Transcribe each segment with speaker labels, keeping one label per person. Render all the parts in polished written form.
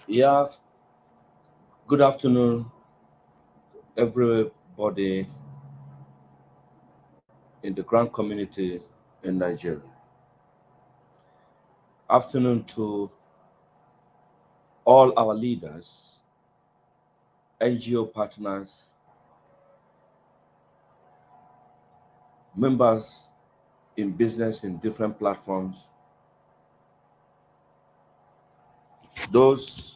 Speaker 1: Yeah, good afternoon, everybody in the grand community in Nigeria. Afternoon to all our leaders, NGO partners, members in business in different platforms, those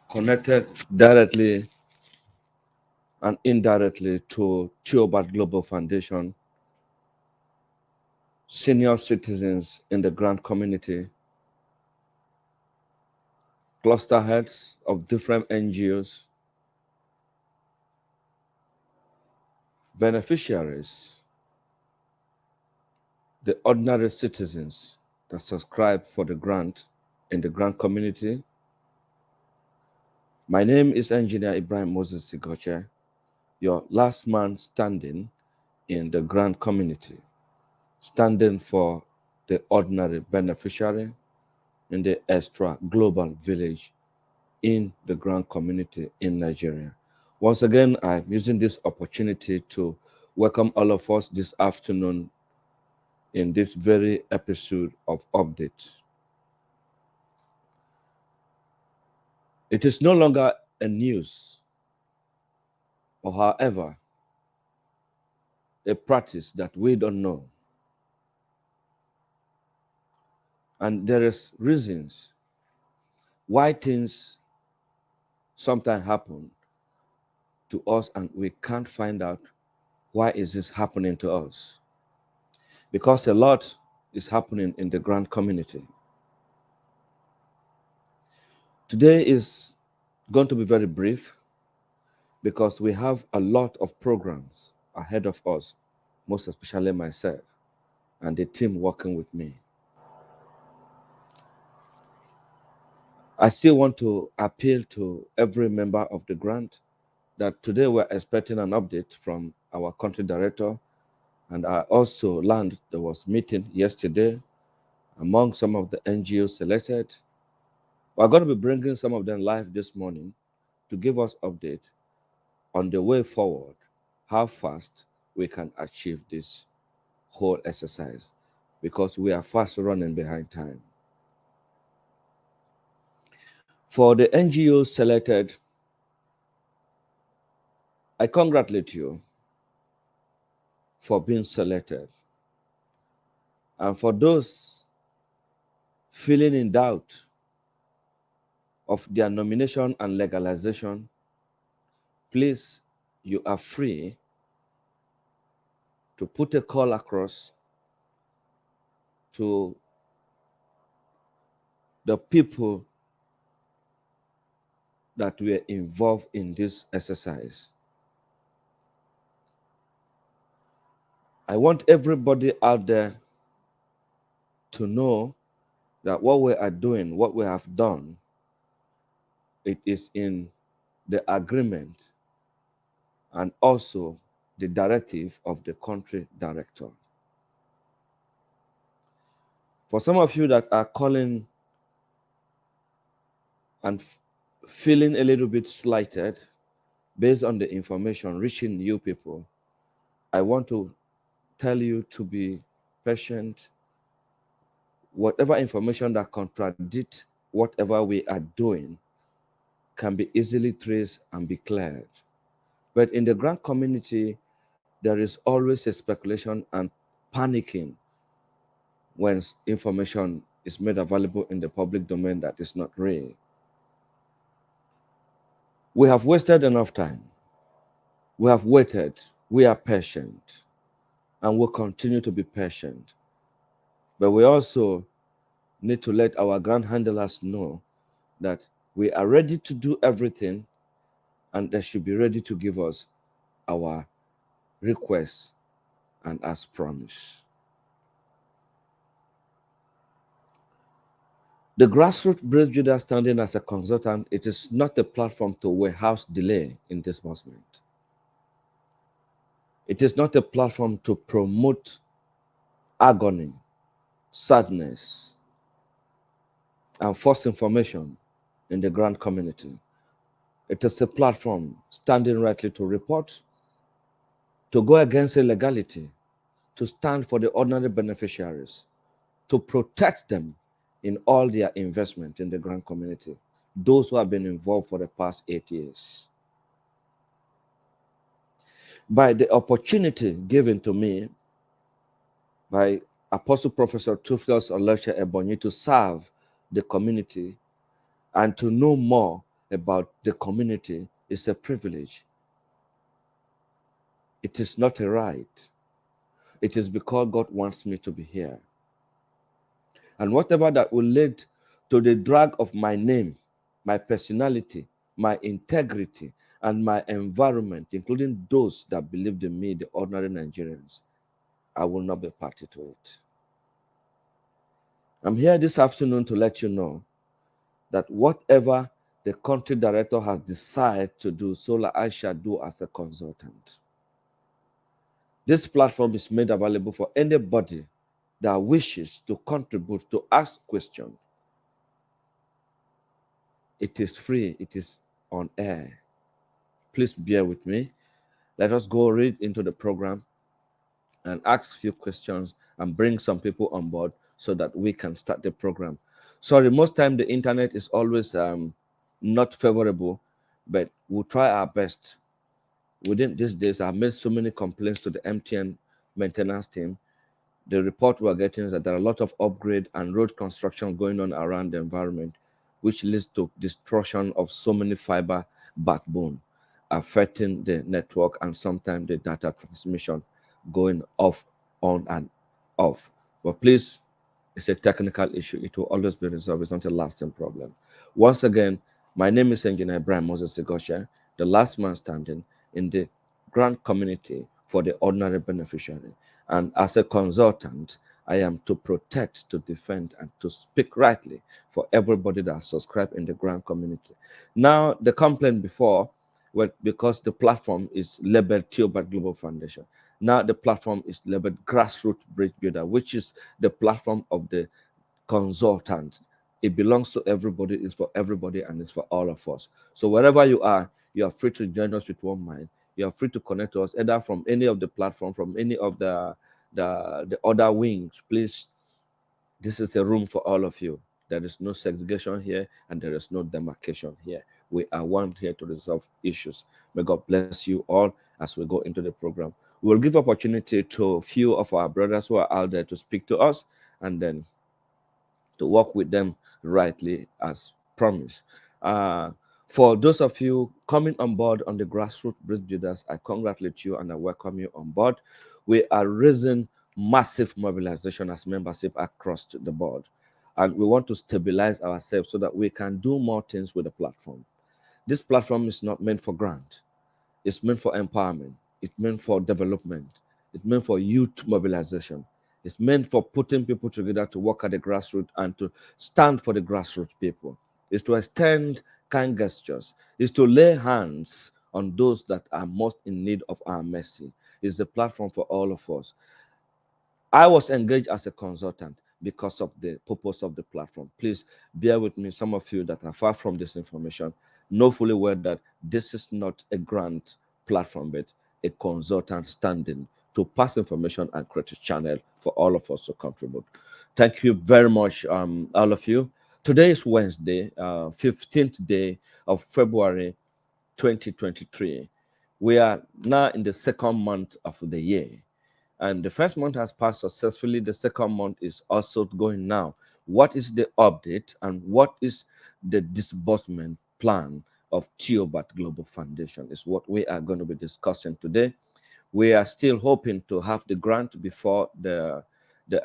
Speaker 1: connected directly and indirectly to Theobald Global Foundation, senior citizens in the grand community, cluster heads of different NGOs, beneficiaries, the ordinary citizens that subscribe for the grant in the grant community. My name is Engineer Ibrahim Moses Sigoche, your last man standing in the grant community, standing for the ordinary beneficiary in the extra global village in the grant community in Nigeria. Once again, I'm using this opportunity to welcome all of us this afternoon in this very episode of Update. It is no longer a news, or however, a practice that we don't know. And there is reasons why things sometimes happen to us and we can't find out why is this happening to us. Because a lot is happening in the grand community. Today is going to be very brief because we have a lot of programs ahead of us, most especially myself and the team working with me. I still want to appeal to every member of the grant that today we're expecting an update from our country director, and I also learned there was meeting yesterday among some of the NGOs selected. We're going to be bringing some of them live this morning to give us update on the way forward, how fast we can achieve this whole exercise, because we are fast running behind time. For the NGOs selected, I congratulate you for being selected. And for those feeling in doubt of their nomination and legalization, please, you are free to put a call across to the people that were involved in this exercise. I want everybody out there to know that what we are doing, what we have done, it is in the agreement and also the directive of the country director. For some of you that are calling and feeling a little bit slighted based on the information reaching you people, I want to tell you to be patient. Whatever information that contradicts whatever we are doing can be easily traced and be cleared. But in the grant community, there is always a speculation and panicking when information is made available in the public domain that is not real. We have wasted enough time. We have waited. We are patient and will continue to be patient. But we also need to let our grant handlers know that we are ready to do everything and they should be ready to give us our requests and as promised. The grassroots bridge builder standing as a consultant, it is not a platform to warehouse delay in disbursement. It is not a platform to promote agony, sadness, and false information in the grant community. It is a platform standing rightly to report, to go against illegality, to stand for the ordinary beneficiaries, to protect them in all their investment in the grant community, those who have been involved for the past 8 years. By the opportunity given to me by Apostle Professor Theophilus Olache Ebonyi to serve the community and to know more about the community is a privilege. It is not a right. It is because God wants me to be here. And whatever that will lead to the drag of my name, my personality, my integrity, and my environment, including those that believed in me, the ordinary Nigerians, I will not be party to it. I'm here this afternoon to let you know that whatever the country director has decided to do, so I shall do as a consultant. This platform is made available for anybody that wishes to contribute, to ask questions. It is free, it is on air. Please bear with me. Let us go read into the program and ask a few questions and bring some people on board so that we can start the program. Sorry, most time the internet is always not favorable, but we'll try our best. Within these days, I've made so many complaints to the MTN maintenance team. The report we're getting is that there are a lot of upgrade and road construction going on around the environment, which leads to destruction of so many fiber backbone, affecting the network and sometimes the data transmission going off, on and off. But please, it's a technical issue. It will always be resolved. It's not a lasting problem. Once again, my name is Engineer Brian Moses Sigosha, the last man standing in the grant community for the ordinary beneficiary. And as a consultant, I am to protect, to defend, and to speak rightly for everybody that subscribed in the grant community. Now, the complaint before, well, because the platform is labeled Gbb Global Foundation. Now the platform is labeled Grassroots Bridge Builder, which is the platform of the consultant. It belongs to everybody, it's for everybody, and it's for all of us. So wherever you are free to join us with one mind. You are free to connect to us either from any of the platform, from any of the other wings. Please, this is a room for all of you. There is no segregation here, and there is no demarcation here. We are one here to resolve issues. May God bless you all as we go into the program. We will give opportunity to a few of our brothers who are out there to speak to us, and then to work with them rightly as promised. For those of you coming on board on the Grassroots Bridge Builders, I congratulate you and I welcome you on board. We are raising massive mobilization as membership across the board. And we want to stabilize ourselves so that we can do more things with the platform. This platform is not meant for grant. It's meant for empowerment. It's meant for development. It's meant for youth mobilization. It's meant for putting people together to work at the grassroots and to stand for the grassroots people. It's to extend kind gestures. It's to lay hands on those that are most in need of our mercy. It's a platform for all of us. I was engaged as a consultant because of the purpose of the platform. Please bear with me. Some of you that are far from this information know fully well that this is not a grant platform, but a consultant standing to pass information and create a channel for all of us to contribute. Thank you very much, all of you. Today is Wednesday, 15th day of February 2023. We are now in the second month of the year. And the first month has passed successfully. The second month is also going now. What is the update and what is the disbursement plan of Gbb Global Foundation is what we are going to be discussing today. We are still hoping to have the grant before the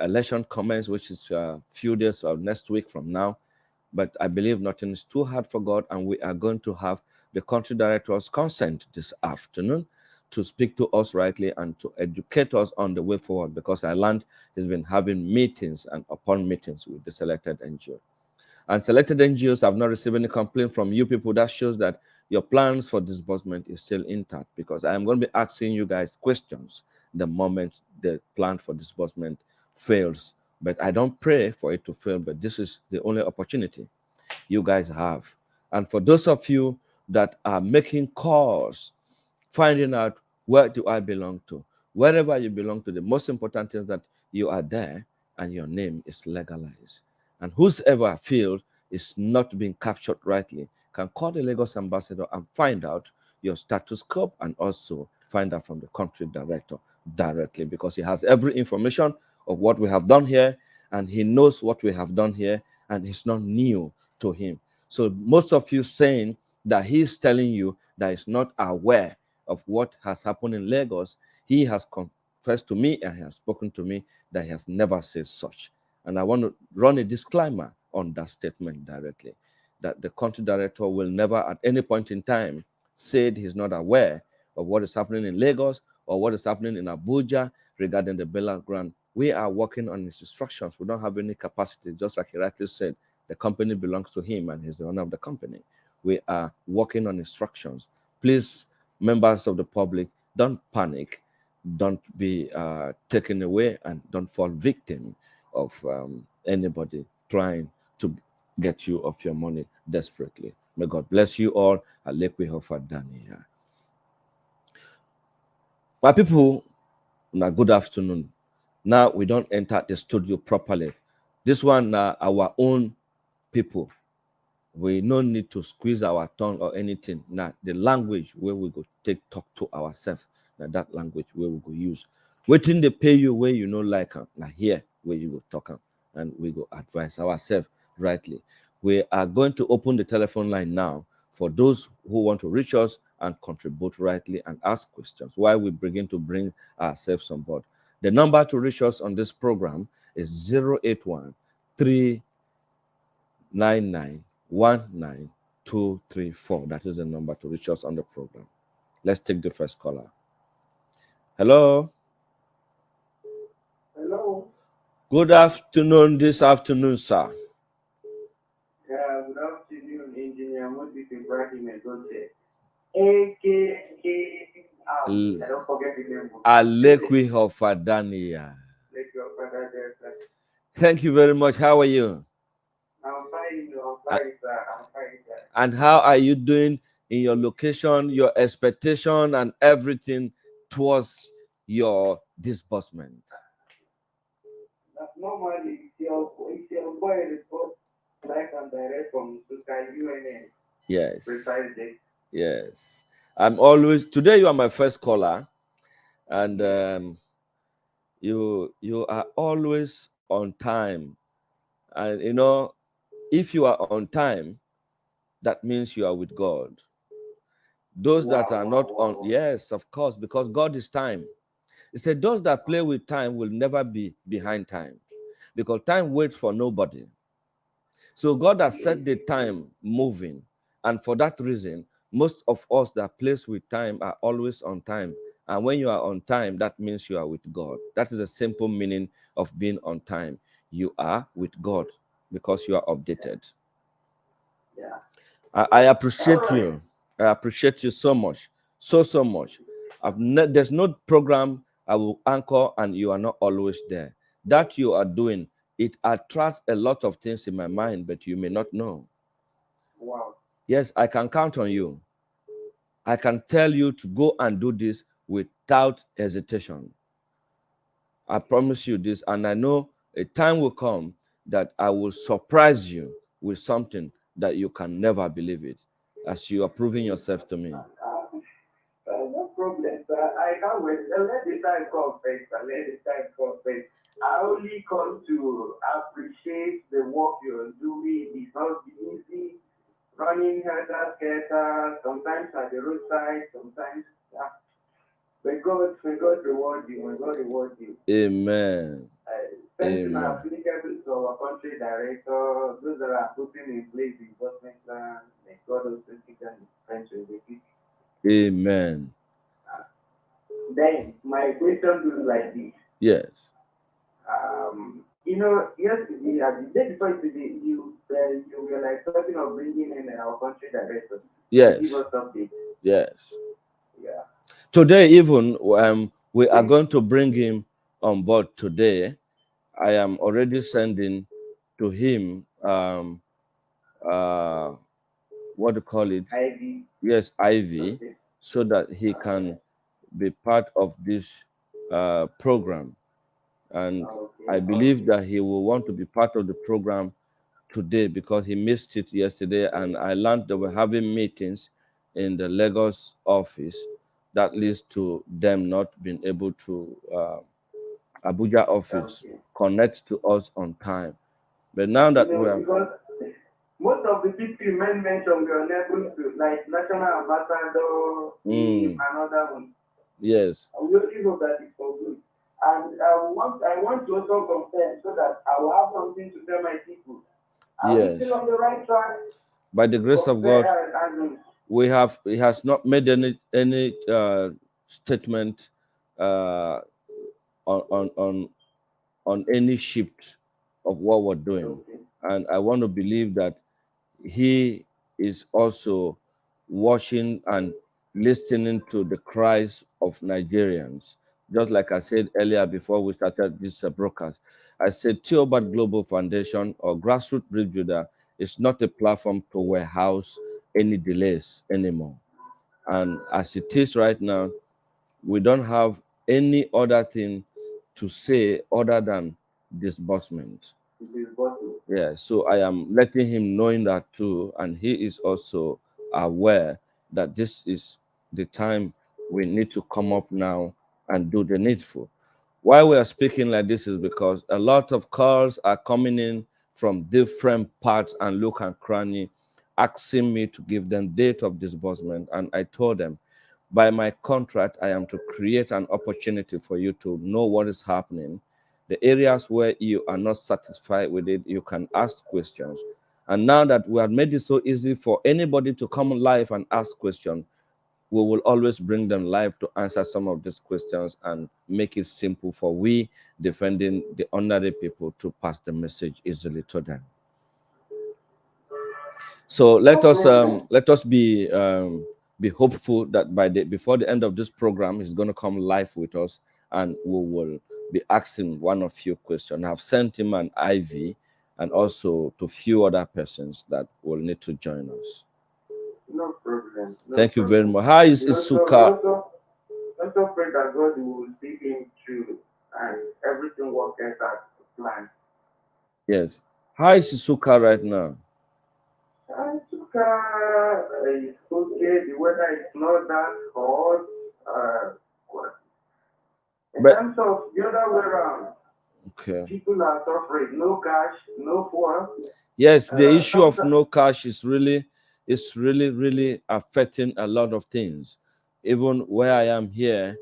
Speaker 1: election commence, which is a few days or next week from now. But I believe nothing is too hard for God, and we are going to have the country director's consent this afternoon to speak to us rightly and to educate us on the way forward, because I learned he's been having meetings and upon meetings with the selected NGO. And selected NGOs have not received any complaint from you people. That shows that your plans for disbursement is still intact, because I am going to be asking you guys questions the moment the plan for disbursement fails. But I don't pray for it to fail, but this is the only opportunity you guys have And for those of you that are making calls, finding out where do I belong to, wherever you belong to, the most important thing is that you are there and your name is legalized. And whosoever feels is not being captured rightly can call the Lagos ambassador and find out your status quo, and also find out from the country director directly, because he has every information of what we have done here, and he knows what we have done here, and it's not new to him. So most of you saying that he's telling you that he's not aware of what has happened in Lagos, he has confessed to me and he has spoken to me that he has never said such. And I want to run a disclaimer on that statement directly, that the country director will never at any point in time said he's not aware of what is happening in Lagos or what is happening in Abuja regarding the bailout grant. We are working on his instructions. We don't have any capacity, just like he rightly said. The company belongs to him and he's the owner of the company. We are working on instructions. Please, members of the public, don't panic, don't be taken away, and don't fall victim of anybody trying to get you off your money desperately. May God bless you all. Alekwe Hofa Dania. My people, now good afternoon. Now we don't enter the studio properly. This one, our own people. We no need to squeeze our tongue or anything. Now the language where we go take talk to ourselves. Now that language where we go use. Waiting they pay you where you know like now here where you go talk and we go advise ourselves rightly. We are going to open the telephone line now for those who want to reach us and contribute rightly and ask questions while we begin to bring ourselves on board. The number to reach us on this program is 081 19234. That is the number to reach us on the program. Let's take the first caller. Hello.
Speaker 2: Hello.
Speaker 1: Good afternoon, this afternoon, sir.
Speaker 2: Yeah, good afternoon, Engineer Moses Ibrahim Ezote. AKA, I don't forget the name.
Speaker 1: Alekwi Hofadania.
Speaker 2: Let your father there, sir.
Speaker 1: Thank you very much. How are you?
Speaker 2: I'm fine, sir. I'm fine, sir.
Speaker 1: And how are you doing in your location, your expectation, and everything towards your disbursement?
Speaker 2: Normally, it's your boy report live and direct from Suka UNN.
Speaker 1: Yes.
Speaker 2: Precisely.
Speaker 1: Yes. I'm always, today you are my first caller, and you are always on time. And you know, if you are on time, that means you are with God. Those that are not on, yes, of course, because God is time. He said, those that play with time will never be behind time, because time waits for nobody. So God has set the time moving. And for that reason, most of us that plays with time are always on time. And when you are on time, that means you are with God. That is a simple meaning of being on time. You are with God because you are updated.
Speaker 2: Yeah.
Speaker 1: I appreciate you. I appreciate you so much. So much. There's no program I will anchor and you are not always there. That you are doing, it attracts a lot of things in my mind, but you may not know.
Speaker 2: Wow.
Speaker 1: Yes, I can count on you. I can tell you to go and do this without hesitation. I promise you this, and I know a time will come that I will surprise you with something that you can never believe it, as you are proving yourself to me.
Speaker 2: No problem, sir. I can't wait. Let the time come first, sir. Let the time come first. I only come to appreciate the work you're doing. It's not easy running helter skelter, sometimes at the roadside, sometimes. Yeah. May God reward you. May God reward you.
Speaker 1: Amen.
Speaker 2: Thanks to my
Speaker 1: Amen.
Speaker 2: applicable to our country director, those that are putting in place the investment plan, may God also keep them friends with the people.
Speaker 1: Amen.
Speaker 2: Then my question goes like this.
Speaker 1: Yes.
Speaker 2: Yesterday, the day before yesterday, you were like talking of bringing in our country director to give
Speaker 1: Yes.
Speaker 2: us updates.
Speaker 1: Yes.
Speaker 2: Yeah.
Speaker 1: Today, even we are going to bring him on board today. I am already sending to him uh, what do you call it?
Speaker 2: Ivy.
Speaker 1: Yes, Ivy,
Speaker 2: Okay.
Speaker 1: so that he can be part of this program. And
Speaker 2: Okay.
Speaker 1: I believe that he will want to be part of the program today because he missed it yesterday. And I learned that we're having meetings in the Lagos office that leads to them not being able to Abuja office
Speaker 2: Okay.
Speaker 1: connect to us on time. But now that we're
Speaker 2: Because most of the people you mentioned were unable to, like National Ambassador, him,
Speaker 1: mm,
Speaker 2: and other one.
Speaker 1: yes,
Speaker 2: We only hope that it's for good. And I want to also confirm so that I will have something to tell my people. Are we
Speaker 1: yes,
Speaker 2: still on the right track?
Speaker 1: by the grace of
Speaker 2: Compare
Speaker 1: God,
Speaker 2: and
Speaker 1: we have he has not made any statement uh, on on any shift of what we're doing,
Speaker 2: okay.
Speaker 1: and I want to believe that he is also watching and listening to the cries of Nigerians. Just like I said earlier before we started this broadcast, I said Theobald Global Foundation or Grassroots Bridge Builder is not a platform to warehouse any delays anymore. And as it is right now, we don't have any other thing to say other than disbursement.
Speaker 2: It is possible.
Speaker 1: Yeah, so I am letting him knowing that too, and he is also aware that this is the time we need to come up now and do the needful. Why we are speaking like this is because a lot of calls are coming in from different parts and look and cranny, asking me to give them date of disbursement, and I told them by my contract, I am to create an opportunity for you to know what is happening. The areas where you are not satisfied with it, you can ask questions. And now that we have made it so easy for anybody to come live and ask questions, we will always bring them live to answer some of these questions and make it simple for we defending the ordinary people to pass the message easily to them. So
Speaker 2: No problem.
Speaker 1: let us be hopeful that by the before the end of this program, he's going to come live with us, and we will be asking one or few questions. I've sent him an IV, and also to few other persons that will need to join us.
Speaker 2: No problem. No
Speaker 1: Thank you very
Speaker 2: problem.
Speaker 1: much. Hi, is
Speaker 2: We
Speaker 1: Isuka?
Speaker 2: also pray that God will see him through and everything works as planned.
Speaker 1: Yes. Hi, is Isuka right now?
Speaker 2: And Suka is okay. The weather is not that hot. What- In
Speaker 1: But
Speaker 2: terms of the other way around,
Speaker 1: okay.
Speaker 2: people are suffering. No cash, no fuel.
Speaker 1: Yes, the issue of
Speaker 2: Sometimes
Speaker 1: no cash is really affecting a lot of things. Even where I am here,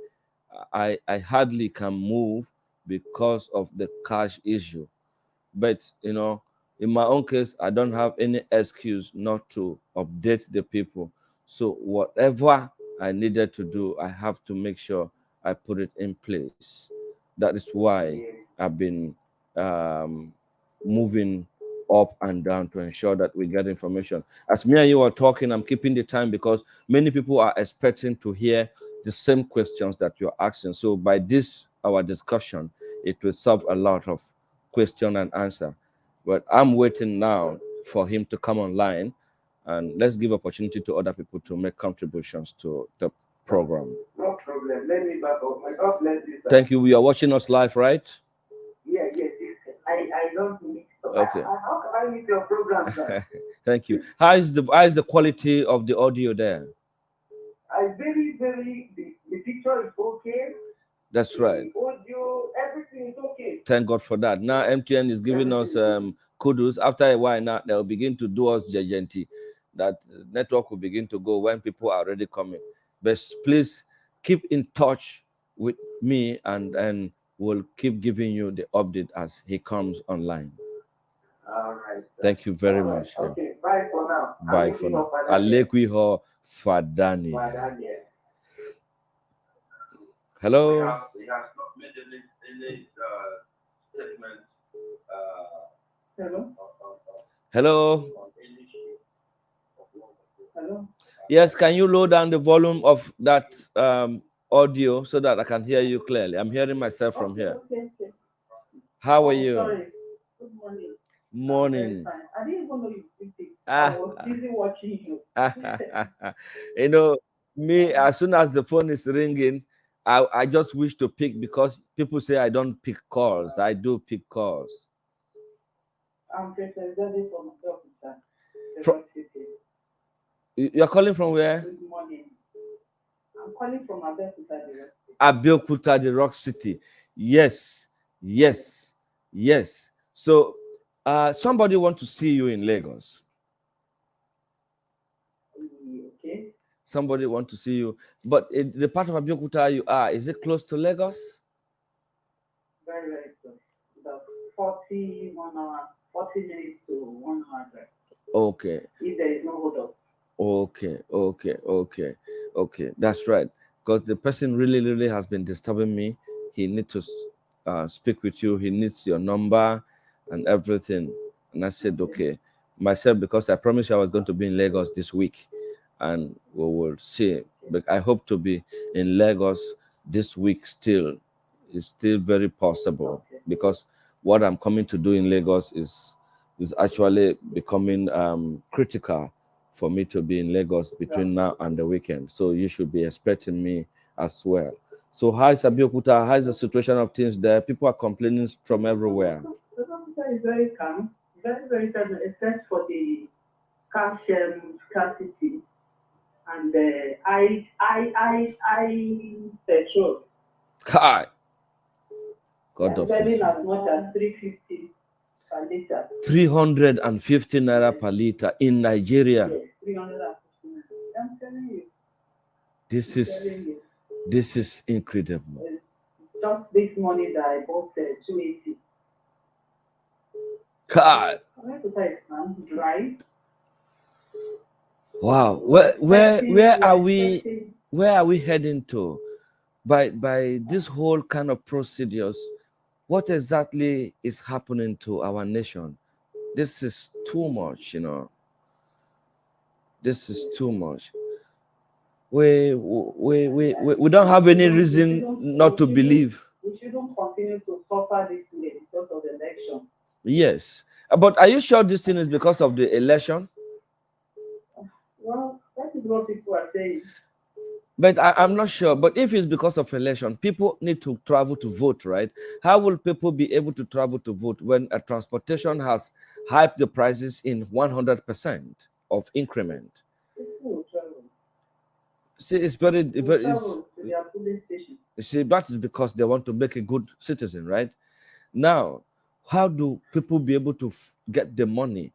Speaker 1: I hardly can move because of the cash issue. But in my own case, I don't have any excuse not to update the people. So whatever I needed to do, I have to make sure I put it in place. That is why
Speaker 2: yeah,
Speaker 1: I've been um, moving up and down to ensure that we get information. As me and you are talking, I'm keeping the time because many people are expecting to hear the same questions that you're asking. So by this our discussion, it will solve a lot of question and answer. But I'm waiting now for him to come online, and let's give opportunity to other people to make contributions to the program.
Speaker 2: no problem. Let me back up. My God bless you, sir.
Speaker 1: Thank you. You are watching us live, right?
Speaker 2: Yeah, yes, yes. I don't miss.
Speaker 1: Okay.
Speaker 2: How can I miss your program, sir?
Speaker 1: Thank you. How is the quality of the audio there?
Speaker 2: I the picture is okay.
Speaker 1: That's right.
Speaker 2: The audio, everything is okay.
Speaker 1: Thank God for that. Now MTN is giving
Speaker 2: Everything
Speaker 1: us
Speaker 2: is okay.
Speaker 1: kudos. After a while now, they'll begin to do us judgmenty. That network will begin to go when people are already coming. But please keep in touch with me, and we'll keep giving you the update as he comes online.
Speaker 2: All right, sir.
Speaker 1: Thank you very
Speaker 2: All right.
Speaker 1: much. Yeah.
Speaker 2: Okay. Bye for now. I'm
Speaker 1: Bye for
Speaker 2: waiting
Speaker 1: now.
Speaker 2: for Father here.
Speaker 1: Alekwiho Fadani.
Speaker 2: Father here.
Speaker 1: Hello.
Speaker 2: He has not made any statement hello?
Speaker 1: Hello.
Speaker 2: On any issue of what we do. Hello?
Speaker 1: Yes, can you lower down the volume of that audio so that I can hear you clearly? I'm hearing myself from
Speaker 2: Okay,
Speaker 1: here.
Speaker 2: okay, okay.
Speaker 1: How are
Speaker 2: Oh,
Speaker 1: you?
Speaker 2: sorry. Good morning. I'm very
Speaker 1: Morning.
Speaker 2: fine. I didn't even know you did it. I was busy watching you.
Speaker 1: you know, me, as soon as the phone is ringing, I just wish to pick because people say I don't pick calls. I do pick calls.
Speaker 2: I'm representing from the officer, the
Speaker 1: From,
Speaker 2: Rock City.
Speaker 1: you're calling from where?
Speaker 2: Good morning. I'm calling from Abeokuta, the Rock City.
Speaker 1: Abeokuta, the Rock City. Yes,
Speaker 2: Yes.
Speaker 1: yes, yes. So, somebody want to see you in Lagos.
Speaker 2: Okay.
Speaker 1: Somebody want to see you, but the part of Abeokuta you are, is it close to Lagos?
Speaker 2: Very, very close. About 40, 1 hour, 40 minutes to 1 hour drive.
Speaker 1: Okay.
Speaker 2: If there is no hold up.
Speaker 1: Okay, okay, okay, okay. That's right. Because the person really, really has been disturbing me. He needs to speak with you. He needs your number and everything. And I said,
Speaker 2: Okay.
Speaker 1: okay. Myself, because I promised you I was going to be in Lagos this week, and we will see. But I hope to be in Lagos this week still. It's still very possible
Speaker 2: Okay.
Speaker 1: because what I'm coming to do in Lagos is actually becoming critical for me to be in Lagos between now and the weekend. So you should be expecting me as well. So how is Abeokuta? How is the situation of things there? People are complaining from everywhere.
Speaker 2: The officer is very calm, very, very calm, except for the calcium scarcity and petrol.
Speaker 1: Kai,
Speaker 2: They
Speaker 1: God
Speaker 2: are
Speaker 1: of
Speaker 2: selling as much as 350 per liter.
Speaker 1: 350 naira
Speaker 2: Yes,
Speaker 1: per liter in Nigeria.
Speaker 2: yes, 350. I'm telling you,
Speaker 1: This
Speaker 2: I'm
Speaker 1: is
Speaker 2: telling you.
Speaker 1: this is incredible.
Speaker 2: Uh, Just this morning that I bought 280.
Speaker 1: Kai,
Speaker 2: Abeokuta is now dry.
Speaker 1: wow.
Speaker 2: We are expecting.
Speaker 1: Where are we heading to? By this whole kind of procedures, what exactly is happening to our nation? This is too much, you know. This is too much. We don't have any reason not to believe.
Speaker 2: We shouldn't continue to suffer this way because of the election.
Speaker 1: Yes. But are you sure this thing is because of the election?
Speaker 2: Well, that is what people are saying.
Speaker 1: But I'm not sure. But if it's because of election, people need to travel to vote, right? How will people be able to travel to vote when a transportation has hyped the prices in 100% of increment?
Speaker 2: People will travel.
Speaker 1: See,
Speaker 2: They will travel to their polling station.
Speaker 1: you see, that is because they want to make a good citizen, right? Now, how do people be able to get the money?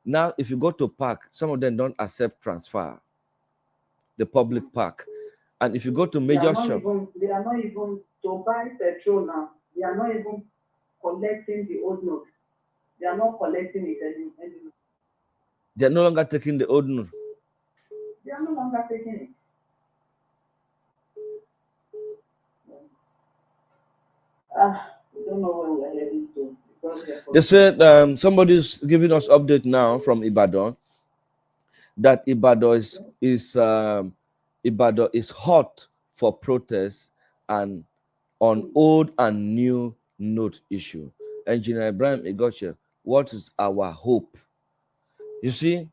Speaker 1: Now, if you go to park, some of them don't accept transfer, the public park. And if you go to major shop,
Speaker 2: They are not even to buy petrol now. They are not even collecting the old note. They are not collecting it anymore.
Speaker 1: they're no longer taking the old note.
Speaker 2: They are no longer taking it. We don't know where we are heading to because they are
Speaker 1: They said
Speaker 2: corrupting.
Speaker 1: somebody's giving us update now from Ibadan that Ibadan is hot for protests and on old and new note issue. Engineer Ibrahim Igoche, what is our hope? You see,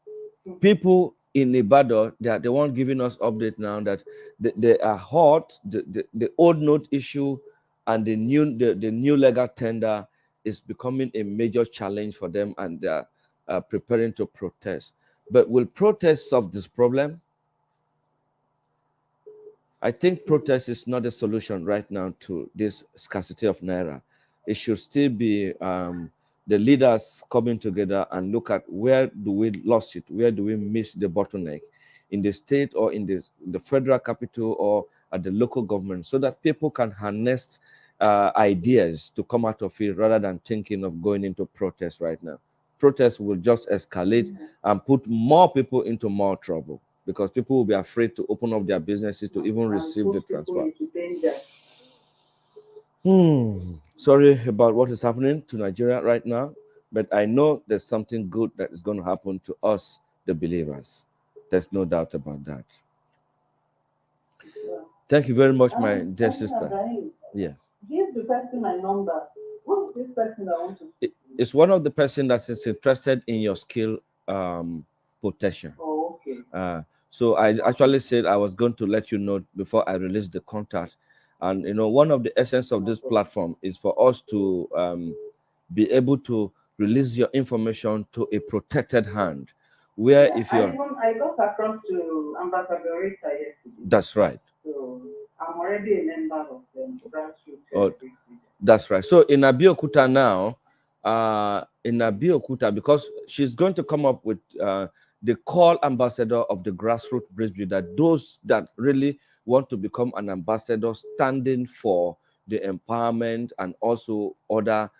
Speaker 1: people in Ibadan, they are the one giving us update now that they are hot. The old note issue and the new legal tender is becoming a major challenge for them, and they are preparing to protest. But will protest solve this problem? I think protest is not a solution right now to this scarcity of naira. It should still be the leaders coming together and look at where do we lost it, where do we miss the bottleneck in the state or in the federal capital or at the local government, so that people can harness ideas to come out of it rather than thinking of going into protest right now. Protest will just escalate and put more people into more trouble because people will be afraid to open up their businesses to even receive the transfer. Sorry about what is happening to Nigeria right now, but I know there's something good that is going to happen to us, the believers. There's no doubt about that. Thank you very much, my dear sister. Yeah.
Speaker 2: Give the person my number. Who's this person I want to speak to?
Speaker 1: It's one of the person that is interested in your skill, protection.
Speaker 2: Oh, okay.
Speaker 1: So I actually said I was going to let you know before I release the contact. And one of the essence of this platform is for us to be able to release your information to a protected hand, where
Speaker 2: Yeah,
Speaker 1: if you're
Speaker 2: I got across to Ambassador Rita yesterday.
Speaker 1: that's right.
Speaker 2: So I'm already a member of the grassroots
Speaker 1: Oh,
Speaker 2: Free Freedom.
Speaker 1: that's right. So in Abeokuta now, in Abeokuta, because she's going to come up with the call ambassador of the grassroots bridge builder, those that really want to become an ambassador standing for the empowerment and also other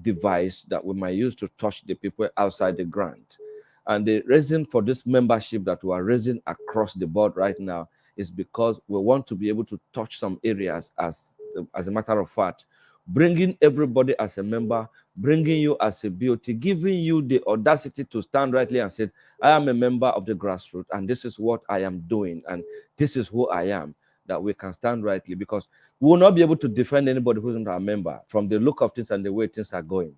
Speaker 1: device that we might use to touch the people outside the grant. And the reason for this membership that we are raising across the board right now is because we want to be able to touch some areas as a matter of fact, bringing everybody as a member, bringing you as a BOT, giving you the audacity to stand rightly and say, I am a member of the grassroots, and this is what I am doing, and this is who I am, that we can stand rightly, because we will not be able to defend anybody who isn't a member from the look of things and the way things are going.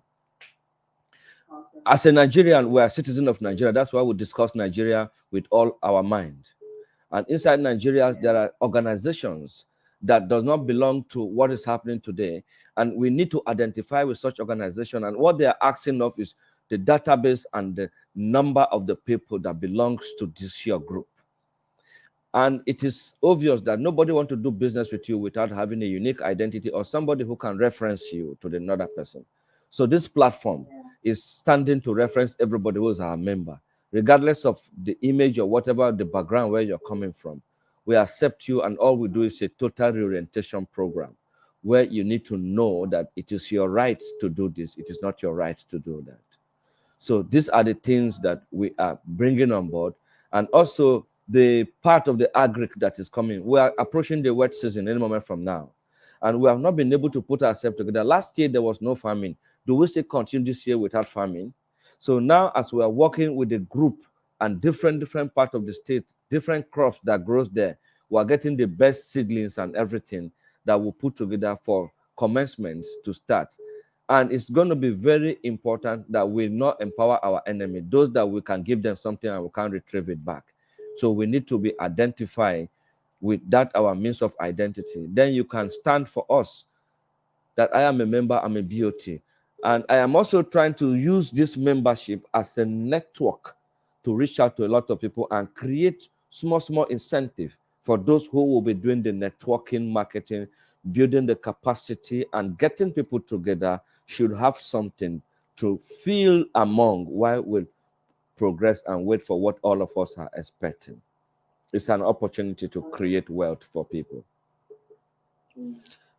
Speaker 2: Okay.
Speaker 1: As a Nigerian, we are citizens of Nigeria. That's why we discuss Nigeria with all our mind. And inside Nigeria, there are organizations that does not belong to what is happening today. And we need to identify with such organization. And what they are asking of is the database and the number of the people that belongs to this your group. And it is obvious that nobody wants to do business with you without having a unique identity or somebody who can reference you to another person. So this platform is standing to reference everybody who is our member, regardless of the image or whatever the background where you're coming from. We accept you, and all we do is a total reorientation program where you need to know that it is your right to do this. It is not your right to do that. So these are the things that we are bringing on board. And also the part of the agric that is coming. We are approaching the wet season any moment from now. And we have not been able to put ourselves together. Last year, there was no farming. Do we still continue this year without farming? So now, as we are working with the group and different parts of the state, different crops that grows there, we are getting the best seedlings and everything that we'll put together for commencements to start. And it's going to be very important that we not empower our enemy, those that we can give them something and we can't retrieve it back. So we need to be identified with that, our means of identity. Then you can stand for us that I am a member, I'm a BOT. And I am also trying to use this membership as a network to reach out to a lot of people and create small incentive for those who will be doing the networking, marketing, building the capacity, and getting people together should have something to feel among while we progress and wait for what all of us are expecting. It's an opportunity to create wealth for people.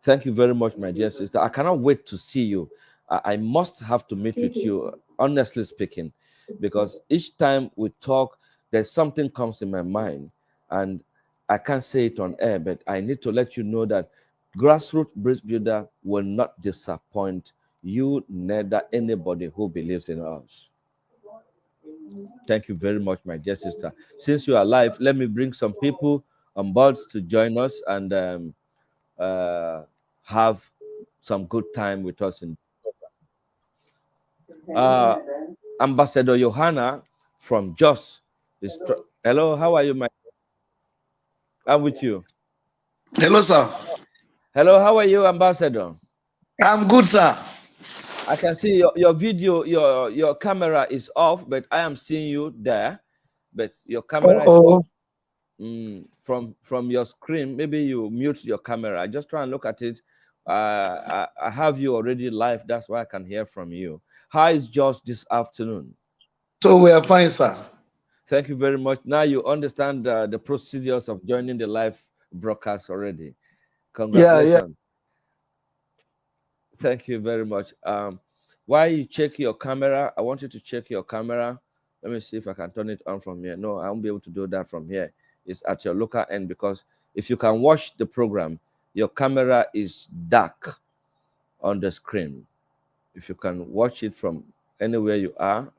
Speaker 1: Thank you very much, my dear sister. I cannot wait to see you. I must have to meet with you, honestly speaking, because each time we talk, there's something comes in my mind, and I can't say it on air, but I need to let you know that Grassroots Bridge Builder will not disappoint you, neither anybody who believes in us. Thank you very much, my dear sister. Since you are live, let me bring some people on board to join us and have some good time with us. Uh, Ambassador Johanna from Jos is. Hello, how are you, my? I'm with you.
Speaker 3: Hello, sir.
Speaker 1: Hello, how are you, Ambassador?
Speaker 3: I'm good, sir.
Speaker 1: I can see your video, your camera is off, but I am seeing you there. But your camera is off. From your screen. Maybe you mute your camera. I just try and look at it. I have you already live. That's why I can hear from you. How is Josh this afternoon?
Speaker 3: So we are fine, sir.
Speaker 1: Thank you very much. Now you understand the procedures of joining the live broadcast already. Congratulations.
Speaker 3: Yeah.
Speaker 1: Thank you very much. While you check your camera, I want you to check your camera. Let me see if I can turn it on from here. No, I won't be able to do that from here. It's at your local end, because if you can watch the program, your camera is dark on the screen. If you can watch it from anywhere you are,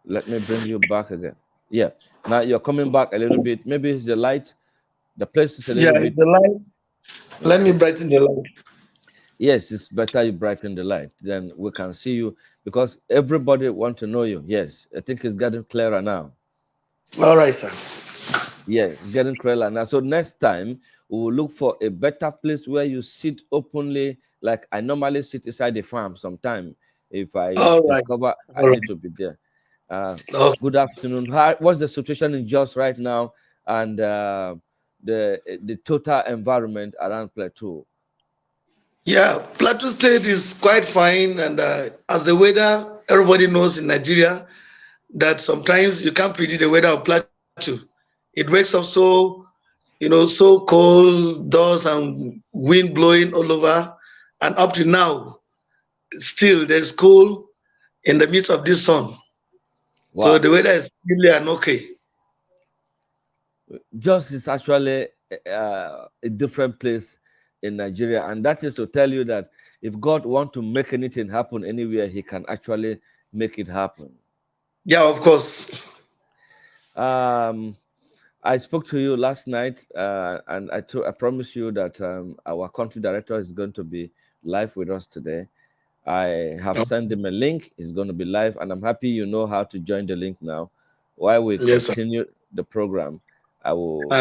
Speaker 1: let me bring you back again. Yeah, now you're coming back a little bit. Maybe it's the light. The place is a little bit.
Speaker 3: The light. Let me brighten the light.
Speaker 1: Yes, it's better you brighten the light. Then we can see you because everybody want to know you. Yes, I think it's getting clearer now.
Speaker 3: All right, sir.
Speaker 1: Yeah, it's getting clearer now. So next time we will look for a better place where you sit openly, like I normally sit inside the farm sometime if I
Speaker 3: All right.
Speaker 1: discover I
Speaker 3: All
Speaker 1: need
Speaker 3: right.
Speaker 1: to be there. Uh,
Speaker 3: Okay.
Speaker 1: Good afternoon. What's the situation in Jos right now and the total environment around Plateau?
Speaker 3: Yeah, Plateau State is quite fine, and as the weather, everybody knows in Nigeria that sometimes you can't predict the weather of Plateau. It wakes up so cold, dust and wind blowing all over, and up to now, still there's cool in the midst of this sun. So
Speaker 1: Wow.
Speaker 3: the weather is really an okay.
Speaker 1: Jos is actually a different place in Nigeria, and that is to tell you that if God want to make anything happen anywhere, He can actually make it happen.
Speaker 3: Yeah, of course.
Speaker 1: Um, I spoke to you last night, and I promise you that our country director is going to be live with us today. I have sent him a link. He's going to be live, and I'm happy you know how to join the link now. While we
Speaker 3: Yes, sir.
Speaker 1: continue the program, I will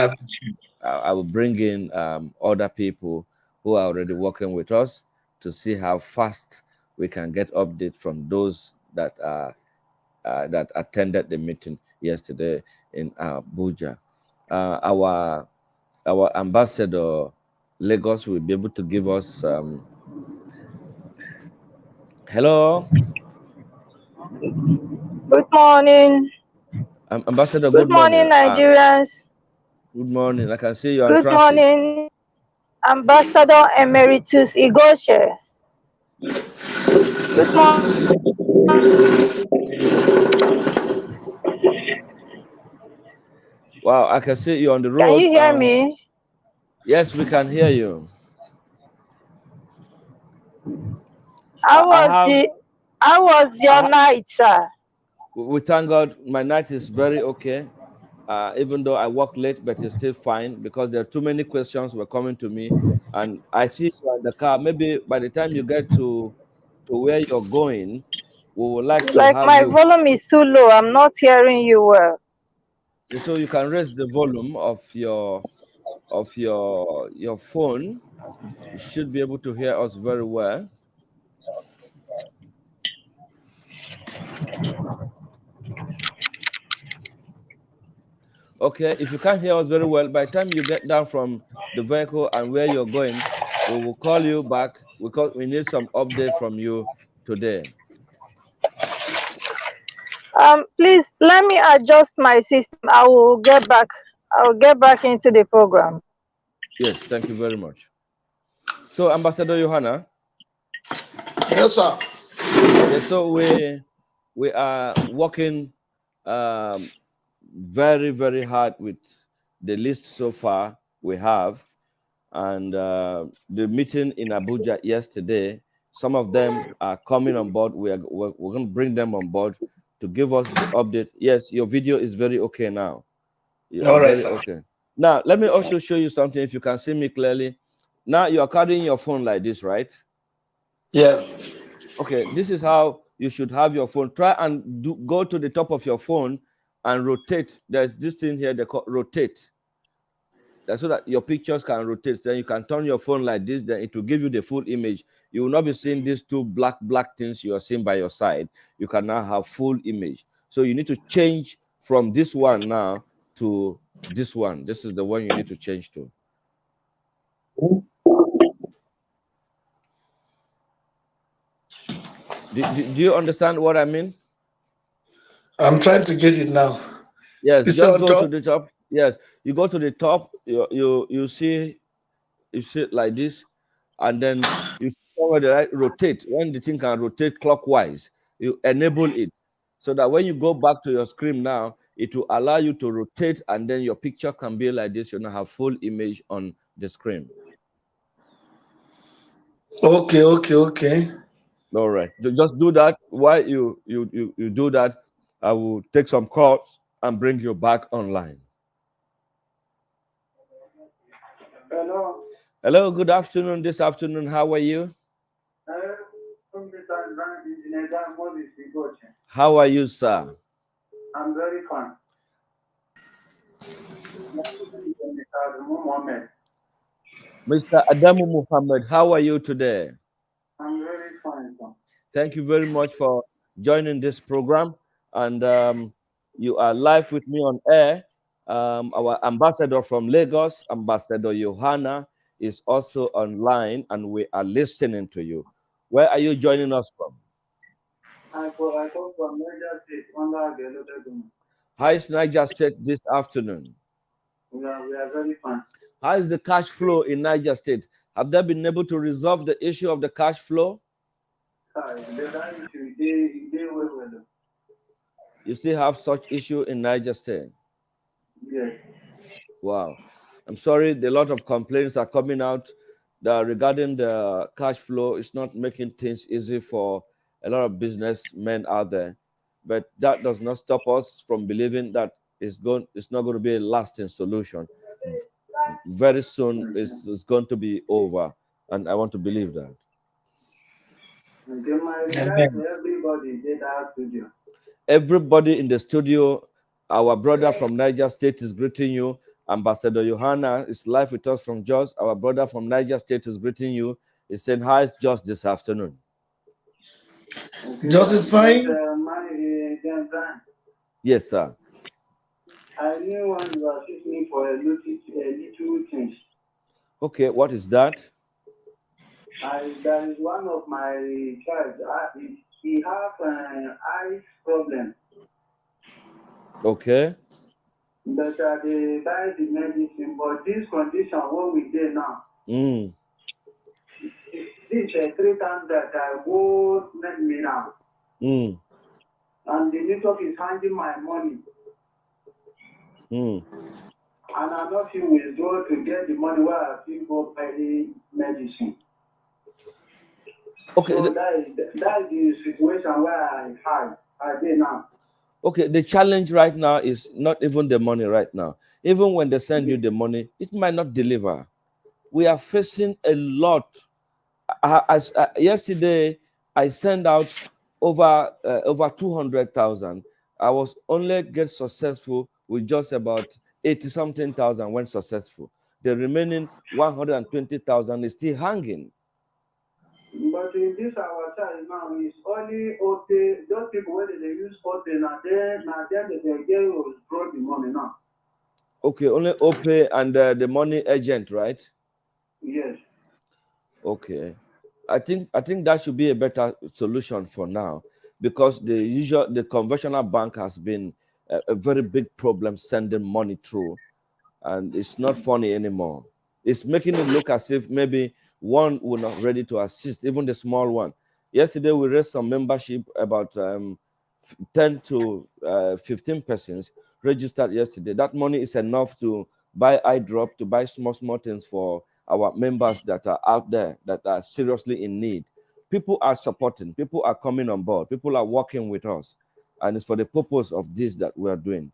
Speaker 3: Uh,
Speaker 1: I will bring in other people who are already working with us to see how fast we can get update from those that attended the meeting yesterday in Abuja. Our ambassador Lagos will be able to give us hello,
Speaker 4: Good morning.
Speaker 1: ambassador.
Speaker 4: Good
Speaker 1: Good morning.
Speaker 4: morning, Nigerians.
Speaker 1: Good morning. I can see you on
Speaker 4: Good
Speaker 1: transit.
Speaker 4: morning, Ambassador Emeritus Igoshe. Good morning.
Speaker 1: Wow, I can see you on the
Speaker 4: Can
Speaker 1: road.
Speaker 4: you hear me?
Speaker 1: Yes, we can hear you.
Speaker 4: How
Speaker 1: I
Speaker 4: was
Speaker 1: have.
Speaker 4: the how was your night, sir?
Speaker 1: We thank God. My night is very okay. Even though I work late, but it's still fine because there are too many questions were coming to me, and I see you in the car. Maybe by the time you get to where you're going, we would like to
Speaker 4: Like
Speaker 1: have
Speaker 4: my
Speaker 1: you
Speaker 4: volume is too low. I'm not hearing you well.
Speaker 1: so you can raise the volume of your phone. You should be able to hear us very well. Okay, if you can't hear us very well, by the time you get down from the vehicle and where you're going, we will call you back because we need some update from you today.
Speaker 4: Please let me adjust my system. I will get back. I will get back into the program.
Speaker 1: Yes, thank you very much. So, Ambassador Johanna,
Speaker 3: yes, sir.
Speaker 1: yes, so we are working um, very hard with the list so far we have, and the meeting in Abuja yesterday. Some of them are coming on board. We're going to bring them on board to give us the update. Yes, your video is very okay now.
Speaker 3: All right,
Speaker 1: Very
Speaker 3: sir.
Speaker 1: okay. Now, let me also show you something. If you can see me clearly, now you are carrying your phone like this, right?
Speaker 3: Yeah.
Speaker 1: Okay, this is how you should have your phone. Try and go to the top of your phone and rotate. There's this thing here they call rotate. That's so that your pictures can rotate. Then you can turn your phone like this, then it will give you the full image. You will not be seeing these two black things you are seeing by your side. You can now have full image. So you need to change from this one now to this one. This is the one you need to change to. Do you understand what I mean?
Speaker 3: I'm trying to get it now.
Speaker 1: Yes,
Speaker 3: It's
Speaker 1: just
Speaker 3: on
Speaker 1: go to
Speaker 3: top.
Speaker 1: the top. Yes, you go to the top. You see it like this, and then you see somewhere the right rotate. When the thing can rotate clockwise, you enable it so that when you go back to your screen now, it will allow you to rotate, and then your picture can be like this. You now have full image on the screen.
Speaker 3: Okay, okay, okay.
Speaker 1: All right, just do that. While you do that, I will take some calls and bring you back online.
Speaker 2: Hello.
Speaker 1: Hello, good afternoon. This afternoon, how are you? How are you, sir?
Speaker 2: I'm very fine.
Speaker 1: Mr. Adamu Muhammad, how are you today?
Speaker 2: I'm very fine, sir.
Speaker 1: Thank you very much for joining this program. And you are live with me on air. Our ambassador from Lagos, Ambassador Johanna, is also online and we are listening to you. Where are you joining us from?
Speaker 2: I come from Niger State under the local government.
Speaker 1: How is Niger State this afternoon?
Speaker 2: We are very fine.
Speaker 1: How is the cash flow in Niger State? Have they been able to resolve the issue of the cash flow?
Speaker 2: That issue, they well.
Speaker 1: You still have such issue in Niger State?
Speaker 2: Yes.
Speaker 1: Wow. I'm sorry, a lot of complaints are coming out that regarding the cash flow. It's not making things easy for a lot of businessmen out there. But that does not stop us from believing that it's not going to be a lasting solution. Very soon it's going to be over. And I want to believe that.
Speaker 2: Okay, my regards to everybody in that studio.
Speaker 1: Everybody in the studio, our brother from Niger State is greeting you. Ambassador Johanna is live with us from Jos. Our brother from Niger State is greeting you. He's saying hi, Jos, this afternoon.
Speaker 2: Okay,
Speaker 3: Just is fine.
Speaker 1: Yes, sir.
Speaker 2: I knew one you were asking me for a little change.
Speaker 1: Okay, what is that?
Speaker 2: That is one of my child. He has an eye problem.
Speaker 1: Okay.
Speaker 2: But they buy the medicine. But this condition, what we did now, this is 3 times that I go let me now. And the network is handing my money. And I'm not few withdraw to get the money where I still go buy the medicine.
Speaker 1: Okay.
Speaker 2: So that is the situation where I did now.
Speaker 1: Okay, the challenge right now is not even the money right now. Even when they send you the money, it might not deliver. We are facing a lot. Yesterday, I sent out over 200,000. I was only get successful with just about 80 something thousand when successful. The remaining 120,000 is still hanging.
Speaker 2: But in this our child now is only okay. Those people where they use okay now then they get withdraw the money now.
Speaker 1: Okay, only OPay and the money agent, right?
Speaker 2: Yes.
Speaker 1: Okay. I think that should be a better solution for now, because the conventional bank has been a very big problem sending money through, and it's not funny anymore. It's making it look as if maybe one will not ready to assist, even the small one. Yesterday we raised some membership, about 10 to 15 persons registered yesterday. That money is enough to buy eye drop, to buy small things for our members that are out there that are seriously in need. People are supporting, people are coming on board, people are working with us, and it's for the purpose of this that we are doing.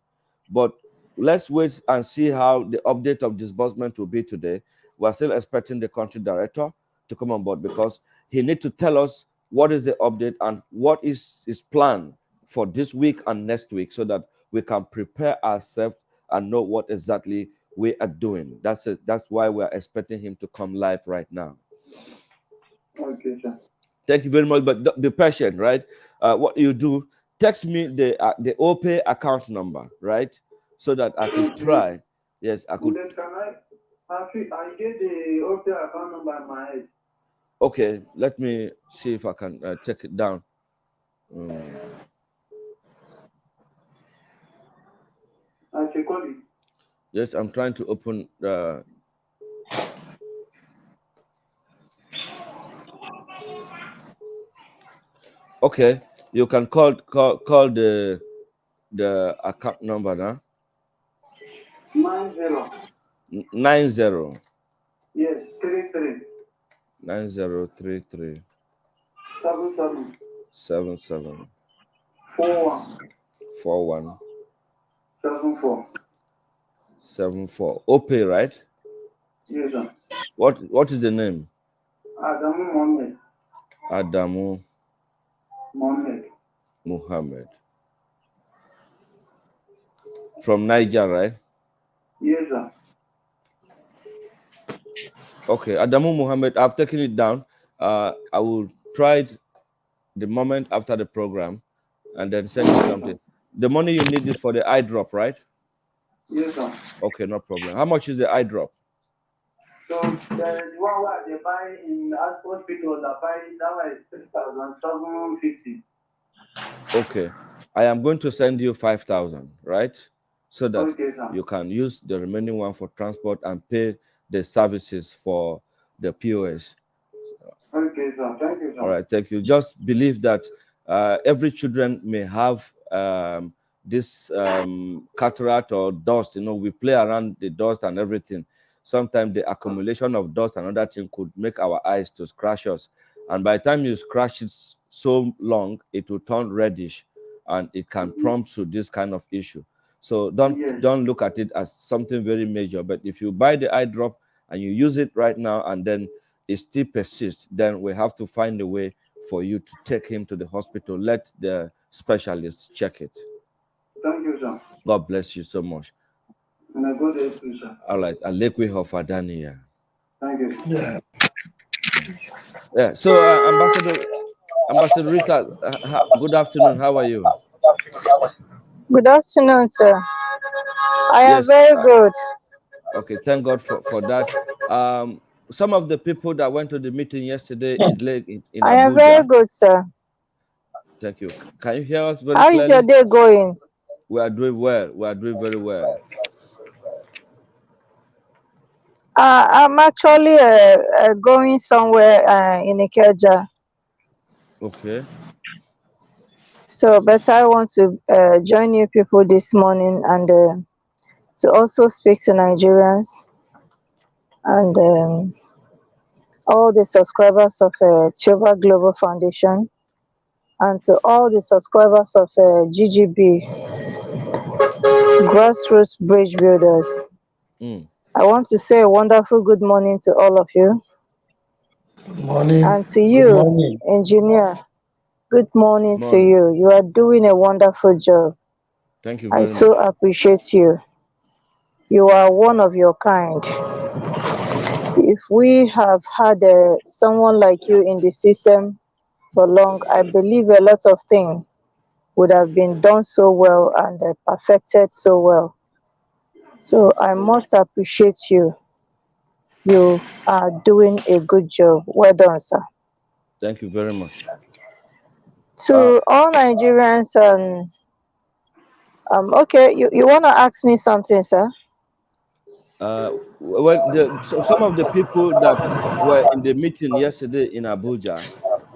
Speaker 1: But let's wait and see how the update of disbursement will be today. We're still expecting the country director to come on board, because he needs to tell us what is the update and what is his plan for this week and next week, so that we can prepare ourselves and know what exactly we are doing. That's it. That's why we are expecting him to come live right now.
Speaker 2: Okay, sir.
Speaker 1: Thank you very much, but be patient, right? What you do, text me the OPay account number, right? So that I could try. Yes, I could.
Speaker 2: I get the OPay account number in my head.
Speaker 1: Okay, let me see if I can take it down.
Speaker 2: I should call it.
Speaker 1: Yes, I'm trying to open the. Okay, you can call the account number now.
Speaker 2: 90.
Speaker 1: 90.
Speaker 2: Yes, 33.
Speaker 1: 9033
Speaker 2: 77.
Speaker 1: 77
Speaker 2: 41.
Speaker 1: 41
Speaker 2: 74.
Speaker 1: 74. OPay, right?
Speaker 2: Yes, sir.
Speaker 1: What is the name?
Speaker 2: Adamu Mohammed.
Speaker 1: Adamu
Speaker 2: Mohammed.
Speaker 1: Muhammad. From Niger, right?
Speaker 2: Yes, sir.
Speaker 1: Okay, Adamu Muhammad, I've taken it down. I will try it the moment after the program and then send you something. The money you need is for the eye drop, right?
Speaker 2: Yes, sir.
Speaker 1: Okay, no problem. How much is the eye drop?
Speaker 2: So there is one where they buy in hospital, they buy that one is 3,750.
Speaker 1: Okay, I am going to send you 5,000, right? So that
Speaker 2: Okay, sir.
Speaker 1: you can use the remaining one for transport and pay the services for the POS.
Speaker 2: Okay, sir. Thank you,
Speaker 1: All
Speaker 2: sir.
Speaker 1: right, thank you. Just believe that every children may have this cataract or dust. You know, we play around the dust and everything. Sometimes the accumulation of dust and other thing could make our eyes to scratch us. And by the time you scratch it so long, it will turn reddish, and it can prompt to this kind of issue. So
Speaker 2: Yes.
Speaker 1: don't look at it as something very major. But if you buy the eye drop and you use it right now, and then it still persists, then we have to find a way for you to take him to the hospital. Let the specialists check it.
Speaker 2: Thank you, sir.
Speaker 1: God bless you so much.
Speaker 2: And I go there too, sir.
Speaker 1: All right, Alekwe Hofadania.
Speaker 2: Thank you.
Speaker 3: Yeah.
Speaker 1: Yeah. So, Ambassador Rita, good afternoon. How are you?
Speaker 4: Good afternoon, sir. I am
Speaker 1: Yes.
Speaker 4: very good.
Speaker 1: Okay. Thank God for that. Some of the people that went to the meeting yesterday in
Speaker 4: I am very
Speaker 1: Abuja.
Speaker 4: good, sir.
Speaker 1: Thank you. Can you hear us very
Speaker 4: How is your
Speaker 1: clearly?
Speaker 4: day going?
Speaker 1: We are doing well. We are doing very well.
Speaker 4: I'm actually going somewhere in Ikeja.
Speaker 1: Okay.
Speaker 4: So, but I want to join you people this morning and to also speak to Nigerians and all the subscribers of Tioba Global Foundation and to all the subscribers of GGB Grassroots Bridge Builders.
Speaker 1: Mm.
Speaker 4: I want to say a wonderful good morning to all of you.
Speaker 3: Good morning.
Speaker 4: And to
Speaker 3: Good
Speaker 4: you,
Speaker 3: morning.
Speaker 4: engineer, good morning to
Speaker 1: Morning.
Speaker 4: you. You are doing a wonderful job.
Speaker 1: Thank you
Speaker 4: I
Speaker 1: very
Speaker 4: so
Speaker 1: much.
Speaker 4: appreciate you. You are one of your kind. If we have had someone like you in the system for long, I believe a lot of things would have been done so well and perfected so well. So I must appreciate you. You are doing a good job. Well done, sir.
Speaker 1: Thank you very much. Uh,
Speaker 4: To all Nigerians, okay, you wanna ask me something, sir?
Speaker 1: well, so some of the people that were in the meeting yesterday in Abuja,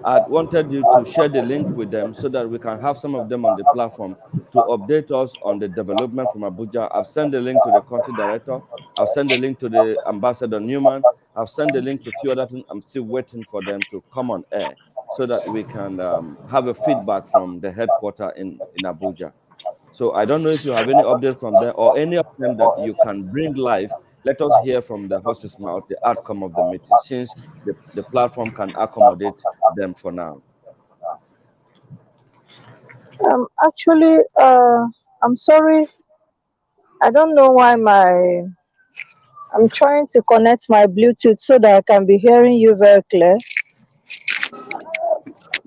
Speaker 1: I wanted you to share the link with them so that we can have some of them on the platform to update us on the development from Abuja. I've sent the link to the country director. I've sent the link to the ambassador Newman. I've sent the link to a few other things. I'm still waiting for them to come on air so that we can have a feedback from the headquarter in Abuja. So I don't know if you have any update from there or any of them that you can bring live. Let us hear from the horse's mouth the outcome of the meeting, since the platform can accommodate them for now.
Speaker 4: Actually, I'm sorry. I don't know why I'm trying to connect my Bluetooth so that I can be hearing you very clear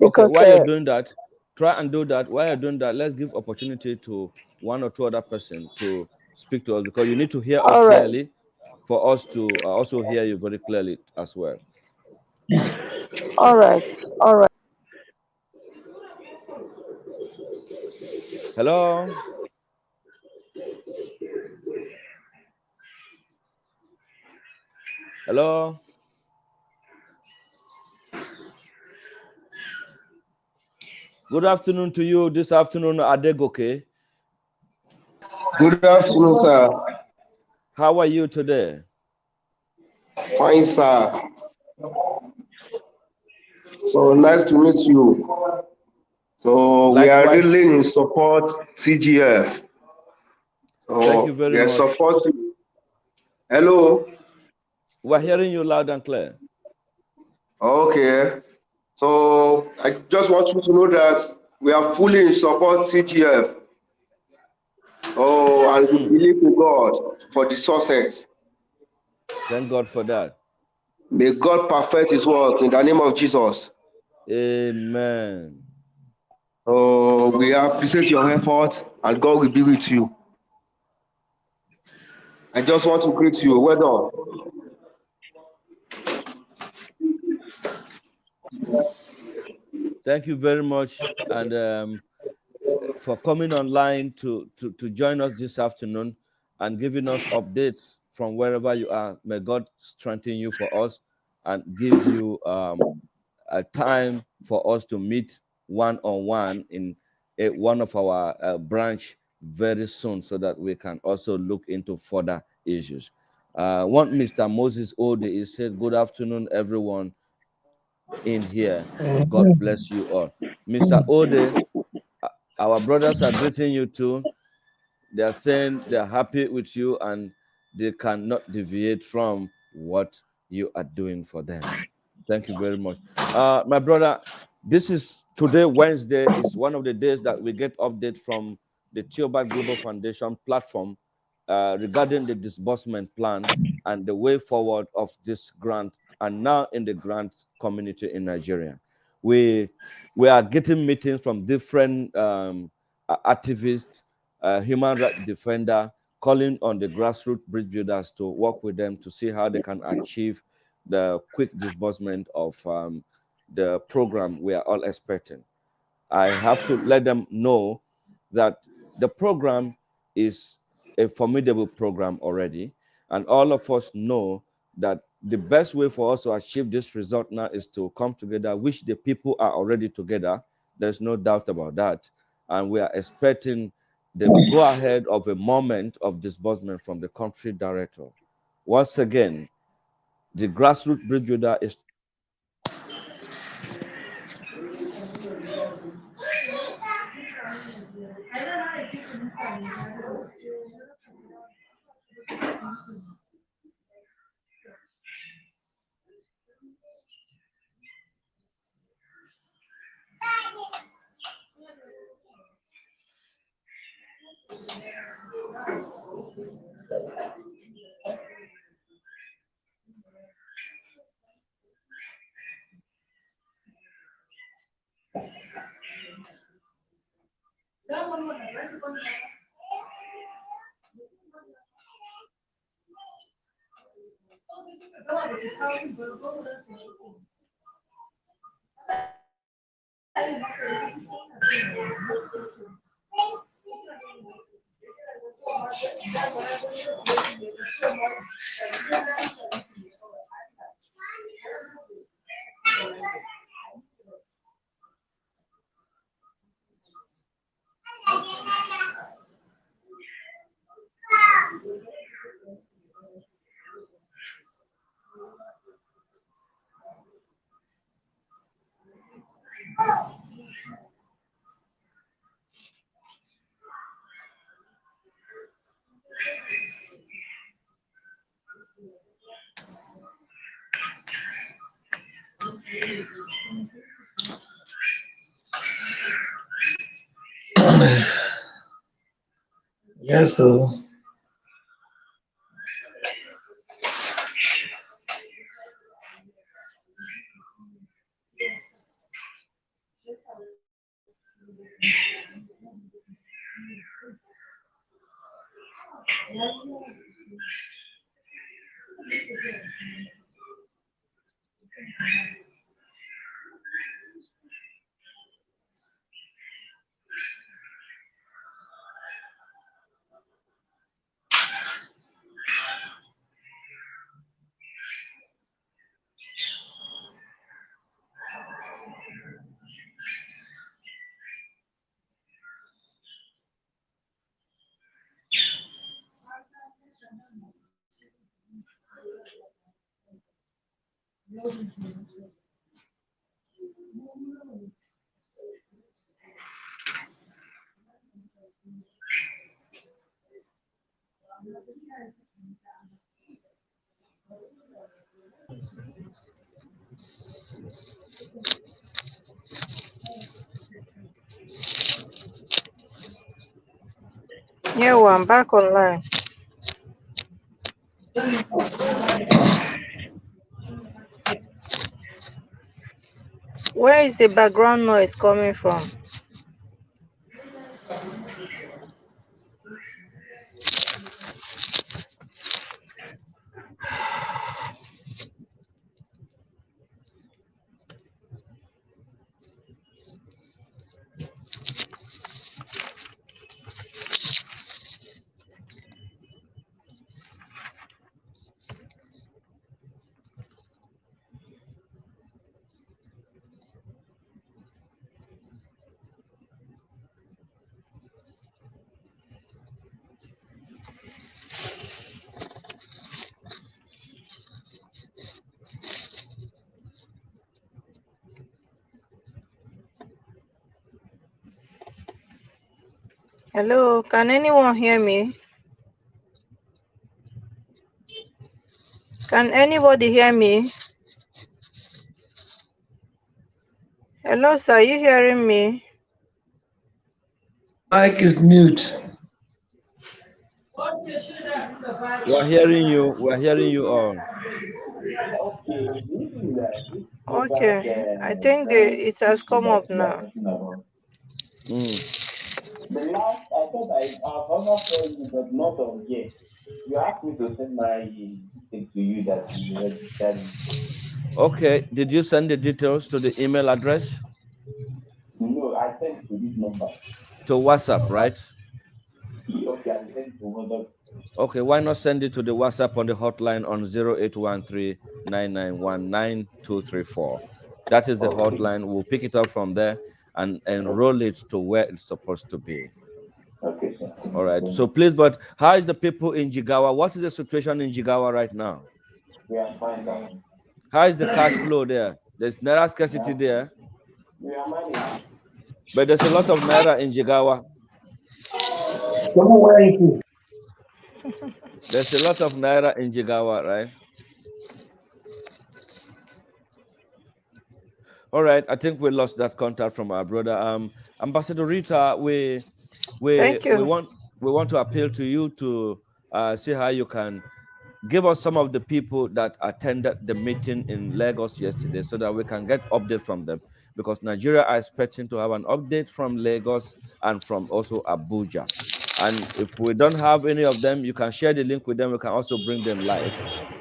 Speaker 1: Okay,
Speaker 4: because
Speaker 1: while you're doing that, try and do that. While you're doing that, let's give opportunity to one or two other person to speak to us, because you need to hear us
Speaker 4: all right,
Speaker 1: clearly for us to also hear you very clearly as well.
Speaker 4: all right, all right.
Speaker 1: Hello. Hello. Good afternoon to you this afternoon, Adegoke.
Speaker 5: Good afternoon, sir.
Speaker 1: How are you today?
Speaker 5: Fine, sir. So nice to meet you. So we are
Speaker 1: Likewise.
Speaker 5: really in support CGF.
Speaker 1: Thank you
Speaker 5: So
Speaker 1: very
Speaker 5: we are
Speaker 1: much.
Speaker 5: supporting. Hello.
Speaker 1: We're hearing you loud and clear.
Speaker 5: Okay. So I just want you to know that we are fully in support TGF. Oh, and we
Speaker 1: Mm.
Speaker 5: believe in God for the success.
Speaker 1: Thank God for that.
Speaker 5: May God perfect His work in the name of Jesus.
Speaker 1: Amen.
Speaker 5: Oh, we appreciate your effort and God will be with you. I just want to greet you. Well done.
Speaker 1: Thank you very much, and for coming online to join us this afternoon and giving us updates from wherever you are. May God strengthen you for us and give you a time for us to meet one on one in one of our branch very soon, so that we can also look into further issues. One Mr. Moses Ode, he said, "Good afternoon, everyone in here. God bless you all." Mr. Ode, our brothers are greeting you too. They are saying they're happy with you and they cannot deviate from what you are doing for them. Thank you very much. My brother, this is today, Wednesday, is one of the days that we get update from the Theobald Global Foundation platform regarding the disbursement plan and the way forward of this grant, and now in the grant community in Nigeria. We we are getting meetings from different activists, human rights defender, calling on the grassroots bridge builders to work with them to see how they can achieve the quick disbursement of the program we are all expecting. I have to let them know that the program is a formidable program already, and all of us know that the best way for us to achieve this result now is to come together, which the people are already together. There's no doubt about that. And we are expecting the go ahead of a moment of disbursement from the country director. Once again, the grassroots bridge builder is
Speaker 3: Yes, so
Speaker 4: Yeah, well, I'm back online. Where is the background noise coming from? Hello, can anyone hear me? Can anybody hear me? Hello, sir, you hearing me?
Speaker 3: Your mic is mute.
Speaker 1: We're hearing you. We're hearing you all.
Speaker 2: Okay, this is this
Speaker 4: Okay, I think
Speaker 2: bank
Speaker 4: it has
Speaker 2: issue
Speaker 4: come
Speaker 2: that
Speaker 4: up
Speaker 2: we are
Speaker 4: now.
Speaker 2: talking about.
Speaker 1: Mm.
Speaker 2: The last, I thought I've ever told you, but not on here. You asked me to send my thing to you that you registered me.
Speaker 1: Okay. Did you send the details to the email address?
Speaker 2: No, I sent to this number.
Speaker 1: To WhatsApp, right?
Speaker 2: Okay, I sent to WhatsApp.
Speaker 1: Okay. Why not send it to the WhatsApp on the hotline on 0813 9919234? That is the
Speaker 2: Okay,
Speaker 1: hotline. We'll pick it up from there and enroll it to where it's supposed to be.
Speaker 2: okay, sir.
Speaker 1: All right. So please, but how is the people in Jigawa? What is the situation in Jigawa right now?
Speaker 2: We are fine, sir.
Speaker 1: How is the cash flow there? There's naira scarcity
Speaker 2: Yeah,
Speaker 1: there,
Speaker 2: we are managing.
Speaker 1: but there's a lot of naira in Jigawa.
Speaker 3: Where is it?
Speaker 1: There's a lot of naira in Jigawa, right? All right. I think we lost that contact from our brother. Ambassador Rita,
Speaker 4: Thank
Speaker 1: we
Speaker 4: you.
Speaker 1: want to appeal to you to see how you can give us some of the people that attended the meeting in Lagos yesterday so that we can get update from them, because Nigeria are expecting to have an update from Lagos and from also Abuja. And if we don't have any of them, you can share the link with them. We can also bring them live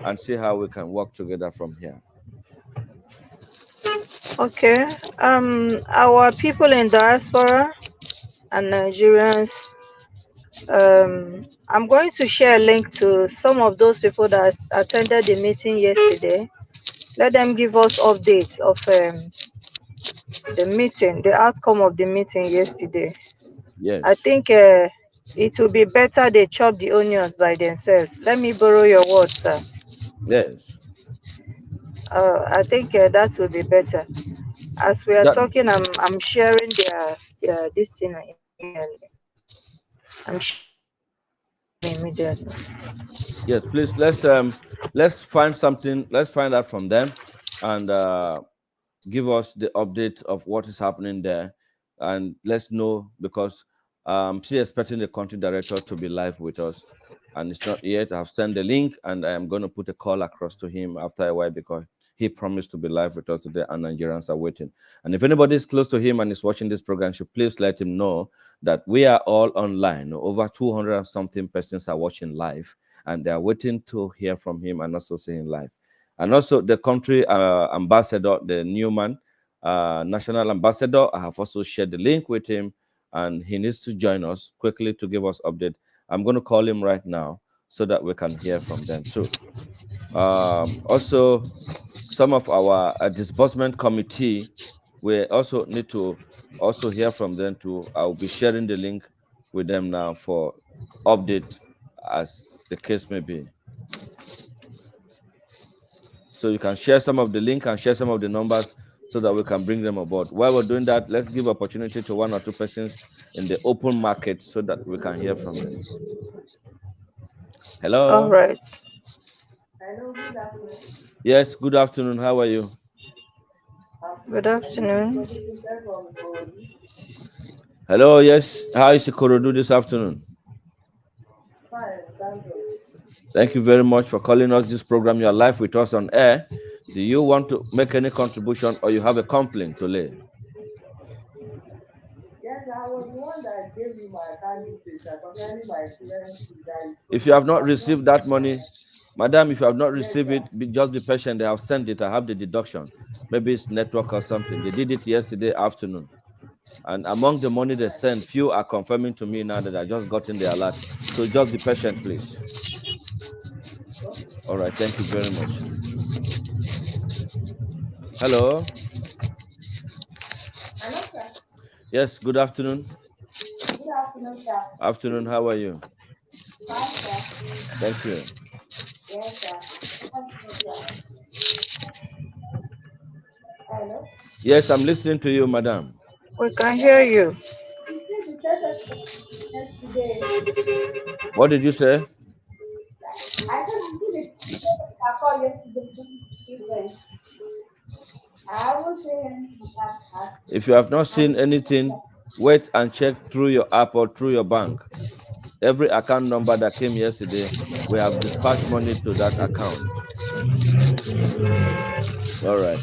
Speaker 1: and see how we can work together from here.
Speaker 4: Okay. Our people in diaspora and Nigerians, I'm going to share a link to some of those people that attended the meeting yesterday. Let them give us updates of the meeting, the outcome of the meeting yesterday. I
Speaker 1: Yes.
Speaker 4: think it will be better they chop the onions by themselves. Let me borrow your words, sir.
Speaker 1: Yes.
Speaker 4: I think that will be better. As we are
Speaker 1: That
Speaker 4: talking, I'm sharing their this thing immediately. I'm sharing immediately.
Speaker 1: yes, please let's find something. Let's find out from them and give us the update of what is happening there, and let's know, because she's expecting the country director to be live with us, and it's not yet. I've sent the link, and I am going to put a call across to him after a while, because he promised to be live with us today, and Nigerians are waiting. And if anybody is close to him and is watching this program, should please let him know that we are all online. Over 200 and something persons are watching live, and they are waiting to hear from him and also see him live. And also the country ambassador, the Newman national ambassador, I have also shared the link with him, and he needs to join us quickly to give us update. I'm going to call him right now so that we can hear from them too. Also, some of our disbursement committee, we also need to also hear from them too. I'll be sharing the link with them now for update as the case may be. So you can share some of the link and share some of the numbers so that we can bring them aboard. While we're doing that, let's give opportunity to one or two persons in the open market so that we can hear from them.
Speaker 4: All
Speaker 1: Hello.
Speaker 4: right.
Speaker 1: Yes, good afternoon. How are you?
Speaker 4: Good afternoon.
Speaker 1: Hello, yes. How is Ikorodu this afternoon? Thank you very much for calling us this program. You are live with us on air. Do you want to make any contribution or you have a complaint to lay?
Speaker 2: Yes, I was the one that gave you my account details concerning my student visa
Speaker 1: If you have
Speaker 2: process.
Speaker 1: not
Speaker 2: I've not
Speaker 1: received
Speaker 2: seen
Speaker 1: that
Speaker 2: my
Speaker 1: money, madam, if you have not
Speaker 2: yes,
Speaker 1: received
Speaker 2: sir.
Speaker 1: it, just be patient. They have sent it. I have the deduction. Maybe it's network or something. They did it yesterday afternoon. And among the money
Speaker 2: All
Speaker 1: they
Speaker 2: right.
Speaker 1: sent, few are confirming to me now that I just got in the alert. So just be patient, please.
Speaker 2: Okay.
Speaker 1: All right. Thank you very much. Hello.
Speaker 2: Hello, sir.
Speaker 1: Yes. Good afternoon.
Speaker 2: Good afternoon, sir.
Speaker 1: Afternoon. How are you?
Speaker 2: Fine, sir.
Speaker 1: Thank you.
Speaker 2: Yes, sir. Hello.
Speaker 1: Yes, I'm listening to you, madam.
Speaker 4: We can hear
Speaker 2: Yes.
Speaker 4: you.
Speaker 2: You see the session yesterday.
Speaker 1: What did you say?
Speaker 2: I said you see the session I called yesterday. I will say anything that
Speaker 1: If you have not
Speaker 2: and
Speaker 1: seen anything, wait and check through your app or through your bank. Every account number that came yesterday, we have dispatched money to that account. All right.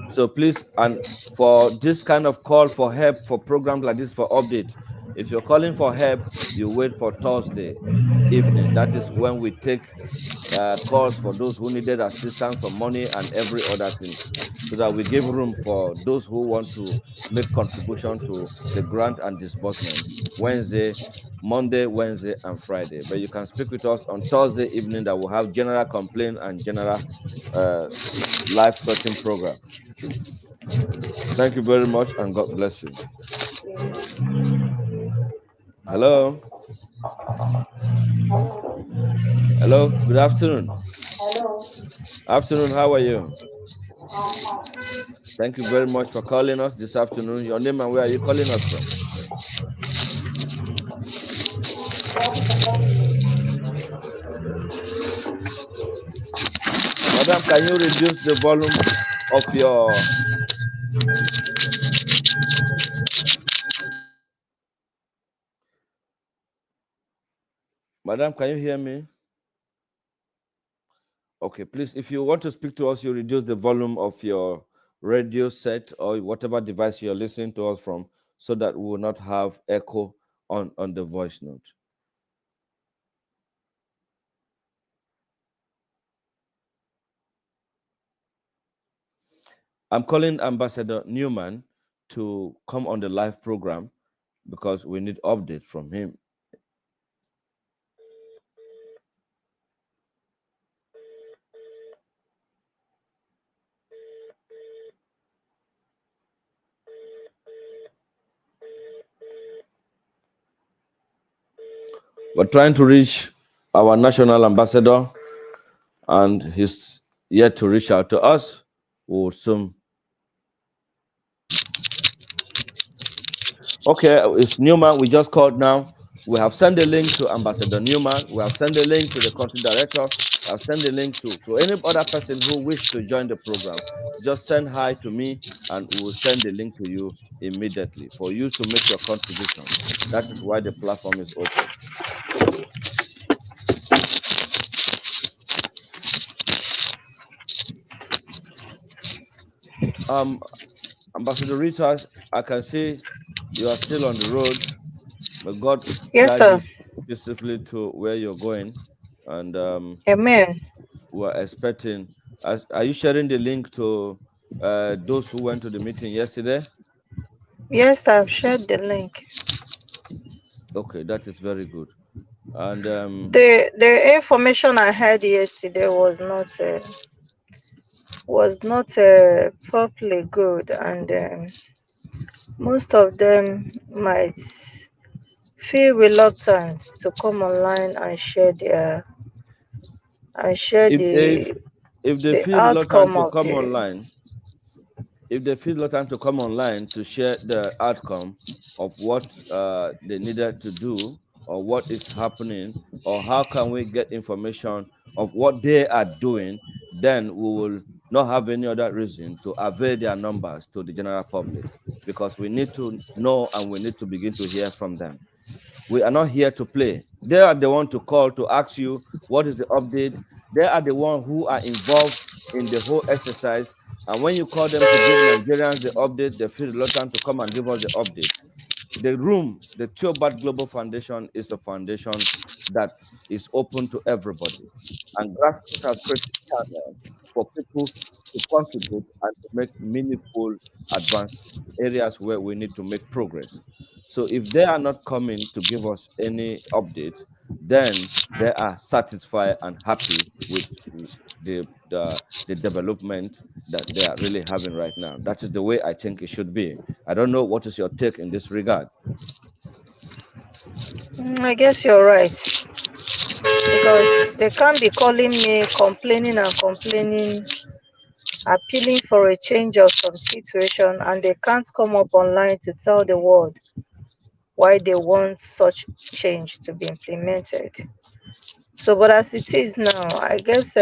Speaker 1: So please, and for this kind of call for help for programs like this for update, if you're calling for help, you wait for Thursday evening. That is when we take calls for those who needed assistance for money and every other thing, so that we give room for those who want to make contribution to the grant and disbursement Wednesday, Monday, Wednesday, and Friday. But you can speak with us on Thursday evening that will have general complaint and general uh, live coaching program. Thank you very much and God bless you. Hello. Hello. Good afternoon.
Speaker 2: hello.
Speaker 1: Afternoon. How are you?
Speaker 2: Um,
Speaker 1: Thank you very much for calling us this afternoon. Your name and where are you calling us from? Madam, can you reduce the volume of your Madam, can you hear me? Okay, please, if you want to speak to us, you reduce the volume of your radio set or whatever device you're listening to us from so that we will not have echo on the voice note. I'm calling Ambassador Newman to come on the live program because we need update from him. We're trying to reach our national ambassador and he's yet to reach out to us. We'll soon. Okay, it's Newman. We just called now. We have sent a link to Ambassador Newman. We have sent a link to the country director. We have sent a link to so any other person who wish to join the program, just send hi to me and we will send the link to you immediately for you to make your contribution. That is why the platform is open. Um, Ambassador Rita, I can see you are still on the road. May God
Speaker 4: Yes,
Speaker 1: guide you
Speaker 4: sir.
Speaker 1: peacefully to where you're going. And
Speaker 4: Amen.
Speaker 1: we're expecting. Are you sharing the link to those who went to the meeting yesterday?
Speaker 4: Yes, I've shared the link.
Speaker 1: Okay, that is very good. And
Speaker 4: The information I had yesterday was not properly good, and most of them might feel reluctant to come online and share
Speaker 1: if they if they
Speaker 4: the
Speaker 1: feel reluctant
Speaker 4: outcome
Speaker 1: to
Speaker 4: of
Speaker 1: come
Speaker 4: the.
Speaker 1: online, if they feel reluctant to come online to share the outcome of what they needed to do or what is happening or how can we get information of what they are doing, then we will not have any other reason to avail their numbers to the general public because we need to know and we need to begin to hear from them. We are not here to play. They are the one to call to ask you what is the update. They are the one who are involved in the whole exercise. And when you call them to give Nigerians the update, they feel reluctant to come and give us the update. The Theobald Global Foundation is a foundation that is open to everybody. And Grassroots has created channel for people to contribute and to make meaningful advance areas where we need to make progress. So if they are not coming to give us any updates, then they are satisfied and happy with the development that they are really having right now. That is the way I think it should be. I don't know what is your take in this regard.
Speaker 4: I guess you're right because they can't be calling me complaining and complaining, appealing for a change of some situation, and they can't come up online to tell the world why they want such change to be implemented. So, but as it is now, I guess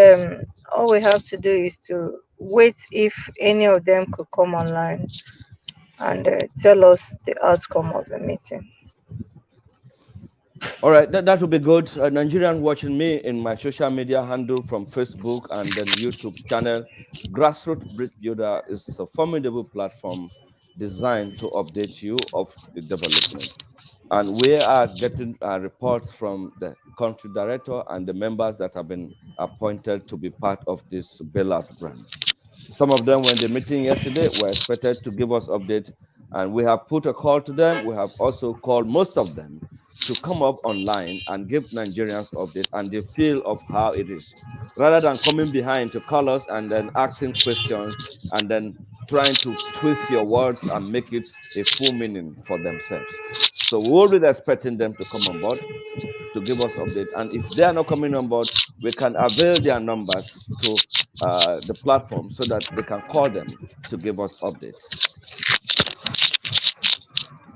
Speaker 4: all we have to do is to wait if any of them could come online and tell us the outcome of the meeting.
Speaker 1: All right, that would be good. A Nigerian watching me in my social media handle from Facebook and then YouTube channel. Grassroots Bridge Builder is a formidable platform designed to update you of the development. And we are getting reports from the country director and the members that have been appointed to be part of this bailout grant. Some of them were in the meeting yesterday, were expected to give us updates, and we have put a call to them. We have also called most of them to come up online and give Nigerians update and the feel of how it is, rather than coming behind to call us and then asking questions and then trying to twist your words and make it a full meaning for themselves. So we will be expecting them to come on board to give us update. And if they are not coming on board, we can avail their numbers to the platform so that they can call them to give us updates.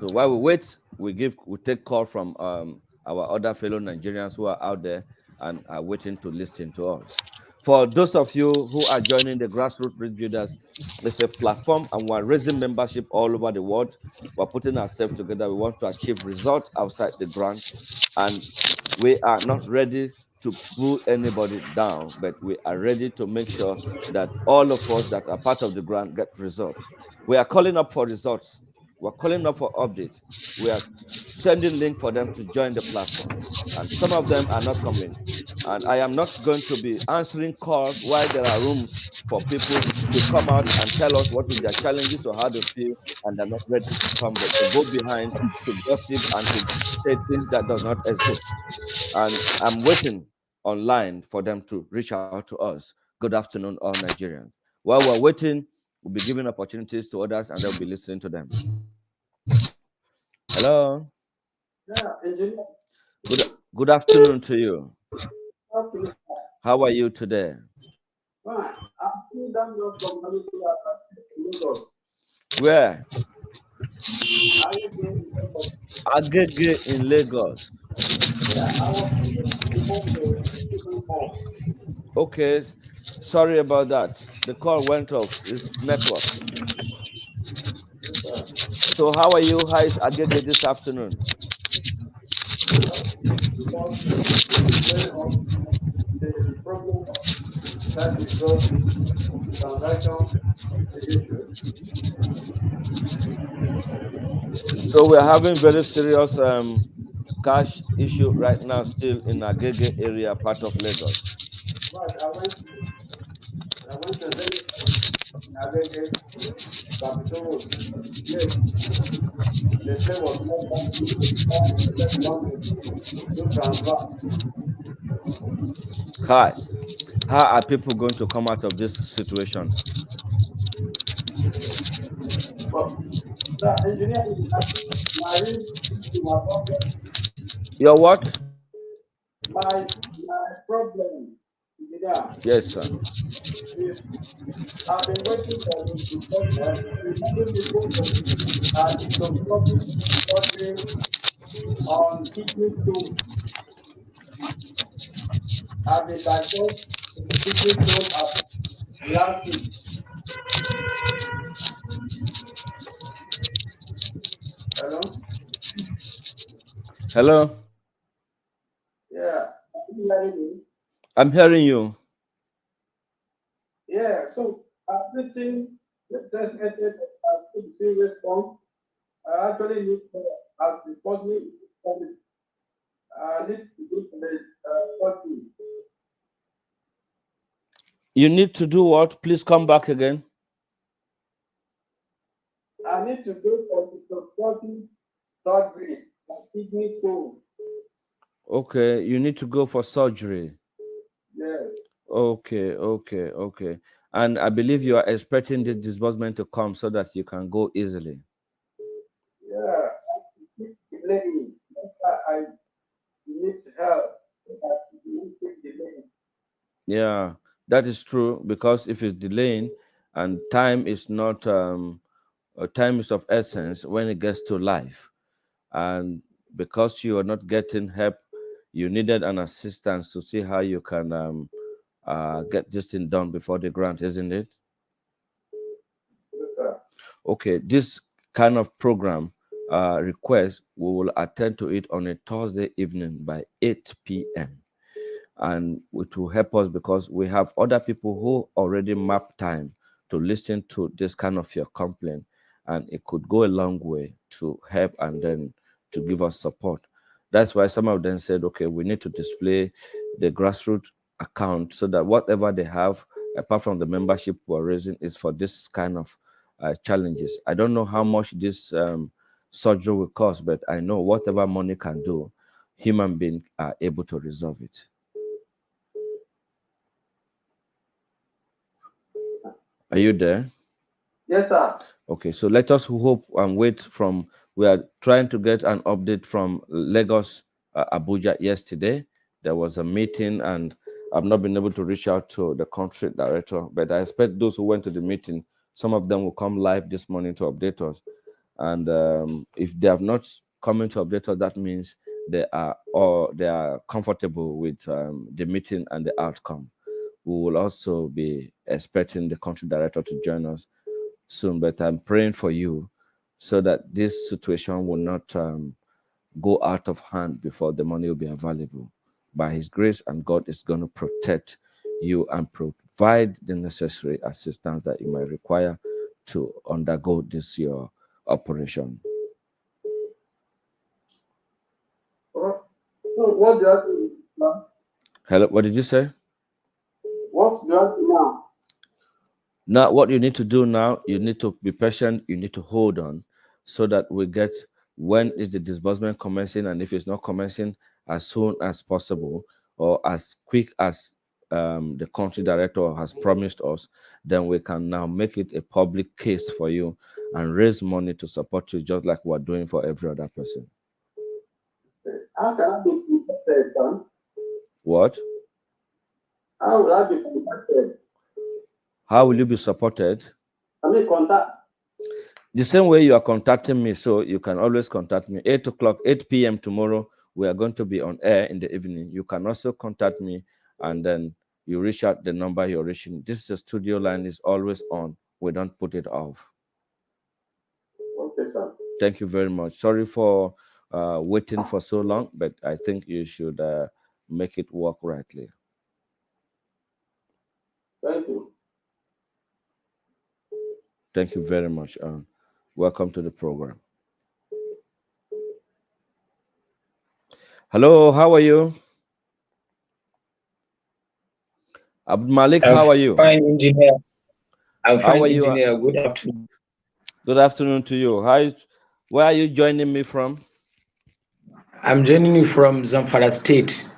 Speaker 1: So while we wait, we take call from our other fellow Nigerians who are out there and are waiting to listen to us. For those of you who are joining the Grassroots Bridge Builders, it's a platform and we're raising membership all over the world. We're putting ourselves together. We want to achieve results outside the grant, and we are not ready to pull anybody down, but we are ready to make sure that all of us that are part of the grant get results. We are calling up for results. We're calling up for updates. We are sending link for them to join the platform. And some of them are not coming. And I am not going to be answering calls while there are rooms for people to come out and tell us what is their challenges or how they feel, and they're not ready to come, but they go behind to gossip and to say things that does not exist. And I'm waiting online for them to reach out to us. Good afternoon, all Nigerians. While we're waiting, we'll be giving opportunities to others and they'll be listening to them. Hello.
Speaker 2: Yeah, engineer.
Speaker 1: Good afternoon to you.
Speaker 2: Absolutely.
Speaker 1: How are you today?
Speaker 2: Fine. I'm still down your community at Lagos.
Speaker 1: Where?
Speaker 2: I live in Lagos.
Speaker 1: Agege in Lagos.
Speaker 2: Yeah, I was before the civil war.
Speaker 1: Okay. Sorry about that. The call went off. It's network.
Speaker 2: Uh,
Speaker 1: So how are you? How is Agege this afternoon?
Speaker 2: because it's very hot. The problem that is just transaction issue.
Speaker 1: So we're having very serious cash issue right now still in Agege area, part of Lagos.
Speaker 2: But I went to visit Nagege, Capitol. Yes, the plane was not that they want to do transfer.
Speaker 1: Hi. How are people going to come out of this situation?
Speaker 2: But the engineer is my real my problem.
Speaker 1: Your what?
Speaker 2: My problem, engineer,
Speaker 1: Yes, sir.
Speaker 2: is I've been waiting for the government to remove the problem that some problem working on kidney stone. I've been diagnosed with kidney stone at last week. Hello?
Speaker 1: Hello?
Speaker 2: hearing me?
Speaker 1: I'm hearing you.
Speaker 2: Yeah, so I've written the test method, I've put the same response. I actually need to, as the person, I need to do the person.
Speaker 1: You need to do what? Please come back again.
Speaker 2: I need to go for the supporting surgery, like kidney stone.
Speaker 1: Okay, you need to go for surgery.
Speaker 2: Yes,
Speaker 1: Okay, okay, okay. And I believe you are expecting this disbursement to come so that you can go easily.
Speaker 2: yeah, keep delaying. That's why I need help. That you keep delaying.
Speaker 1: Yeah, that is true because if it's delaying and time is not time is of essence when it gets to life, and because you are not getting help, you needed an assistance to see how you can get this thing done before the grant, isn't it?
Speaker 2: Yes, sir.
Speaker 1: Okay, this kind of program request, we will attend to it on a Thursday evening by 8 p.m. And it will help us because we have other people who already map time to listen to this kind of your complaint, and it could go a long way to help and then to give us support. That's why some of them said, okay, we need to display the grassroots account so that whatever they have apart from the membership we're raising is for this kind of challenges. I don't know how much this surgery will cost, but I know whatever money can do, human beings are able to resolve it. Are you there?
Speaker 2: Yes, sir.
Speaker 1: Okay, so let us hope and wait from. We are trying to get an update from Lagos, Abuja yesterday. There was a meeting, and I've not been able to reach out to the country director, but I expect those who went to the meeting, some of them will come live this morning to update us. And if they have not come in to update us, that means they are comfortable with the meeting and the outcome. We will also be expecting the country director to join us soon, but I'm praying for you so that this situation will not go out of hand before the money will be available. By His grace, and God is going to protect you and provide the necessary assistance that you might require to undergo this your operation.
Speaker 2: Oh, so what do you have to do now?
Speaker 1: Hello, what did you say?
Speaker 2: What do you have to do now?
Speaker 1: Now, what you need to do now, you need to be patient, you need to hold on so that we get when is the disbursement commencing, and if it's not commencing as soon as possible or as quick as the country director has promised us, then we can now make it a public case for you and raise money to support you just like we're doing for every other person.
Speaker 2: How can I be contacted, son?
Speaker 1: What?
Speaker 2: How will I be contacted?
Speaker 1: How will you be supported?
Speaker 2: I mean, contact.
Speaker 1: The same way you are contacting me, so you can always contact me. 8 o'clock, 8 p.m. tomorrow, we are going to be on air in the evening. You can also contact me and then you reach out the number you're reaching. This is a studio line, is always on. We don't put it off.
Speaker 2: Okay, sir.
Speaker 1: Thank you very much. Sorry for waiting for so long, but I think you should make it work rightly.
Speaker 2: Thank you.
Speaker 1: Thank you very much. Welcome to the program. Hello, how are you? Abdul Malik,
Speaker 6: I'm
Speaker 1: how are you?
Speaker 6: fine, engineer. I'm
Speaker 1: How
Speaker 6: fine,
Speaker 1: are you?
Speaker 6: engineer. Good afternoon.
Speaker 1: Good afternoon to you. Where are you joining me from?
Speaker 6: I'm joining you from Zamfara State.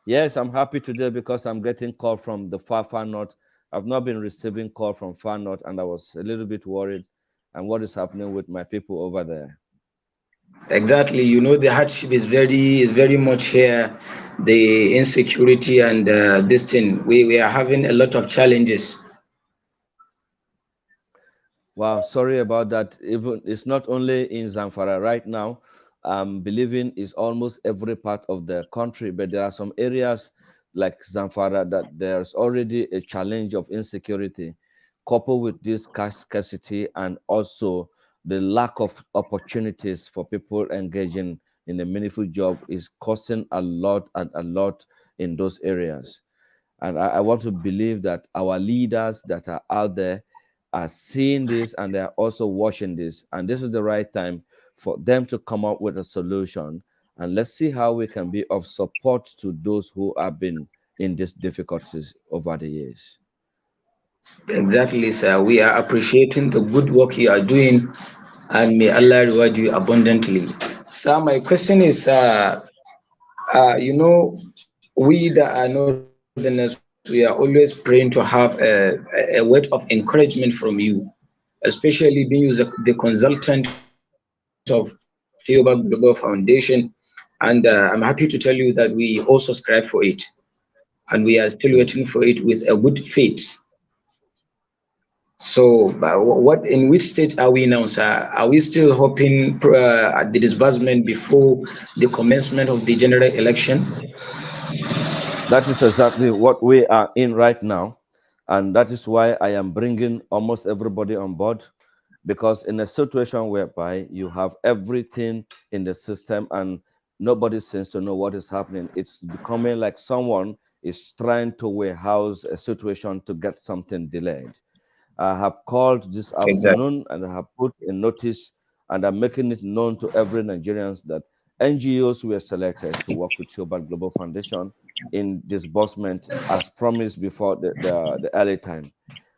Speaker 1: Yes, I'm happy today because I'm getting call from the far north. I've not been receiving call from far north, and I was a little bit worried. And what is happening with my people over there?
Speaker 6: Exactly. You know, the hardship is very much here. The insecurity and this thing. We are having a lot of challenges.
Speaker 1: Wow, sorry about that. Even it's not only in Zamfara right now. I'm believing it's almost every part of the country, but there are some areas like Zamfara that there's already a challenge of insecurity, coupled with this cash scarcity and also the lack of opportunities for people engaging in a meaningful job is causing a lot and a lot in those areas. And I want to believe that our leaders that are out there are seeing this and they're also watching this. And this is the right time for them to come up with a solution. And let's see how we can be of support to those who have been in these difficulties over the years.
Speaker 6: Exactly, sir. We are appreciating the good work you are doing, and may Allah reward you abundantly. Sir, my question is, we that are Northerners, we are always praying to have a word of encouragement from you, especially being you the consultant of Theobald Global Foundation. And I'm happy to tell you that we all subscribe for it, and we are still waiting for it with a good faith. So, what in which stage are we now, sir? Are we still hoping at the disbursement before the commencement of the general election?
Speaker 1: That is exactly what we are in right now. And that is why I am bringing almost everybody on board, because in a situation whereby you have everything in the system and nobody seems to know what is happening, it's becoming like someone is trying to warehouse a situation to get something delayed. I have called this
Speaker 6: Exactly.
Speaker 1: afternoon and I have put a notice and I'm making it known to every Nigerians that NGOs were selected to work with Shobart Global Foundation in disbursement as promised before the early time.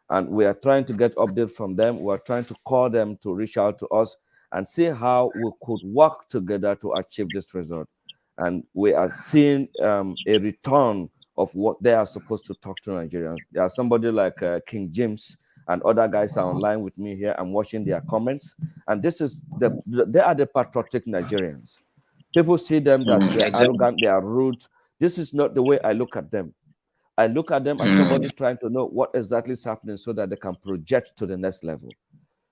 Speaker 1: And we are trying to get update from them. We are trying to call them to reach out to us and see how we could work together to achieve this result. And we are seeing a return of what they are supposed to talk to Nigerians. There are somebody like King James and other guys are online with me here. I'm watching their comments. And this is they are the patriotic Nigerians. People see them that they are
Speaker 6: Exactly.
Speaker 1: arrogant, they are rude. This is not the way I look at them. I look at them as somebody
Speaker 6: Mm,
Speaker 1: trying to know what exactly is happening so that they can project to the next level.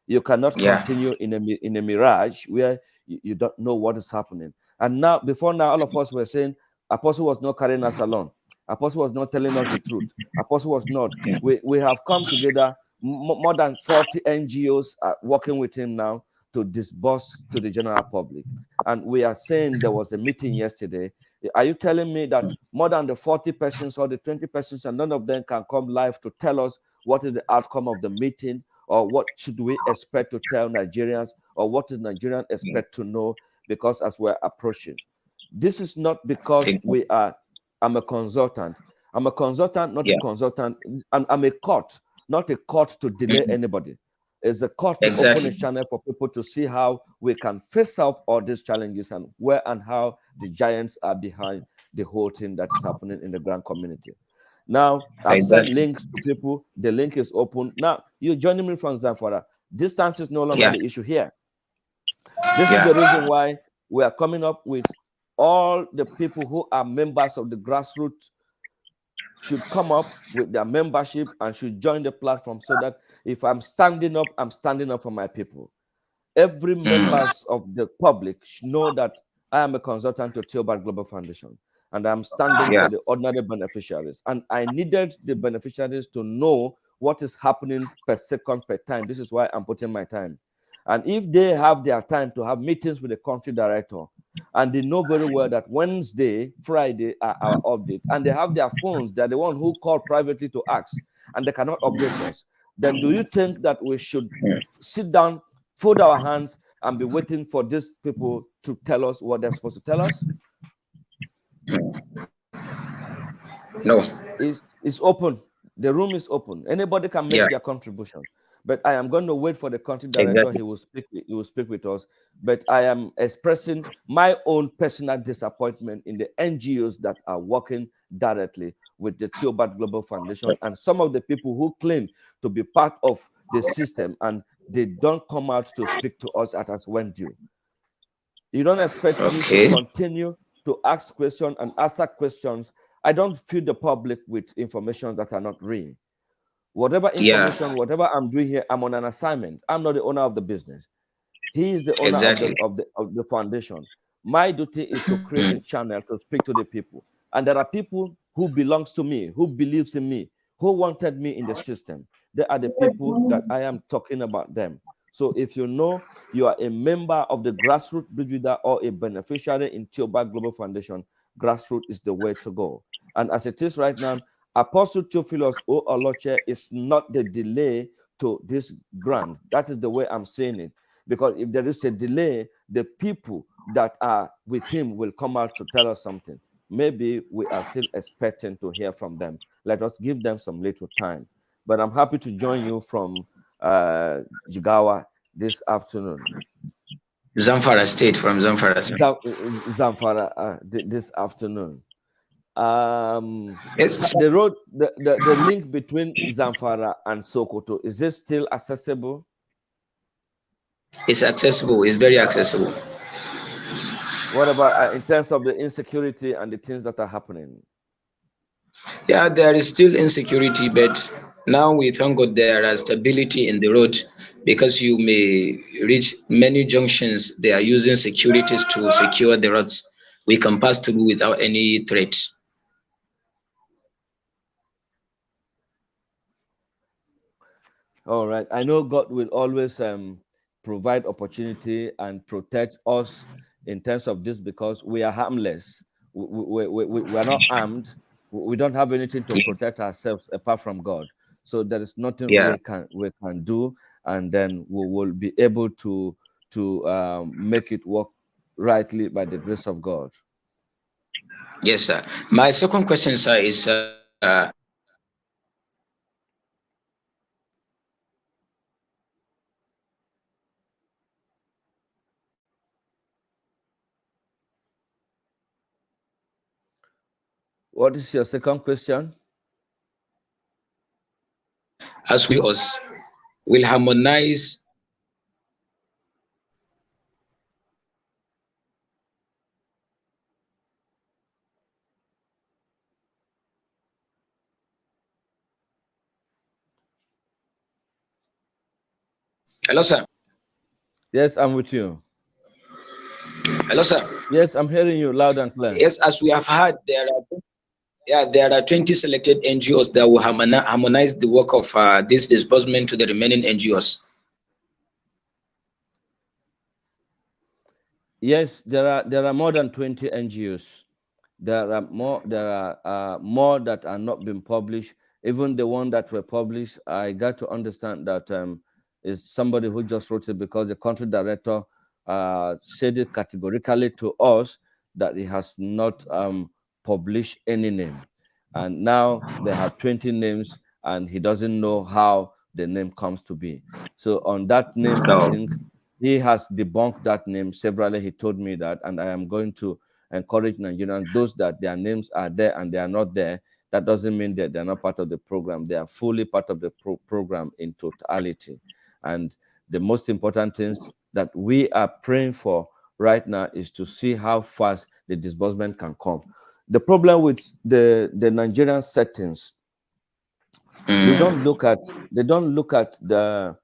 Speaker 1: You cannot
Speaker 6: yeah.
Speaker 1: continue in a mirage where you don't know what is happening. And now, before now, all of us were saying Apostle was not carrying us along. Apostle was not telling us the truth. Apostle was not. We have come together. More than 40 NGOs are working with him now to disburse to the general public. And we are saying there was a meeting yesterday. Are you telling me that more than the 40 persons or the 20 persons and none of them can come live to tell us what is the outcome of the meeting, or what should we expect to tell Nigerians, or what does Nigerians expect to know, because as we're approaching. This is not because we are, I'm a consultant. I'm a consultant, not a
Speaker 6: Yeah.
Speaker 1: consultant. I'm a court, not a court to delay
Speaker 6: Mm,
Speaker 1: anybody. It's a court to open a
Speaker 6: exactly.
Speaker 1: channel for people to see how we can face off all these challenges and where and how the giants are behind the whole thing that is happening in the grand community. Now, I've sent
Speaker 6: Exactly.
Speaker 1: links to people. The link is open. Now, you're joining me from Zamfara. Distance is no longer
Speaker 6: Yeah.
Speaker 1: the issue here. This is the reason
Speaker 6: Yeah.
Speaker 1: why we are coming up with all the people who are members of the grassroots should come up with their membership and should join the platform, so that if I'm standing up, I'm standing up for my people. Every
Speaker 6: Mm,
Speaker 1: members of the public should know that I am a consultant to Theobald Global Foundation and I'm standing for
Speaker 6: yeah.
Speaker 1: the ordinary beneficiaries. And I needed the beneficiaries to know what is happening per second per time. This is why I'm putting my time. And if they have their time to have meetings with the country director, and they know very well that Wednesday, Friday are our update, and they have their phones, they're the one who call privately to ask, and they cannot update us, then do you think that we should sit down, fold our hands, and be waiting for these people to tell us what they're supposed to tell us?
Speaker 6: No.
Speaker 1: Is open. The room is open. Anybody can
Speaker 6: Yeah.
Speaker 1: make their contribution. But I am going to wait for the country director.
Speaker 6: Exactly.
Speaker 1: He will speak with us. But I am expressing my own personal disappointment in the NGOs that are working directly with the Theobald Global Foundation and some of the people who claim to be part of the system, and they don't come out to speak to us as when due. You don't expect me to
Speaker 6: Okay.
Speaker 1: continue to ask questions and answer questions. I don't feed the public with information that are not real. Whatever
Speaker 6: Yeah.
Speaker 1: information, whatever I'm doing here, I'm on an assignment. I'm not the owner of the business. He is the owner of the
Speaker 6: Exactly.
Speaker 1: foundation. My duty is to create a
Speaker 6: Mm,
Speaker 1: channel to speak to the people. And there are people who belongs to me, who believes in me, who wanted me in the system. They are the people that I am talking about them. So if you know you are a member of the grassroots bridge leader or a beneficiary in Theobald Global Foundation, grassroots is the way to go. And as it is right now, Apostle Theophilus O. Oloche is not the delay to this grant. That is the way I'm saying it. Because if there is a delay, the people that are with him will come out to tell us something. Maybe we are still expecting to hear from them. Let us give them some little time. But I'm happy to join you from Jigawa this afternoon.
Speaker 6: Zamfara State, from Zamfara State.
Speaker 1: Zamfara this afternoon.
Speaker 6: Yes,
Speaker 1: The road, the link between Zamfara and Sokoto, is it still accessible?
Speaker 6: it's accessible. It's very accessible.
Speaker 1: What about in terms of the insecurity and the things that are happening?
Speaker 6: Yeah, there is still insecurity, but now we thank God there is stability in the road, because you may reach many junctions. They are using securities to secure the roads. We can pass through without any threat.
Speaker 1: All right. I know God will always provide opportunity and protect us in terms of this, because we are harmless. We are not armed. We don't have anything to protect ourselves apart from God. So there is nothing
Speaker 6: Yeah.
Speaker 1: we can do, and then we will be able to make it work rightly by the grace of God.
Speaker 6: Yes, sir. My second question, sir, is
Speaker 1: What is your second question?
Speaker 6: as we us will harmonize. Hello, sir.
Speaker 1: Yes, I'm with you.
Speaker 6: Hello, sir.
Speaker 1: Yes, I'm hearing you loud and clear.
Speaker 6: Yes, as we have heard, there are 20 selected NGOs that will harmonize the work of this disbursement to the remaining NGOs.
Speaker 1: Yes, there are more than 20 NGOs. There are more that are not being published. Even the one that were published, I got to understand that is somebody who just wrote it because the country director said it categorically to us that he has not published any name. And now they have 20 names, and he doesn't know how the name comes to be. So on that name, I
Speaker 6: No.
Speaker 1: think he has debunked that name severally. He told me that, and I am going to encourage Nigerians, those that their names are there and they are not there, that doesn't mean that they're not part of the program. They are fully part of the program in totality. And the most important things that we are praying for right now is to see how fast the disbursement can come. The problem with the Nigerian settings, they don't look at the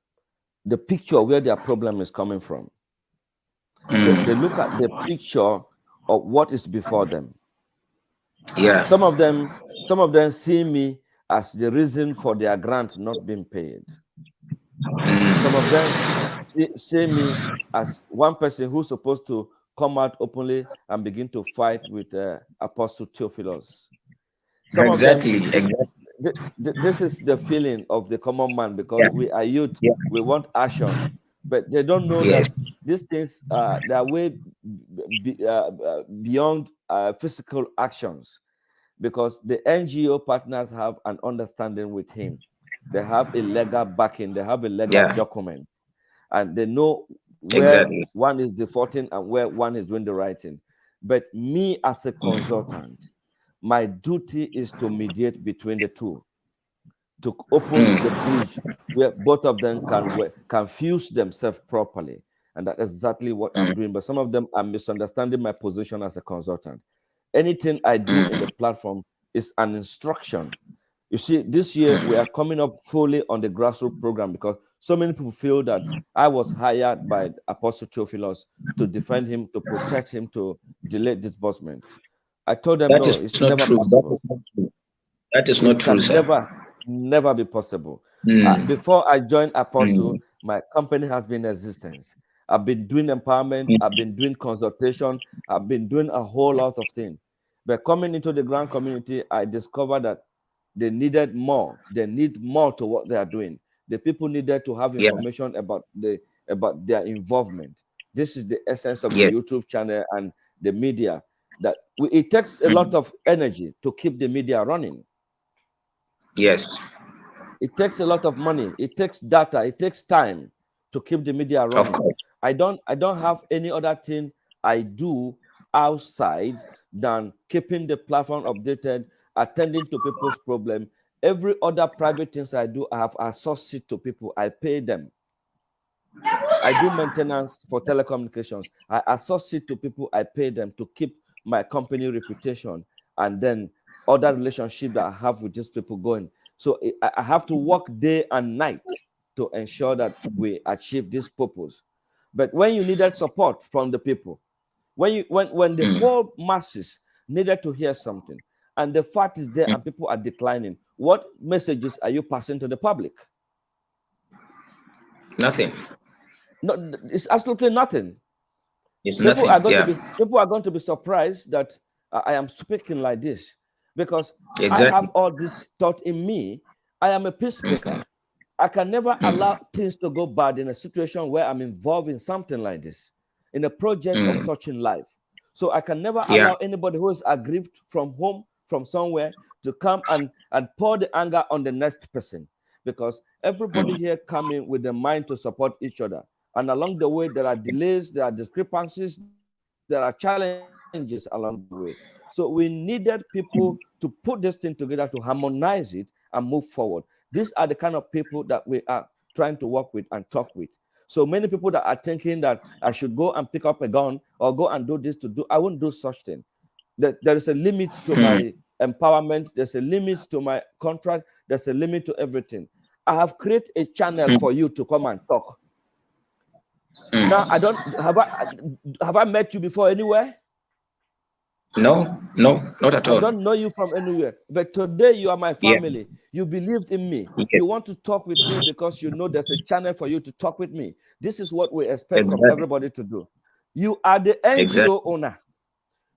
Speaker 1: picture where their problem is coming from. They look at the picture of what is before them.
Speaker 6: Yeah.
Speaker 1: Some of them see me as the reason for their grant not being paid. Some of them see me as one person who's supposed to come out openly and begin to fight with Apostle Theophilus. Some of them,
Speaker 6: Exactly.
Speaker 1: this is the feeling of the common man, because
Speaker 6: Yeah.
Speaker 1: we are youth,
Speaker 6: Yeah.
Speaker 1: we want action, but they don't know
Speaker 6: Yes.
Speaker 1: that these things they are way beyond physical actions, because the NGO partners have an understanding with him. They have a legal backing, they have a legal
Speaker 6: Yeah.
Speaker 1: document, and they know where
Speaker 6: Exactly.
Speaker 1: one is defaulting and where one is doing the right thing. But me as a consultant, my duty is to mediate between the two, to open the bridge where both of them can fuse themselves properly. And that's exactly what I'm doing. But some of them are misunderstanding my position as a consultant. Anything I do in the platform is an instruction. You see, this year we are coming up fully on the grassroots program, because so many people feel that I was hired by Apostle Theophilus to defend him, to protect him, to delay disbursement. I told them,
Speaker 6: That
Speaker 1: no,
Speaker 6: is
Speaker 1: it's
Speaker 6: not
Speaker 1: never
Speaker 6: true. That
Speaker 1: possible.
Speaker 6: is not true. That is not
Speaker 1: It
Speaker 6: true,
Speaker 1: can
Speaker 6: sir.
Speaker 1: never be possible.
Speaker 6: Mm.
Speaker 1: Before I joined Apostle,
Speaker 6: Mm.
Speaker 1: my company has been in existence. I've been doing empowerment, I've been doing consultation, I've been doing a whole lot of things. But coming into the ground community, I discovered that they needed more. They need more to what they are doing. The people needed to have
Speaker 6: Yeah.
Speaker 1: information about their involvement. This is the essence of the
Speaker 6: Yes.
Speaker 1: YouTube channel and the media. That it takes a lot
Speaker 6: Mm.
Speaker 1: of energy to keep the media running.
Speaker 6: Yes.
Speaker 1: It takes a lot of money. It takes data. It takes time to keep the media
Speaker 6: Of
Speaker 1: running.
Speaker 6: course.
Speaker 1: I don't have any other thing I do outside than keeping the platform updated, attending to people's problem. Every other private things I do, I have associated to people. I pay them. I do maintenance for telecommunications. I associate to people. I pay them to keep my company reputation and then other relationship that I have with these people going. So I have to work day and night to ensure that we achieve this purpose. But when you needed support from the people, when the
Speaker 6: Mm.
Speaker 1: whole masses needed to hear something, and the fact is there
Speaker 6: Mm.
Speaker 1: and people are declining, what messages are you passing to the public?
Speaker 6: Nothing.
Speaker 1: No, it's absolutely nothing.
Speaker 6: It's
Speaker 1: People are
Speaker 6: nothing.
Speaker 1: going to
Speaker 6: Yeah.
Speaker 1: be surprised that I am speaking like this, because I have
Speaker 6: Exactly.
Speaker 1: all this thought in me. I am a peacemaker.
Speaker 6: Mm.
Speaker 1: I can never allow
Speaker 6: Mm.
Speaker 1: things to go bad in a situation where I'm involved in something like this, in a project of
Speaker 6: Mm.
Speaker 1: touching life. So I can never
Speaker 6: Yeah.
Speaker 1: allow anybody who is aggrieved from home, from somewhere, to come and pour the anger on the next person, because everybody
Speaker 6: Mm.
Speaker 1: here coming with the mind to support each other. And along the way, there are delays, there are discrepancies, there are challenges along the way. So we needed people to put this thing together, to harmonize it and move forward. These are the kind of people that we are trying to work with and talk with. So many people that are thinking that I should go and pick up a gun or go and do this to do, I won't do such thing. There is a limit to
Speaker 6: Mm.
Speaker 1: my empowerment. There's a limit to my contract. There's a limit to everything. I have created a channel
Speaker 6: Mm.
Speaker 1: for you to come and talk. Now,
Speaker 6: Mm.
Speaker 1: I don't have I met you before anywhere?
Speaker 6: No. No. Not at
Speaker 1: I
Speaker 6: all.
Speaker 1: don't know you from anywhere, but today you are my
Speaker 6: Yeah.
Speaker 1: family. You believed in me.
Speaker 6: Yes.
Speaker 1: You want to talk with me because you know there's a channel for you to talk with me. This is what we expect from
Speaker 6: Exactly.
Speaker 1: everybody to do. You are the NGO
Speaker 6: Exactly.
Speaker 1: owner.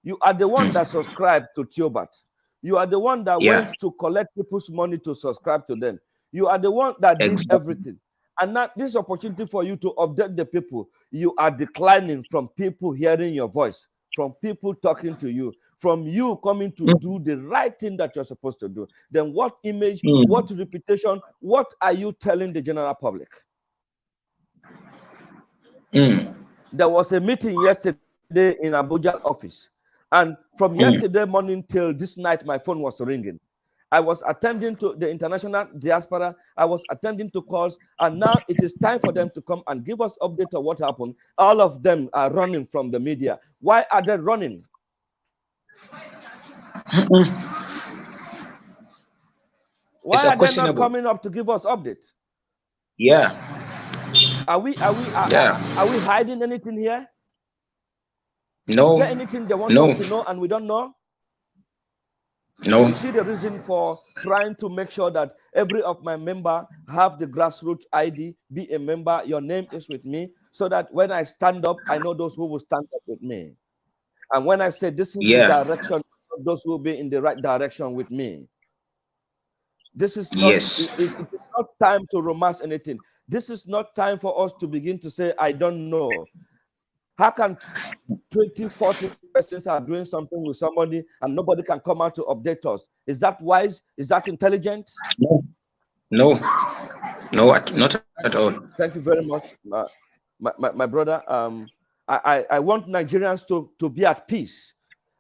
Speaker 1: You are the one that
Speaker 6: Mm.
Speaker 1: subscribed to Tiobat. You are the one that
Speaker 6: Yeah.
Speaker 1: went to collect people's money to subscribe to them. You are the one that did
Speaker 6: Exactly.
Speaker 1: everything. And now this opportunity for you to update the people. You are declining from people hearing your voice, from people talking to you, from you coming to
Speaker 6: Mm.
Speaker 1: do the right thing that you're supposed to do. Then what image,
Speaker 6: Mm.
Speaker 1: what reputation, what are you telling the general public?
Speaker 6: Mm.
Speaker 1: There was a meeting yesterday in Abuja office. And from
Speaker 6: Mm.
Speaker 1: yesterday morning till this night, my phone was ringing. I was attending to the international diaspora. I was attending to calls. And now it is time for them to come and give us update of what happened. All of them are running from the media. Why are they running?
Speaker 6: Mm. It's
Speaker 1: Why
Speaker 6: a
Speaker 1: are they not
Speaker 6: questionable.
Speaker 1: coming up to give us update?
Speaker 6: Yeah. Yeah.
Speaker 1: Are we hiding anything here? Is there
Speaker 6: No.
Speaker 1: anything they want us
Speaker 6: No.
Speaker 1: to know and we don't know?
Speaker 6: No.
Speaker 1: You see the reason for trying to make sure that every of my member have the grassroots ID, be a member, your name is with me, so that when I stand up, I know those who will stand up with me. And when I say this is the
Speaker 6: Yeah.
Speaker 1: direction, those who will be in the right direction with me. This is not,
Speaker 6: Yes.
Speaker 1: it is not time to romance anything. This is not time for us to begin to say, I don't know. How can 20, 40 persons are doing something with somebody and nobody can come out to update us? Is that wise? Is that intelligent?
Speaker 6: No. No. No. Not at all.
Speaker 1: Thank you very much, my brother. I want Nigerians to be at peace.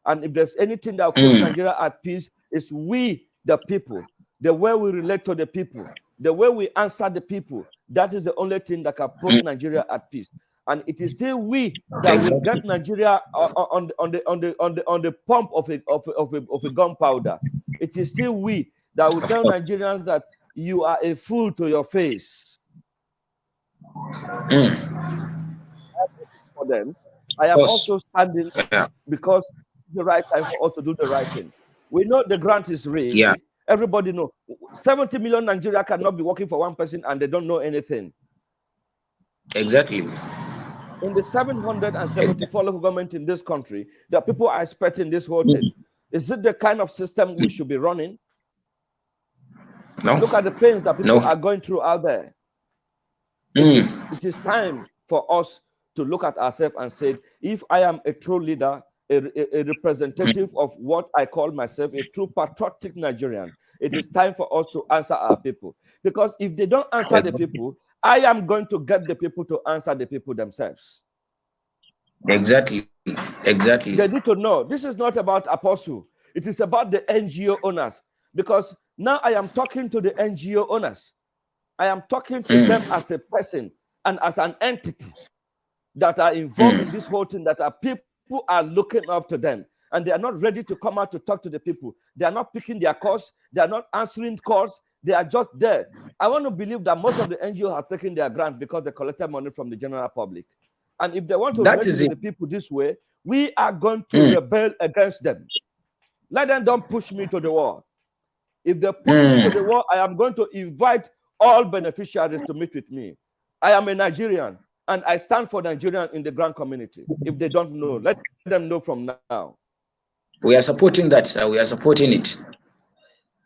Speaker 1: And if there's anything that will keep
Speaker 6: Mm.
Speaker 1: Nigeria at peace, it's we, the people, the way we relate to the people, the way we answer the people. That is the only thing that can put
Speaker 6: Mm.
Speaker 1: Nigeria at peace. And it is still we that will
Speaker 6: Exactly.
Speaker 1: get Nigeria on the pump of a gunpowder. It is still we that will
Speaker 6: Of
Speaker 1: tell
Speaker 6: course.
Speaker 1: Nigerians that you are a fool to your face.
Speaker 6: Mm.
Speaker 1: For them, I
Speaker 6: Of
Speaker 1: am
Speaker 6: course.
Speaker 1: also standing
Speaker 6: Yeah.
Speaker 1: because it's the right time for us to do the right thing. We know the grant is rigged.
Speaker 6: Yeah.
Speaker 1: Everybody know 70 million Nigeria cannot be working for one person and they don't know anything.
Speaker 6: Exactly.
Speaker 1: In the 774 local government in this country, the people are expecting this whole thing. Is it the kind of system we should be running?
Speaker 6: No.
Speaker 1: Look at the pains that people are going through out there. It is time for us to look at ourselves and say, if I am a true leader, a representative of what I call myself, a true patriotic Nigerian, it is time for us to answer our people. Because if they don't answer the people, I am going to get the people to answer the people themselves.
Speaker 6: Exactly.
Speaker 1: They need to know this is not about Apostle. It is about the NGO owners. Because now I am talking to the NGO owners. I am talking to them as a person and as an entity that are involved in this whole thing, that are people are looking up to them. And they are not ready to come out to talk to the people. They are not picking their calls. They are not answering calls. They are just there. I want to believe that most of the NGO have taken their grant because they collected money from the general public. And if they want to relate to the people this way, we are going to rebel against them. Let them don't push me to the wall. If they push me to the wall, I am going to invite all beneficiaries to meet with me. I am a Nigerian, and I stand for Nigerian in the grand community. If they don't know, let them know from now.
Speaker 6: We are supporting that, sir. We are supporting it.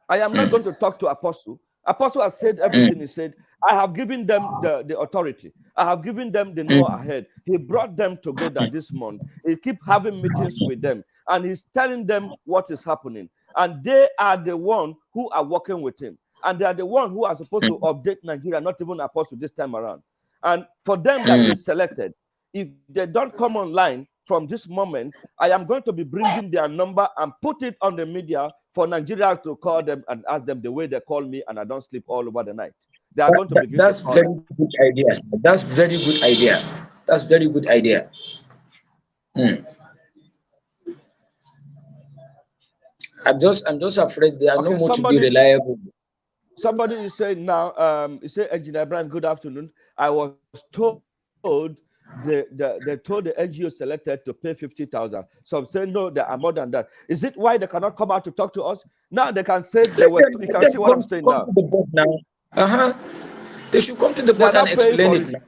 Speaker 1: I am not going to talk to Apostle. Apostle has said everything he said. I have given them the authority. I have given them the know ahead. He brought them together this month. He keep having meetings with them, and he's telling them what is happening. And they are the one who are working with him. And they are the one who are supposed to update Nigeria, not even Apostle this time around. And for them that they selected, if they don't come online from this moment, I am going to be bringing their number and put it on the media for Nigerians to call them and ask them the way they call me, and I don't sleep all over the night. They are going to begin
Speaker 6: That's
Speaker 1: to call
Speaker 6: very
Speaker 1: them.
Speaker 6: good idea. That's very good idea. That's very good idea. I'm just afraid they are no more to be reliable.
Speaker 1: Somebody is saying now, you say, Engineer Brian, good afternoon. I was told they told the NGO selected to pay 50,000. Some say no, they are more than that. Is it why they cannot come out to talk to us? Now they can say they were. You can see what I'm saying now.
Speaker 6: They should come to the board and explain it.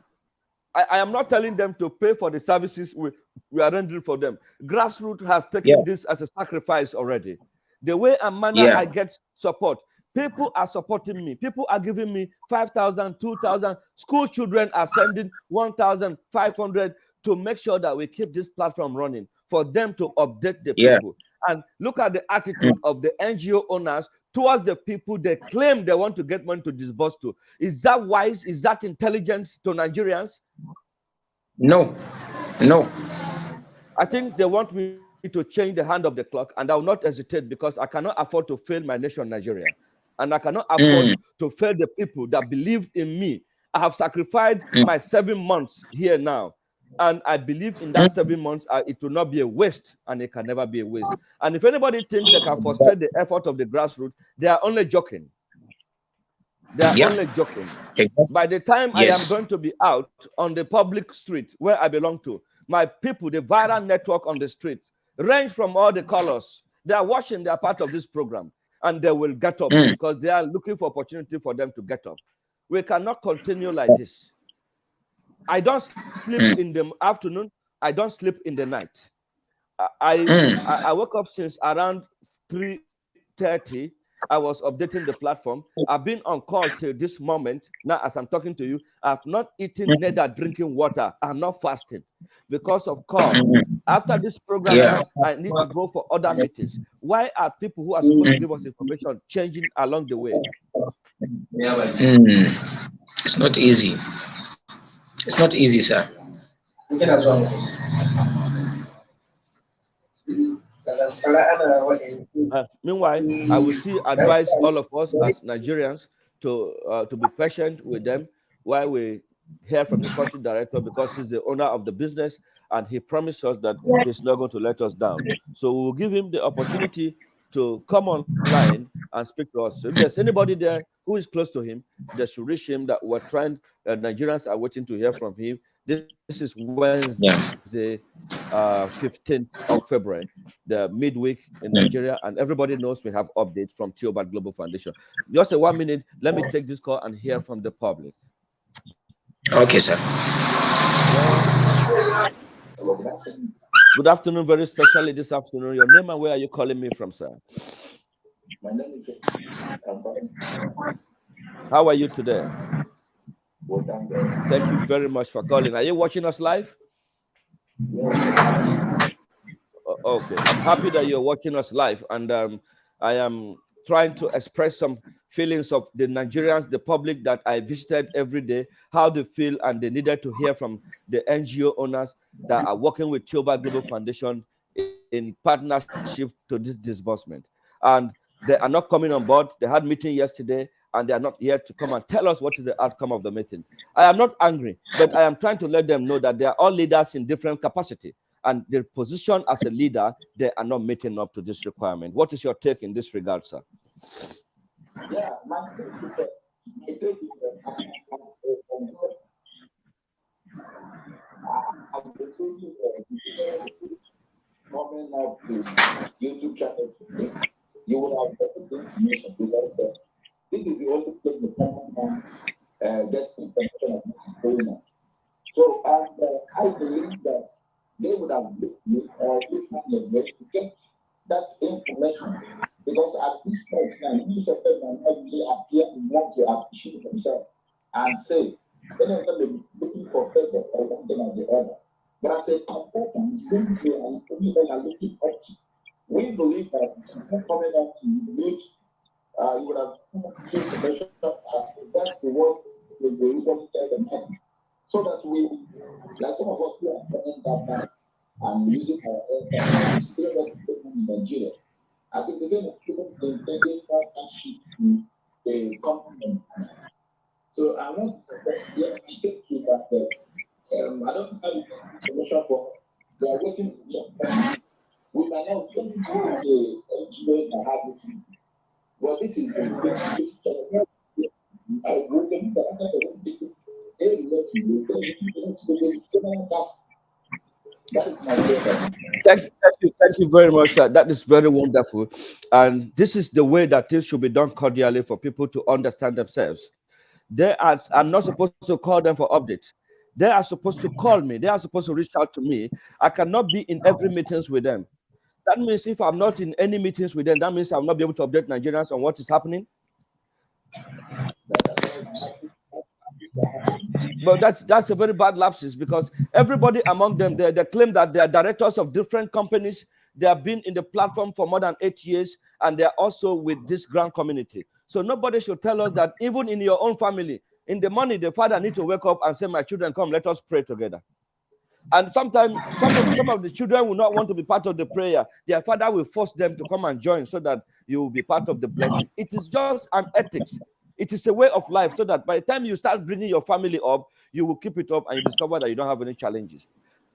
Speaker 1: I am not telling them to pay for the services we are rendering for them. Grassroots has taken this as a sacrifice already. The way and manner I get support. People are supporting me. People are giving me 5,000, 2,000. School children are sending 1,500 to make sure that we keep this platform running for them to update the people. And look at the attitude of the NGO owners towards the people they claim they want to get money to disburse to. Is that wise? Is that intelligent to Nigerians?
Speaker 6: No.
Speaker 1: I think they want me to change the hand of the clock, and I will not hesitate because I cannot afford to fail my nation, Nigeria. And I cannot afford to fail the people that believed in me. I have sacrificed my 7 months here now. And I believe in that 7 months, it will not be a waste, and it can never be a waste. And if anybody thinks they can frustrate the effort of the grassroots, they are only joking. They are only joking. By the time I am going to be out on the public street where I belong to, my people, the viral network on the street, range from all the colors. They are watching, they are part of this program. And they will get up because they are looking for opportunity for them to get up. We cannot continue like this. I don't sleep in the afternoon. I don't sleep in the night. I woke up since around 3:30. I was updating the platform. I've been on call till this moment. Now, as I'm talking to you, I've not eaten, neither drinking water. I'm not fasting because of call. After this program, now, I need to go for other meetings. Why are people who are supposed to give us information changing along the way?
Speaker 6: It's not easy. It's not easy, sir.
Speaker 1: Meanwhile, I will still advise all of us as Nigerians to be patient with them while we hear from the country director, because he's the owner of the business and he promised us that he's not going to let us down. So we'll give him the opportunity to come online and speak to us. So if there's anybody there who is close to him, they should reach him that we're trying, Nigerians are waiting to hear from him. This is Wednesday, 15th of February, the midweek in Nigeria, and everybody knows we have updates from Theobald Global Foundation. Just a 1 minute, let me take this call and hear from the public.
Speaker 6: Okay, sir.
Speaker 1: Good afternoon, very specially this afternoon. Your name and where are you calling me from, sir?
Speaker 7: My name is.
Speaker 1: How are you today?
Speaker 7: Well, thank God.
Speaker 1: Thank you very much for calling. Are you watching us live?
Speaker 7: Yes.
Speaker 1: Okay, I'm happy that you're watching us live, and I am trying to express some feelings of the Nigerians, the public that I visited every day, how they feel, and they needed to hear from the NGO owners that are working with Gbb Global Foundation in partnership to this disbursement. And they are not coming on board. They had meeting yesterday, and they are not here to come and tell us what is the outcome of the meeting. I am not angry, but I am trying to let them know that they are all leaders in different capacity. And their position as a leader, they are not meeting up to this requirement. What is your take in this regard, sir?
Speaker 7: Yeah, my take is that I'm coming up to YouTube channel today, you will have better information because this is the only place the common man gets information of what is going on. So, I believe that they would have looked at a way to get that information because at this point now, most of them are not really appear to want to appreciate themselves and say, any of them looking for favor or one thing or the other. But as a consultant, we are looking up to. We believe that coming up to you, you would have information that's the word we usually tell them so that we, like some of us who are coming that back and using our still in Nigeria. I think the game of people intended partnership with the company. So I want to take you that I don't have information for they are waiting. We might not get the NGOs that have this. Well, this is the I would think that
Speaker 1: Thank you very much, sir. That is very wonderful. And this is the way that things should be done cordially for people to understand themselves. I'm not supposed to call them for updates. They are supposed to call me. They are supposed to reach out to me. I cannot be in every meetings with them. That means if I'm not in any meetings with them, that means I'll not be able to update Nigerians on what is happening. But that's a very bad lapses because everybody among them, they claim that they are directors of different companies. They have been in the platform for more than 8 years, and they are also with this grand community. So nobody should tell us that even in your own family, in the morning, the father needs to wake up and say, my children, come, let us pray together. And sometimes some of the children will not want to be part of the prayer. Their father will force them to come and join so that you will be part of the blessing. It is just an ethics. It is a way of life so that by the time you start bringing your family up, you will keep it up and you discover that you don't have any challenges.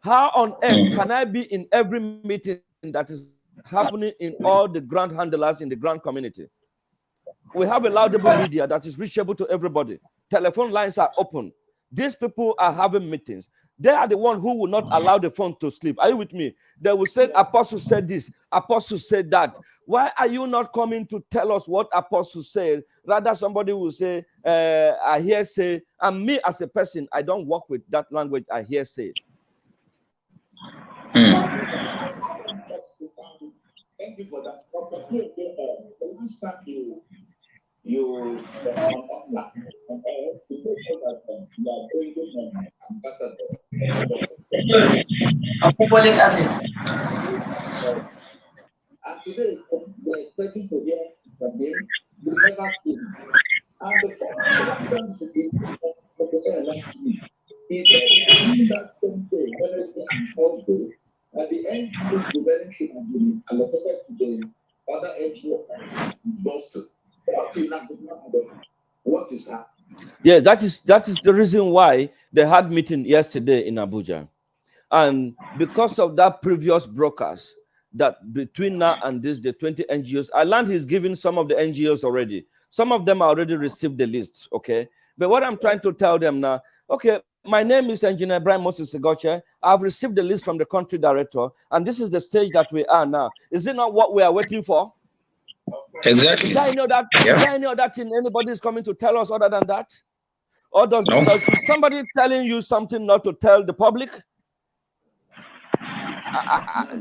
Speaker 1: How on earth can I be in every meeting that is happening in all the grand handlers in the grand community? We have a laudable media that is reachable to everybody. Telephone lines are open. These people are having meetings. They are the one who will not allow the phone to sleep. Are you with me? They will say, Apostle said this, Apostle said that. Why are you not coming to tell us what Apostle said? Rather, somebody will say, I hear say, and me as a person, I don't work with that language, I hear say.
Speaker 7: Thank you for that. The last time you online and today we're expecting to hear from him. We never seen. And the first time to be last week, he said that same day, Wednesday and Thursday, at the end this development should have been allocated to the other NGO Boston. What is that?
Speaker 1: Yeah, that is the reason why they had meeting yesterday in Abuja. And because of that previous brokers, that between now and this, the 20 NGOs, I learned he's giving some of the NGOs already. Some of them already received the list, okay? But what I'm trying to tell them now, okay, my name is Engineer Brian Moses Segoche. I've received the list from the country director, and this is the stage that we are now. Is it not what we are waiting for?
Speaker 6: Exactly.
Speaker 1: Is there any other thing anybody is coming to tell us other than that? Or is somebody telling you something not to tell the public?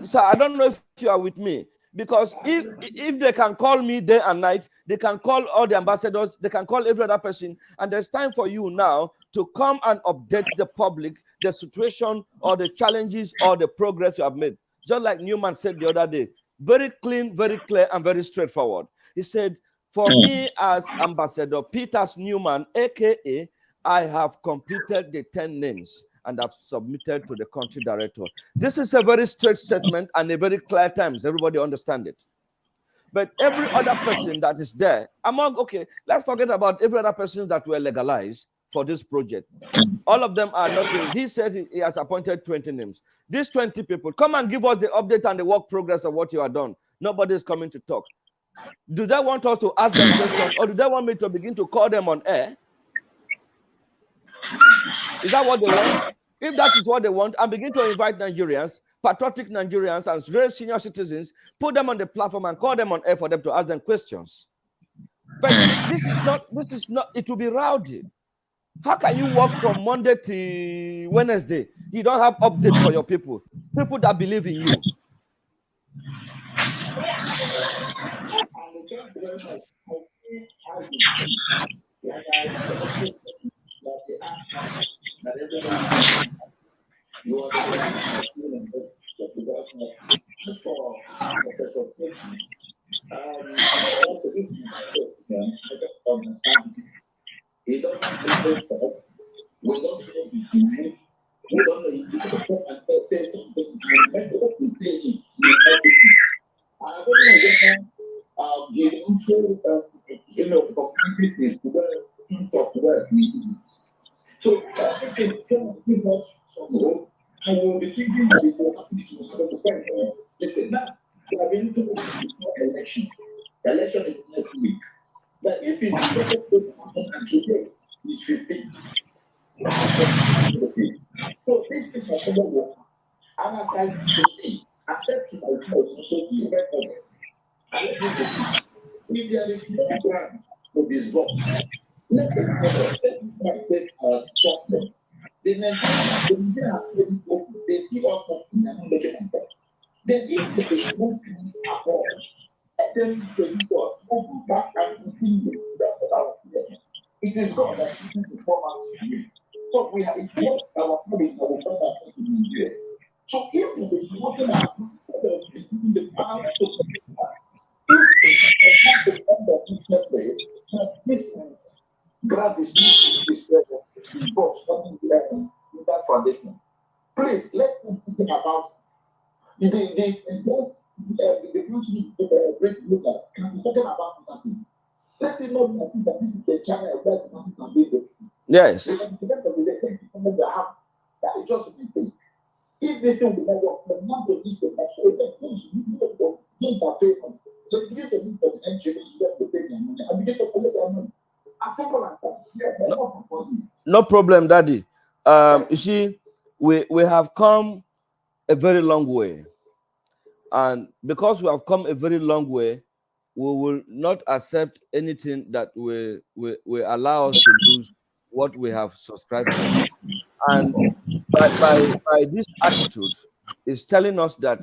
Speaker 1: So I don't know if you are with me. Because if they can call me day and night, they can call all the ambassadors, they can call every other person, and there's time for you now to come and update the public the situation or the challenges or the progress you have made. Just like Newman said the other day, very clean, very clear, and very straightforward. He said, for me as Ambassador Peters Newman, aka, I have completed the 10 names and have submitted to the country director. This is a very straight statement and a very clear terms. Everybody understand it. But every other person that is there, okay, let's forget about every other person that were legalized for this project. All of them are not. He said he has appointed 20 names. These 20 people, come and give us the update and the work progress of what you have done. Nobody is coming to talk. Do they want us to ask them questions, or do they want me to begin to call them on air? Is that what they want? If that is what they want, and begin to invite Nigerians, patriotic Nigerians, and very senior citizens, put them on the platform and call them on air for them to ask them questions. But this is not, it will be rowdy. How can you work from Monday to Wednesday? You don't have update for your people that believe in you.
Speaker 7: So everything can give us some hope, and we'll be thinking that it will happen to 100%. Listen, now we are going to election. The election is next week. But if it's supposed to happen and today is 15, so this is a common work. And as I to say, I said to my coach, also be recorded. If there is no grant for this vote, let this problem. The Nigerian they see us in an election. Then if there is no grant at all, let them produce us, go back and continue this. It is God that gives the format to you. So we have what our family, our father to Nigeria. So if it is nothing the power to if the end of this method, that this grant is box in that foundation. Please let me think about the country break look can be talking about nothing. Let's not that this is the channel where the masses are being.
Speaker 1: Yes.
Speaker 7: That is just a thing. If this thing will not work, the man will be the next. So that means you need to give that payment. So you need to meet the entry, you have to pay their money. And you get to collect their money. As simple as that. Yeah,
Speaker 1: no problem, Daddy. You see, we have come a very long way. And because we have come a very long way, we will not accept anything that will allow us to lose what we have subscribed for. And by this attitude, is telling us that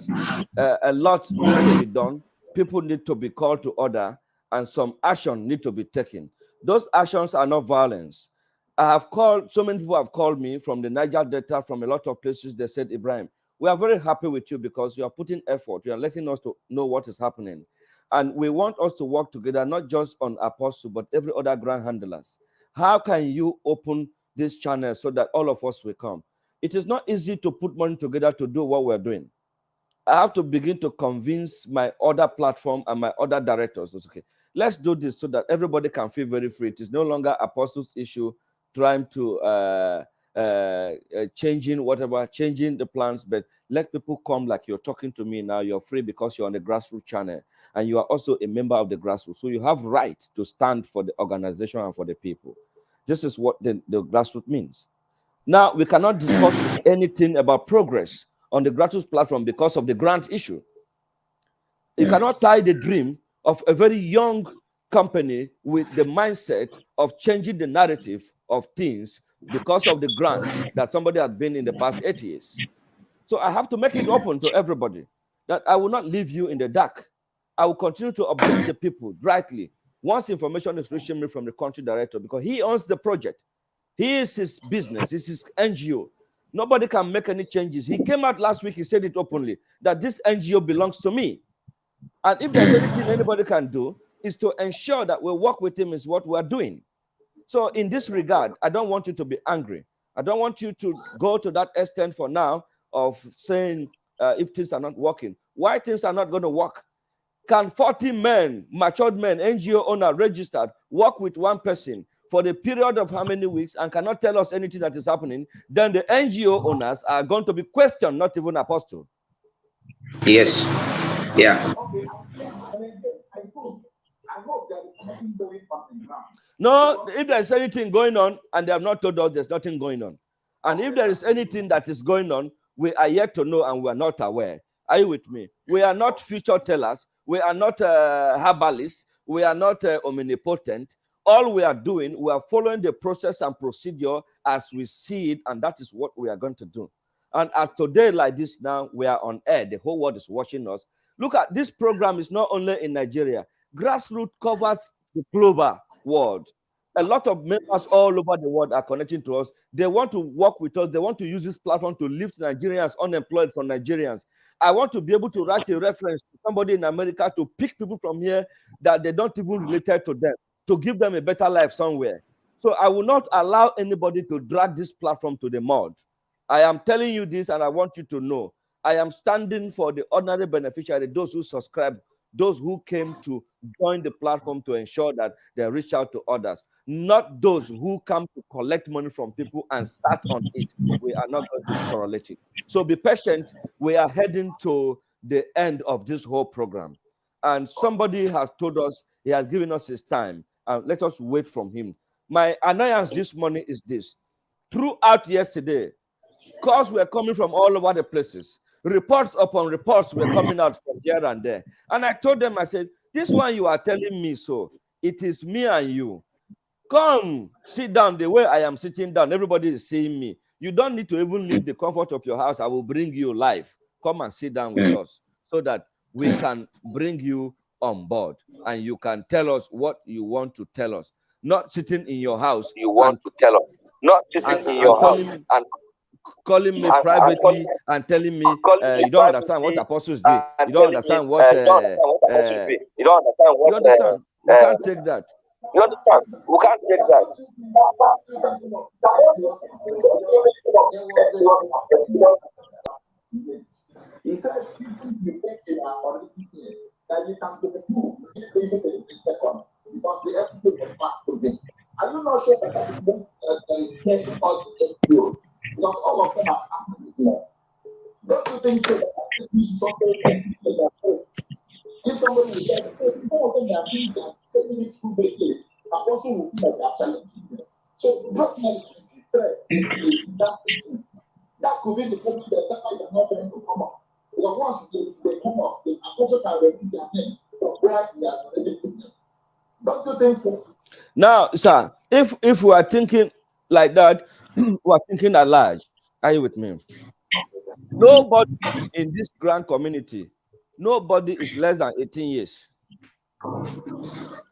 Speaker 1: a lot needs to be done, people need to be called to order, and some action need to be taken. Those actions are not violence. I have called, so many people have called me from the Niger Delta, from a lot of places. They said, Ibrahim, we are very happy with you because you are putting effort. You are letting us to know what is happening. And we want us to work together, not just on Apostle, but every other grand handlers. How can you open this channel so that all of us will come? It is not easy to put money together to do what we're doing. I have to begin to convince my other platform and my other directors. Okay, let's do this so that everybody can feel very free. It is no longer Apostle's issue trying to changing the plans, but let people come like you're talking to me now. You're free because you're on the grassroots channel and you are also a member of the grassroots. So you have right to stand for the organization and for the people. This is what the grassroots means. Now, we cannot discuss anything about progress on the grassroots platform because of the grant issue. You cannot tie the dream of a very young company with the mindset of changing the narrative of things because of the grant that somebody has been in the past 8 years. So I have to make it open to everybody that I will not leave you in the dark. I will continue to update the people rightly once information is reaching me from the country director, because he owns the project. He is his business. It's his NGO. Nobody can make any changes. He came out last week. He said it openly that this NGO belongs to me. And if there's anything anybody can do, is to ensure that we work with him is what we're doing. So in this regard, I don't want you to be angry. I don't want you to go to that extent for now of saying if things are not working. Why things are not going to work? Can 40 men, matured men, NGO owner registered, work with one person for the period of how many weeks and cannot tell us anything that is happening? Then the NGO owners are going to be questioned, not even apostle.
Speaker 6: Yes. Yeah.
Speaker 7: Okay. I hope there is nothing going on in ground.
Speaker 1: No, if there's anything going on and they have not told us, there's nothing going on. And if there is anything that is going on, we are yet to know and we are not aware. Are you with me? We are not future tellers. We are not herbalists. We are not omnipotent. All we are doing, we are following the process and procedure as we see it, and that is what we are going to do. And as today, like this now, we are on air. The whole world is watching us. Look at this program is not only in Nigeria. Grassroots covers the global world. A lot of members all over the world are connecting to us. They want to work with us. They want to use this platform to lift Nigerians unemployed from Nigerians. I want to be able to write a reference to somebody in America to pick people from here that they don't even related to them, to give them a better life somewhere. So I will not allow anybody to drag this platform to the mud. I am telling you this, and I want you to know. I am standing for the ordinary beneficiary, those who subscribe, those who came to join the platform to ensure that they reach out to others, not those who come to collect money from people and start on it. We are not going to correlate it. So be patient. We are heading to the end of this whole program. And somebody has told us, he has given us his time. Let us wait from him. My annoyance this morning is this. Throughout yesterday, calls were coming from all over the places. Reports upon reports were coming out from here and there. And I told them, I said, this one you are telling me so. It is me and you. Come, sit down the way I am sitting down. Everybody is seeing me. You don't need to even leave the comfort of your house. I will bring you live. Come and sit down with us so that we can bring you on board and you can tell us what you want to tell us. Not sitting in your house.
Speaker 8: You want to tell us. Not sitting in your house and
Speaker 1: calling me privately and telling me you don't understand what apostle is doing. You don't understand what
Speaker 8: you don't understand what
Speaker 1: you understand. We can't take that.
Speaker 8: You understand? We can't take that.
Speaker 7: He said, people you think you are already here, that you can be approved basically in second, because the FPO was back to them. Are you not sure that there is taking all these FPOs? Because all of them are after this law. Don't you think so that somebody can be their fault? If somebody will say, people of them are doing that, saying it through the day, and also will be like that challenging them. So, not like that could be the problem that they're not going to come up. Because once they come up, the apostle can remove their name from where they are already put them. Don't you think so?
Speaker 1: Now, sir, if we are thinking like that, we are thinking at large. Are you with me? Nobody in this grand community, nobody is less than 18 years.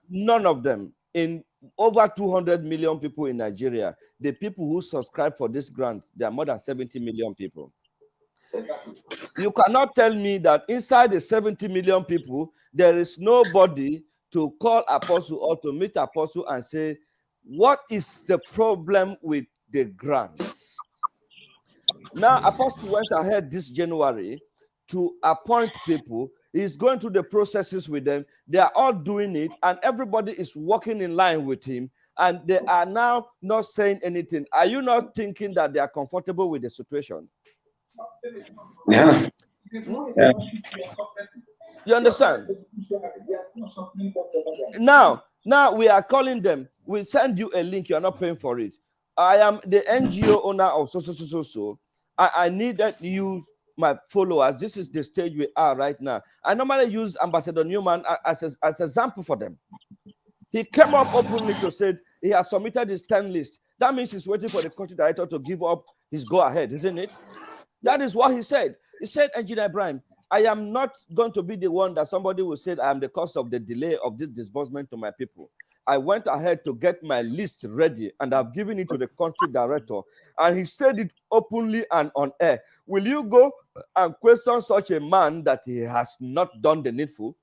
Speaker 1: None of them. In over 200 million people in Nigeria, the people who subscribe for this grant, there are more than 70 million people. You cannot tell me that inside the 70 million people, there is nobody to call apostle or to meet apostle and say, what is the problem with the grants? Now, apostle went ahead this January to appoint people. He's going through the processes with them. They are all doing it, and everybody is working in line with him, and they are now not saying anything. Are you not thinking that they are comfortable with the situation?
Speaker 6: Yeah. Yeah.
Speaker 1: You understand? Now we are calling them. We send you a link. You are not paying for it. I am the NGO owner of so. I need that you, my followers. This is the stage we are right now. I normally use Ambassador Newman as an example for them. He came up openly to say he has submitted his 10 list. That means he's waiting for the country director to give up his go ahead, isn't it? That is what he said. He said, Engineer Ibrahim, I am not going to be the one that somebody will say I am the cause of the delay of this disbursement to my people. I went ahead to get my list ready and I've given it to the country director. And he said it openly and on air. Will you go and question such a man that he has not done the needful?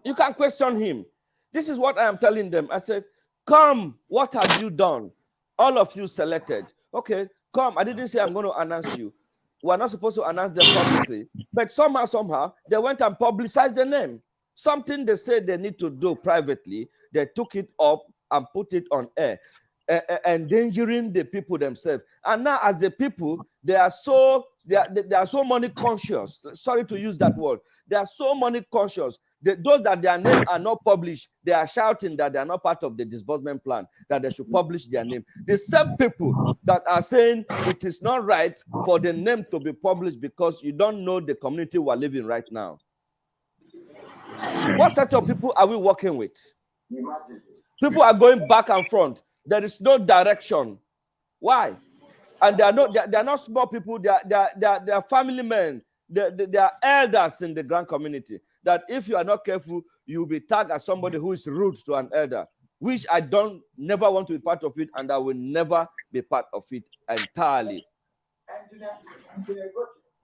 Speaker 1: You can't question him. This is what I am telling them. I said, come, what have you done? All of you selected. Okay, come. I didn't say I'm going to announce you. We're not supposed to announce them publicly. But somehow, they went and publicized the name. Something they said they need to do privately, they took it up and put it on air, endangering the people themselves. And now, as the people, they are so money conscious. Sorry to use that word. They are so money conscious. Those that their name are not published, they are shouting that they are not part of the disbursement plan, that they should publish their name. The same people that are saying it is not right for the name to be published because you don't know the community we're living right now. What set of people are we working with? People are going back and front. There is no direction. Why? And they are not small people. They are family men. They are elders in the grand community. That if you are not careful, you'll be tagged as somebody who is rude to an elder, which I don't never want to be part of it, and I will never be part of it entirely.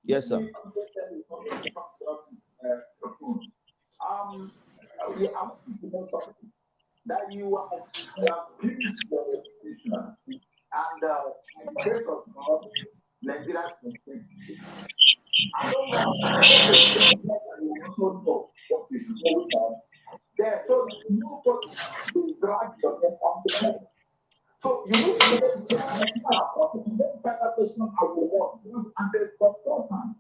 Speaker 1: Yes, sir.
Speaker 7: That you have finished your registration and by the grace of God, Nigeria's mistake. I don't want to also know what is going on there. So you know what to drag your name on the head. So you need to get the final question I will want and then consultants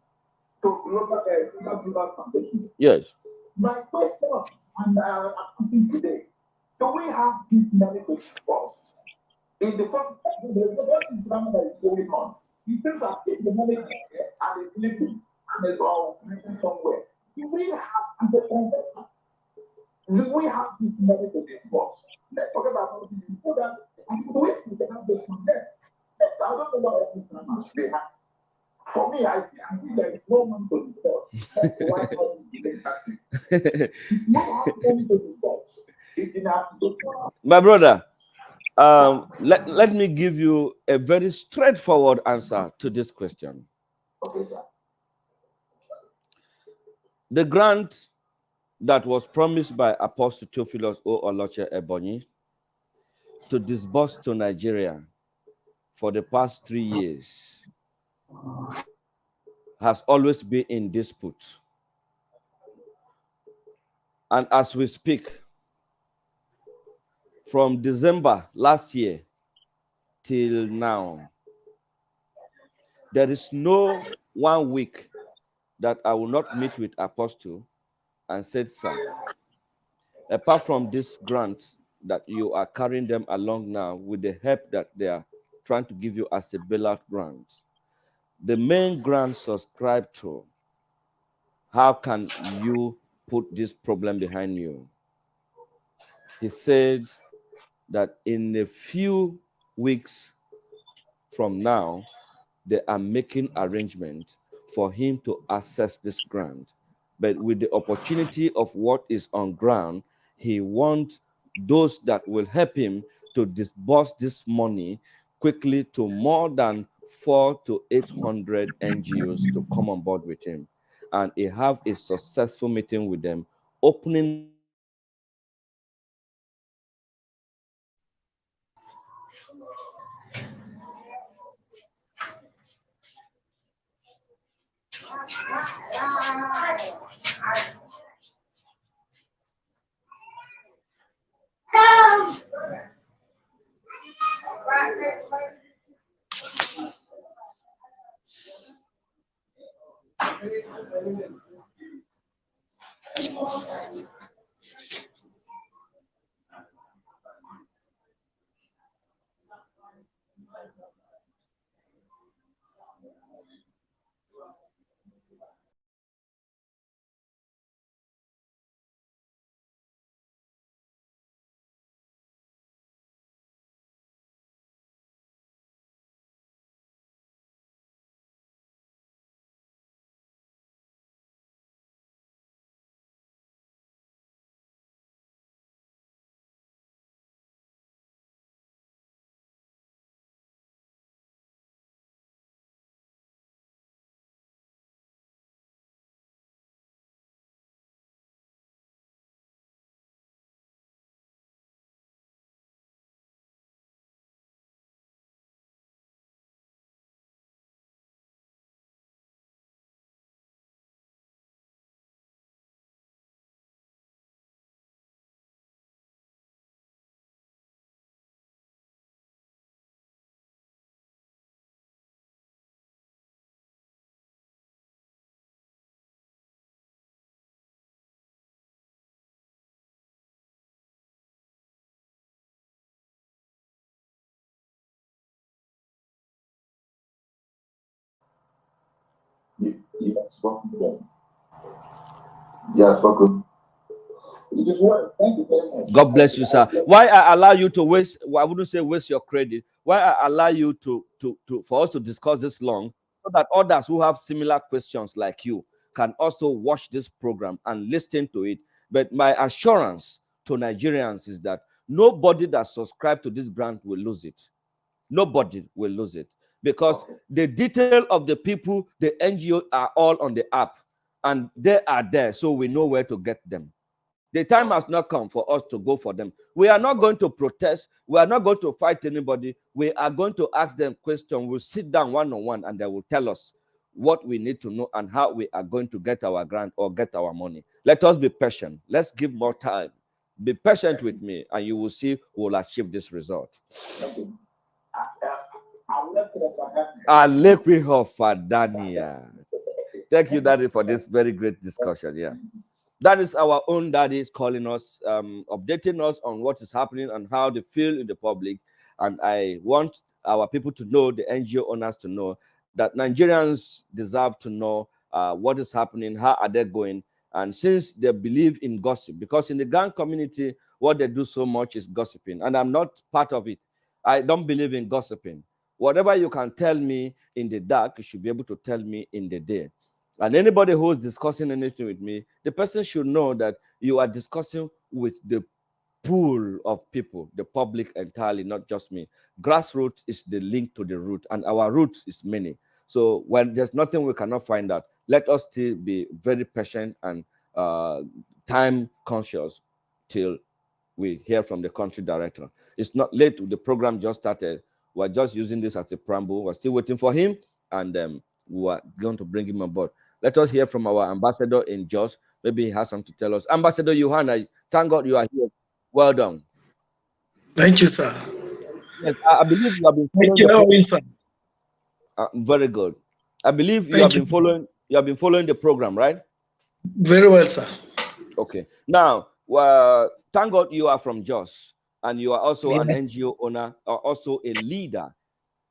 Speaker 7: to global foundation.
Speaker 1: Yes.
Speaker 7: My question and I'm asking today. Do we have this many to discuss? In the first, what is drama that is going on? It seems as if the money is there and it's sleeping and it's all sleeping somewhere. Do we have, as a consultant, do we have this money to discuss? Let's talk about this so that do we still have this from there? I don't know what this drama they have. For me, I think there is no one to discuss. That's why all this debate happening. We have money to discuss.
Speaker 1: My brother, let me give you a very straightforward answer to this question.
Speaker 7: Okay, sir.
Speaker 1: The grant that was promised by Apostle Theophilus O. Oloche Ebonyi to disburse to Nigeria for the past 3 years has always been in dispute. And as we speak, from December last year till now, there is no 1 week that I will not meet with Apostle and said, sir, apart from this grant that you are carrying them along now with the help that they are trying to give you as a bailout grant, the main grant subscribed to, how can you put this problem behind you? He said that in a few weeks from now, they are making arrangements for him to access this grant. But with the opportunity of what is on ground, he wants those that will help him to disburse this money quickly to more than 400 to 800 NGOs to come on board with him. And he have a successful meeting with them, opening
Speaker 7: He has spoken them. He has spoken. It is well. Thank you very much.
Speaker 1: God bless you, sir. Why I allow you to waste, well, I wouldn't say waste your credit. Why I allow you to for us to discuss this long, so that others who have similar questions like you can also watch this program and listen to it. But my assurance to Nigerians is that nobody that subscribed to this grant will lose it. Nobody will lose it, because the detail of the people, the NGO are all on the app, and they are there, so we know where to get them. The time has not come for us to go for them. We are not going to protest. We are not going to fight anybody. We are going to ask them questions. We'll sit down one-on-one and they will tell us what we need to know and how we are going to get our grant or get our money. Let us be patient. Let's give more time. Be patient with me and you will see we'll achieve this result. Thank you, Daddy, for this very great discussion. Yeah. That is our own daddies calling us, updating us on what is happening and how they feel in the public. And I want our people to know, the NGO owners to know, that Nigerians deserve to know what is happening, how are they going. And since they believe in gossip, because in the gang community, what they do so much is gossiping. And I'm not part of it. I don't believe in gossiping. Whatever you can tell me in the dark, you should be able to tell me in the day. And anybody who is discussing anything with me, the person should know that you are discussing with the pool of people, the public entirely, not just me. Grassroots is the link to the root, and our roots is many. So when there's nothing we cannot find out, let us still be very patient and time conscious till we hear from the country director. It's not late. The program just started. We're just using this as a preamble. We're still waiting for him, and we are going to bring him on board. Let us hear from our ambassador in Jos. Maybe he has something to tell us. Ambassador Johanna, thank God you are here. Well done.
Speaker 3: Thank you, sir.
Speaker 1: Yes, I believe you have been
Speaker 3: Thank
Speaker 1: following
Speaker 3: you,
Speaker 1: the program.
Speaker 3: sir.
Speaker 1: Very good. I believe you have been following. You have been following the program, right?
Speaker 3: Very well, sir.
Speaker 1: Okay. Now, thank God you are from Jos, and you are also an NGO owner, or also a leader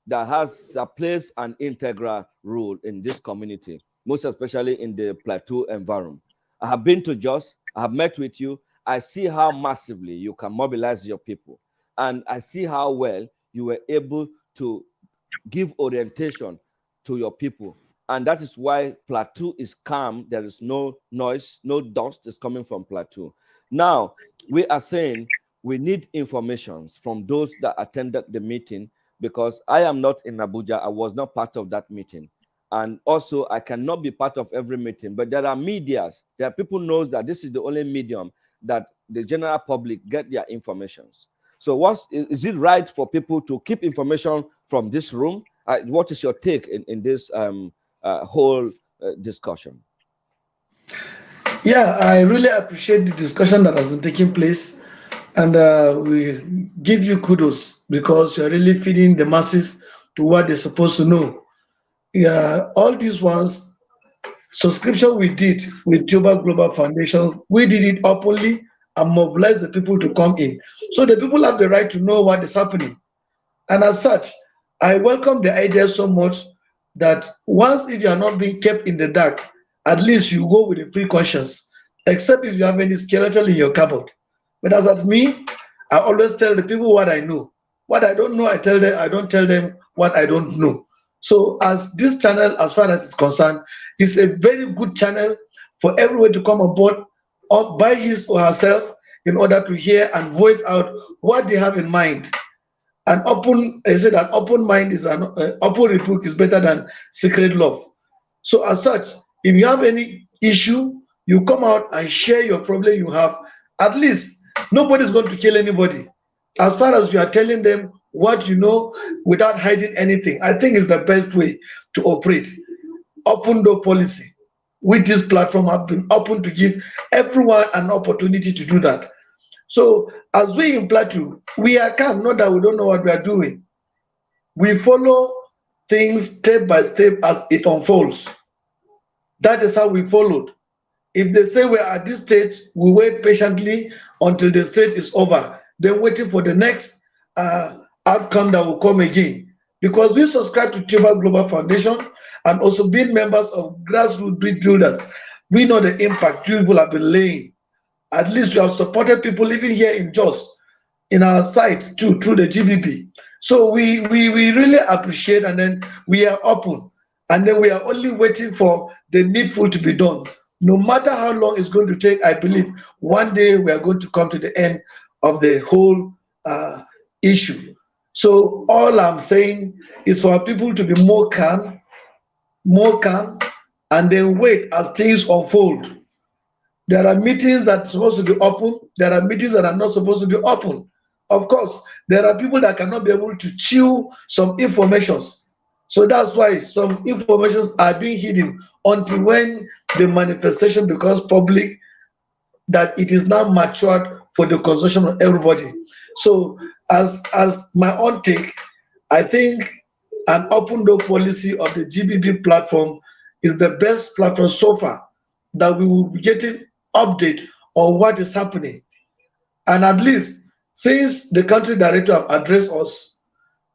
Speaker 1: that plays an integral role in this community, most especially in the plateau environment. I have been to Jos. I have met with you. I see how massively you can mobilize your people, and I see how well you were able to give orientation to your people. And that is why plateau is calm. There is no noise, no dust is coming from plateau. Now, we are saying we need informations from those that attended the meeting, because I am not in Abuja. I was not part of that meeting. And also, I cannot be part of every meeting. But there are medias. There are people who know that this is the only medium that the general public get their informations. So is it right for people to keep information from this room? What is your take in this whole discussion?
Speaker 3: Yeah, I really appreciate the discussion that has been taking place. And we give you kudos because you're really feeding the masses to what they're supposed to know. Yeah, all these ones, subscription we did with Juba Global Foundation, we did it openly and mobilized the people to come in. So the people have the right to know what is happening. And as such, I welcome the idea so much that once if you are not being kept in the dark, at least you go with a free conscience, except if you have any skeleton in your cupboard. But as of me, I always tell the people what I know. What I don't know, I tell them. I don't tell them what I don't know. So as this channel, as far as it's concerned, is a very good channel for everyone to come aboard or by his or herself in order to hear and voice out what they have in mind. An open, I said, an open mind is an open rebuke is better than secret love. So as such, if you have any issue, you come out and share your problem you have. At least nobody's going to kill anybody. As far as you are telling them what you know without hiding anything, I think is the best way to operate. Open door policy, which this platform have been open to give everyone an opportunity to do that. So as we in Plateau, we are calm, not that we don't know what we are doing. We follow things step by step as it unfolds. That is how we followed. If they say we're at this stage, we wait patiently until the stage is over, then waiting for the next outcome that will come again. because we subscribe to Tribal Global Foundation and also being members of Grassroots Bridge Builders, we know the impact you people have been laying. At least we have supported people living here in Jos, in our site too, through the GBP. So we really appreciate, and then we are open, and then we are only waiting for the needful to be done. No matter how long it's going to take, I believe one day we are going to come to the end of the whole issue. So all I'm saying is for people to be more calm, and then wait as things unfold. There are meetings that are supposed to be open. There are meetings that are not supposed to be open. Of course, there are people that cannot be able to chew some informations. So that's why some informations are being hidden until when the manifestation becomes public, that it is now matured for the consumption of everybody. So as my own take, I think an open door policy of the GBB platform is the best platform so far, that we will be getting update on what is happening. And at least since the country director have addressed us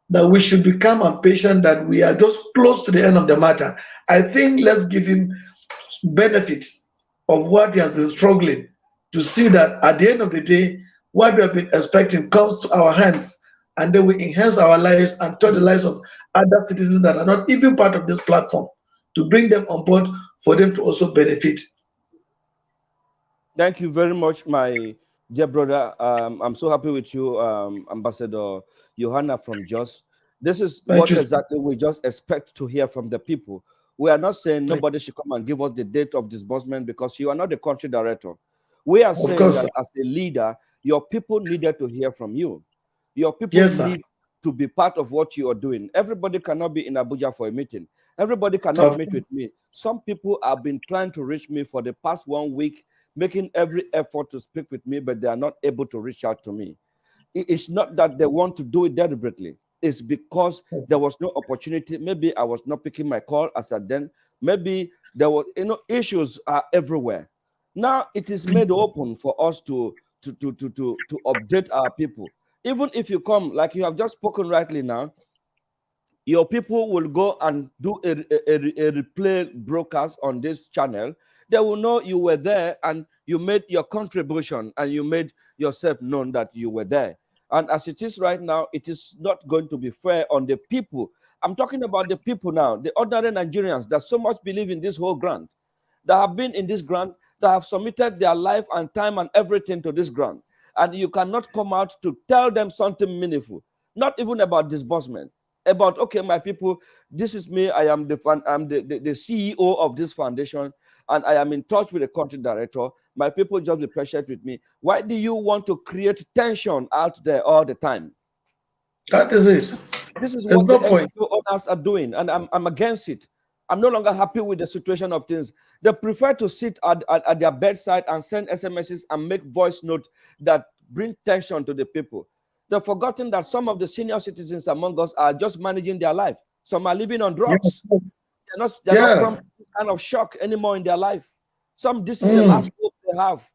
Speaker 3: that we should be calm and patient, that we are just close to the end of the matter, I think let's give him benefits of what he has been struggling, to see that at the end of the day, what we have been expecting comes to our hands, and then we enhance our lives and touch the lives of other citizens that are not even part of this platform, to bring them on board for them to also benefit.
Speaker 1: Thank you very much, my dear brother. I'm so happy with you, Ambassador Johanna from Jos. This is
Speaker 3: Thank
Speaker 1: what
Speaker 3: you.
Speaker 1: exactly we just expect to hear from the people. We are not saying
Speaker 3: Thank
Speaker 1: nobody should come and give us the date of disbursement, because you are not the country director. We are
Speaker 3: Of
Speaker 1: saying
Speaker 3: course,
Speaker 1: that
Speaker 3: sir.
Speaker 1: as a leader, your people needed to hear from you. Your people
Speaker 3: Yes, sir.
Speaker 1: need to be part of what you are doing. Everybody cannot be in Abuja for a meeting. Everybody cannot
Speaker 3: Of,
Speaker 1: meet with me. Some people have been trying to reach me for the past 1 week, making every effort to speak with me, but they are not able to reach out to me. It's not that they want to do it deliberately. It's because there was no opportunity. Maybe I was not picking my call as I then. Maybe there were, issues are everywhere. Now it is made open for us to update our people. Even if you come, like you have just spoken rightly now, your people will go and do a replay broadcast on this channel. They will know you were there and you made your contribution and you made yourself known that you were there. And as it is right now, it is not going to be fair on the people. I'm talking about the people now, the ordinary Nigerians that so much believe in this whole grant, that have been in this grant, that have submitted their life and time and everything to this grant. And you cannot come out to tell them something meaningful, not even about disbursement, about, okay, my people, this is me. I am the CEO of this foundation, and I am in touch with the country director. My people, just be patient with me. Why do you want to create tension out there all the time?
Speaker 3: that is it.
Speaker 1: This is
Speaker 3: There's
Speaker 1: what the
Speaker 3: no point.
Speaker 1: NGO owners are doing, and I'm against it. I'm no longer happy with the situation of things. They prefer to sit at their bedside and send SMSs and make voice notes that bring tension to the people. They've forgotten that some of the senior citizens among us are just managing their life. Some are living on
Speaker 3: Yeah.
Speaker 1: drugs. They're not
Speaker 3: Yeah.
Speaker 1: from this kind of shock anymore in their life. Some, this is the
Speaker 3: Mm.
Speaker 1: last hope they have.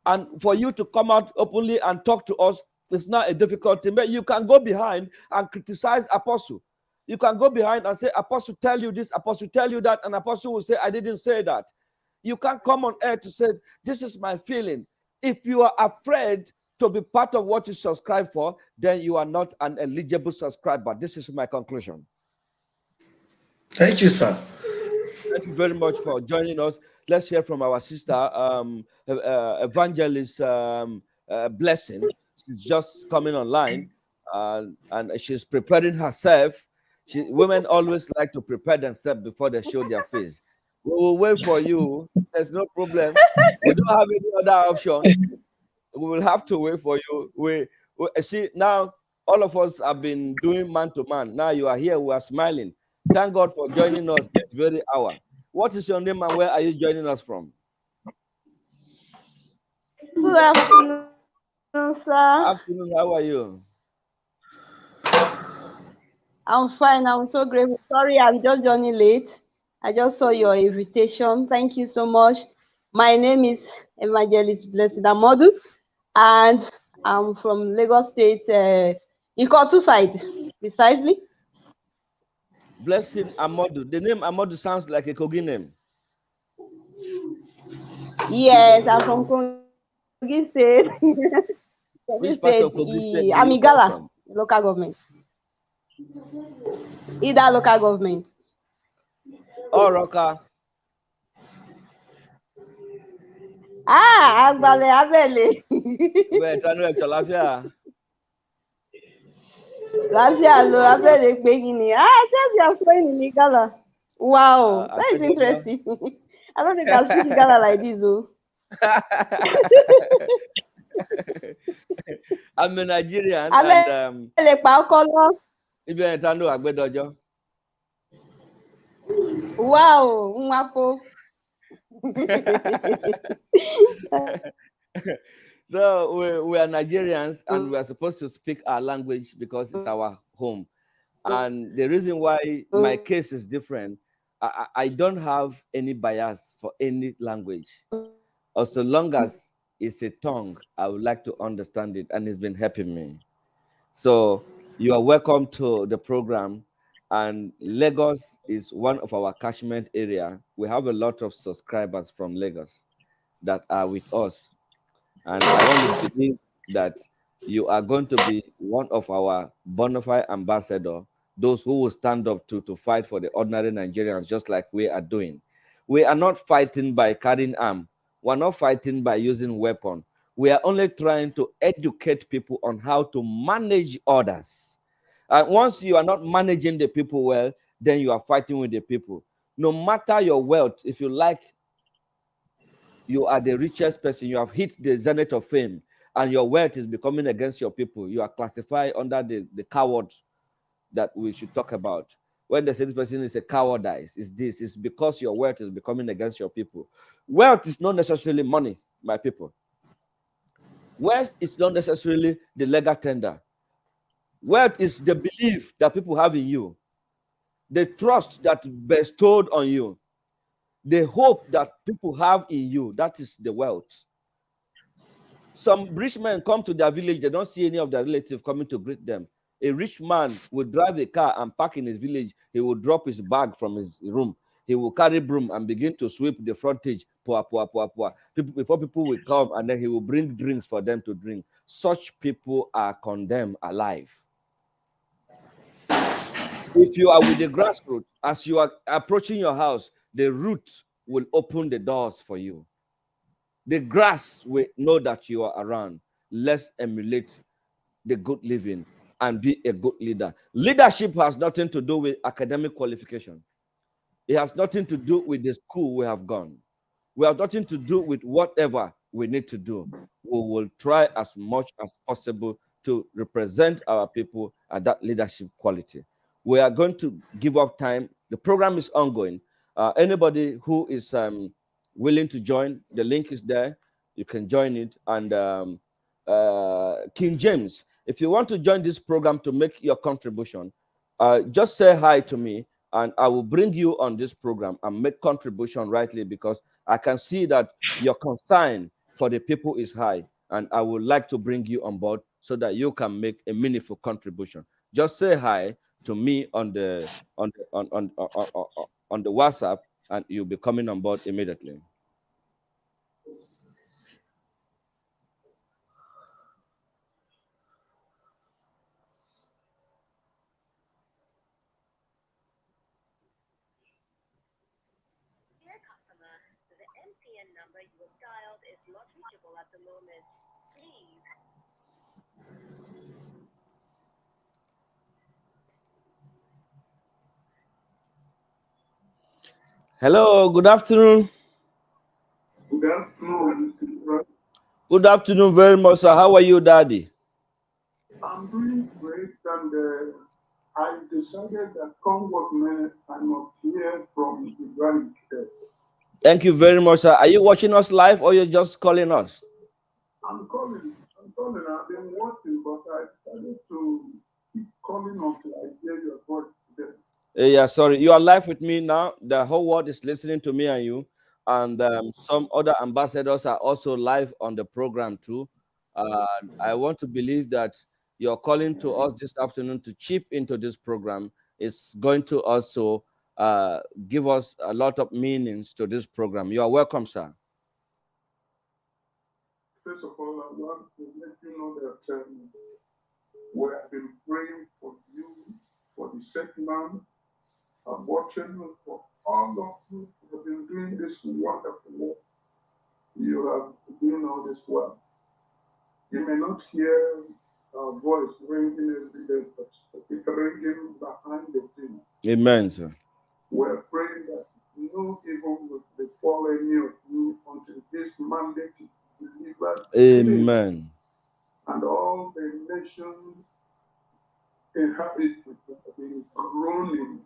Speaker 1: And for you to come out openly and talk to us, it's not a difficult thing. But you can go behind and criticize Apostle. You can go behind and say, Apostle tell you this, Apostle tell you that, and Apostle will say, I didn't say that. You can't come on air to say, this is my feeling. If you are afraid to be part of what you subscribe for, then you are not an eligible subscriber. This is my conclusion.
Speaker 3: Thank you, sir.
Speaker 1: Thank you very much for joining us. Let's hear from our sister, Evangelist Blessing. She's just coming online, and she's preparing herself. Women always like to prepare themselves before they show their face. We will wait for you. There's no problem. We don't have any other option. We will have to wait for you. We see now. All of us have been doing man to man. Now you are here. We are smiling. Thank God for joining us this very hour. What is your name and where are you joining us from?
Speaker 9: Good afternoon, sir.
Speaker 1: Afternoon. How are you?
Speaker 9: I'm fine. I'm so grateful. Sorry, I'm just joining late. I just saw your invitation. Thank you so much. My name is Evangelist Blessed Amodu, and I'm from Lagos State, Ikotu side, precisely.
Speaker 1: Blessing Amodu. The name Amodu sounds like a Kogi name.
Speaker 9: Yes, I'm from Kogi State. Kogi State,
Speaker 1: Which part of Kogi State do you come
Speaker 9: Amigala,
Speaker 1: from?
Speaker 9: local government. Either local government.
Speaker 1: Oh, Roka.
Speaker 9: Ah, Agbale Abele.
Speaker 1: Wait, I know it's Lafia.
Speaker 9: Lafia lo Abele pe kini. Ah, I said you are flowing in Igala. Wow,
Speaker 1: I
Speaker 9: that is
Speaker 1: bet you.
Speaker 9: interesting. I don't think I speak Igala like this, oh.
Speaker 1: I'm a Nigerian and
Speaker 9: Abele pa okolo.
Speaker 1: even Tando Agbedojo.
Speaker 9: Wow, Mwapo.
Speaker 1: So we are Nigerians and we are supposed to speak our language because it's our home. And the reason why my case is different, I don't have any bias for any language. Or so long as it's a tongue, I would like to understand it, and it's been helping me. So you are welcome to the program. And Lagos is one of our catchment area. We have a lot of subscribers from Lagos that are with us. And I want to believe that you are going to be one of our bona fide ambassador, those who will stand up to fight for the ordinary Nigerians, just like we are doing. We are not fighting by carrying arm. We're not fighting by using weapon. We are only trying to educate people on how to manage others. And once you are not managing the people well, then you are fighting with the people. No matter your wealth, if you like, you are the richest person, you have hit the zenith of fame, and your wealth is becoming against your people, you are classified under the cowards that we should talk about. When they say this person is a cowardice, is this is because your wealth is becoming against your people. Wealth is not necessarily money, my people. Wealth is not necessarily the legal tender. Wealth is the belief that people have in you, the trust that bestowed on you, the hope that people have in you. That is the wealth. Some rich men come to their village, they don't see any of their relatives coming to greet them. A rich man will drive a car and park in his village. He will drop his bag from his room. He will carry broom and begin to sweep the frontage. Poor, poor, poor, poor. People, before people will come, and then he will bring drinks for them to drink. Such people are condemned alive. If you are with the grassroots, as you are approaching your house, the root will open the doors for you. The grass will know that you are around. Let's emulate the good living and be a good leader. Leadership has nothing to do with academic qualification. It has nothing to do with the school we have gone. We have nothing to do with whatever we need to do. We will try as much as possible to represent our people at that leadership quality. We are going to give up time. The program is ongoing. Anybody who is willing to join, the link is there. You can join it. And King James, if you want to join this program to make your contribution, just say hi to me, and I will bring you on this program and make contribution rightly, because I can see that your concern for the people is high, and I would like to bring you on board so that you can make a meaningful contribution. Just say hi to me on the WhatsApp, and you'll be coming on board immediately. Hello, good afternoon.
Speaker 2: Good afternoon.
Speaker 1: Good afternoon very much, sir. How are you, Daddy?
Speaker 2: I'm doing great, and I decided that come what may, I must hear from the grand.
Speaker 1: Thank you very much, sir. Are you watching us live, or you're just calling us?
Speaker 2: I'm calling. I've been watching, but I decided to keep calling until I hear your voice today.
Speaker 1: Yeah, sorry. You are live with me now. The whole world is listening to me and you. And some other ambassadors are also live on the program too. I want to believe that you're calling to us this afternoon to chip into this program is going to also give us a lot of meanings to this program. You are welcome, sir.
Speaker 10: First of all, I want to let you know that we have been praying for you, for the sick man. I'm watching for all of you who have been doing this wonderful work. You have been doing all this work. You may not hear our voice ringing every day, but it's ringing behind the scene.
Speaker 1: Amen, sir.
Speaker 10: We're praying that no evil will befall any of you until this mandate is delivered.
Speaker 1: Amen.
Speaker 10: And all the nations inhabited have been groaning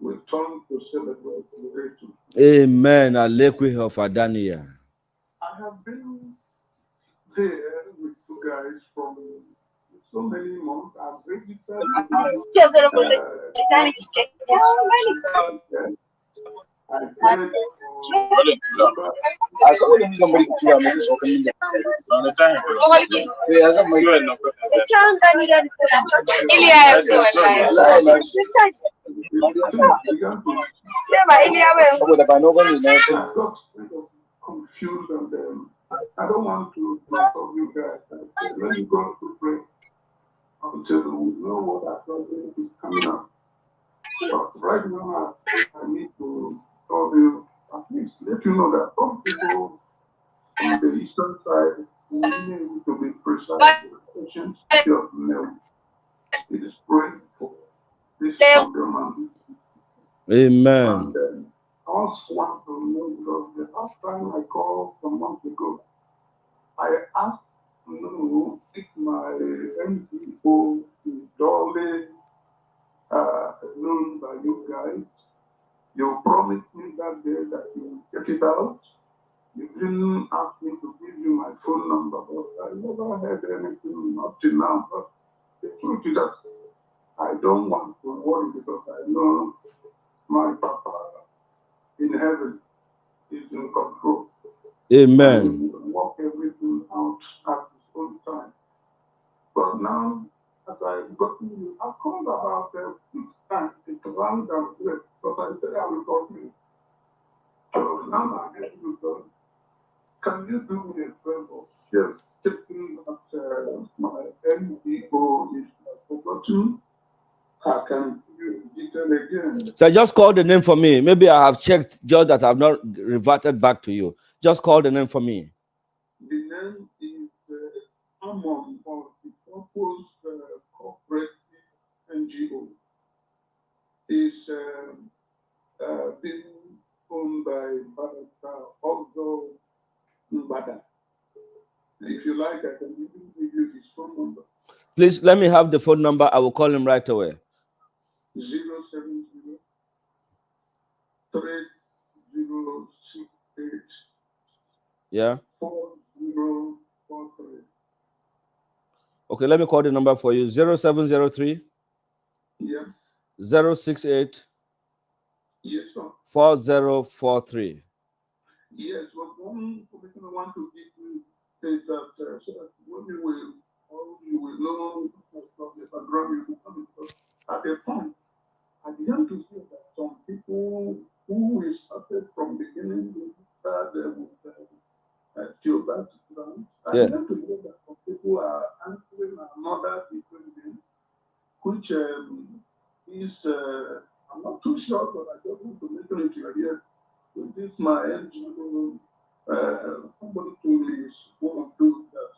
Speaker 10: with tongue to celebrate the victory.
Speaker 1: Amen. Alekwi of Adania.
Speaker 10: I have been there with you guys from so many months. I've registered confused and I don't want to disturb you guys. Let me go to pray until we know what our project is coming up. But right now, I need to tell you, at least let you know that some people on the eastern side need to be precise with patients of name. It is praying for this program.
Speaker 1: Amen.
Speaker 10: And I also want to know because the last time I called some months ago, I asked to know if my NPO is duly known by you guys. You promised me that day that you will get it out. You didn't ask me to give you my phone number, but I never heard anything up till now. But the truth is that I don't want to worry because I know my Papa in heaven is in control.
Speaker 1: Amen.
Speaker 10: And he will work everything out at his own time. But now, as I've gotten you, I've called about 6 times. It's random, but I said I will call you. So now I'm getting you done. Can you do me a favor? Just checking that my NPO is forgotten. I can give you detail again.
Speaker 1: So just call the name for me. Maybe I have checked, just that I have not reverted back to you. Just call the name for me.
Speaker 10: The name is Amon of the Purpose Corporate NGO. It's being owned by also Mbada. If you like, I can even give you his phone number.
Speaker 1: Please let me have the phone number. I will call him right away.
Speaker 10: 070 3068
Speaker 1: Yeah.
Speaker 10: 4043.
Speaker 1: Okay, let me call the number for you. 0703
Speaker 10: Yeah.
Speaker 1: 068
Speaker 10: Yes, sir.
Speaker 1: 4043.
Speaker 10: Yes, but one information I want to give you is that so that when you will know the background you will come because at the point I began to see that some people who started from beginning started with Gbb Update. I began to hear that some people are answering another different thing, which is I'm not too sure, but I just want to mention it here. With this my NGO, somebody told me is one of those that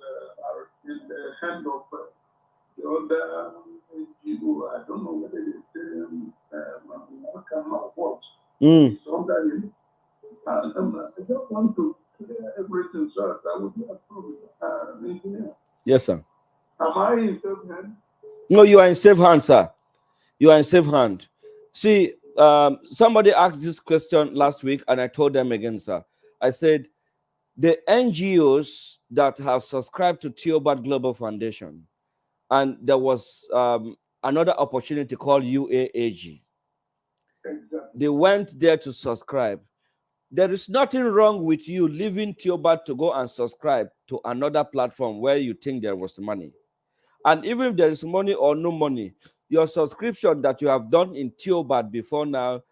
Speaker 10: are in the hand of the other NGO. I don't know whether they say or what. It's under him. And I just want to clear everything, sir. That would be approved, engineer.
Speaker 1: Yes, sir.
Speaker 10: Am I in safe hand?
Speaker 1: No, you are in safe hand, sir. You are in safe hand. See, somebody asked this question last week, and I told them again, sir. I said, the NGOs that have subscribed to Theobald Global Foundation, and there was another opportunity called UAAG.
Speaker 10: Exactly.
Speaker 1: They went there to subscribe. There is nothing wrong with you leaving Theobald to go and subscribe to another platform where you think there was money. And even if there is money or no money, your subscription that you have done in Theobad before now,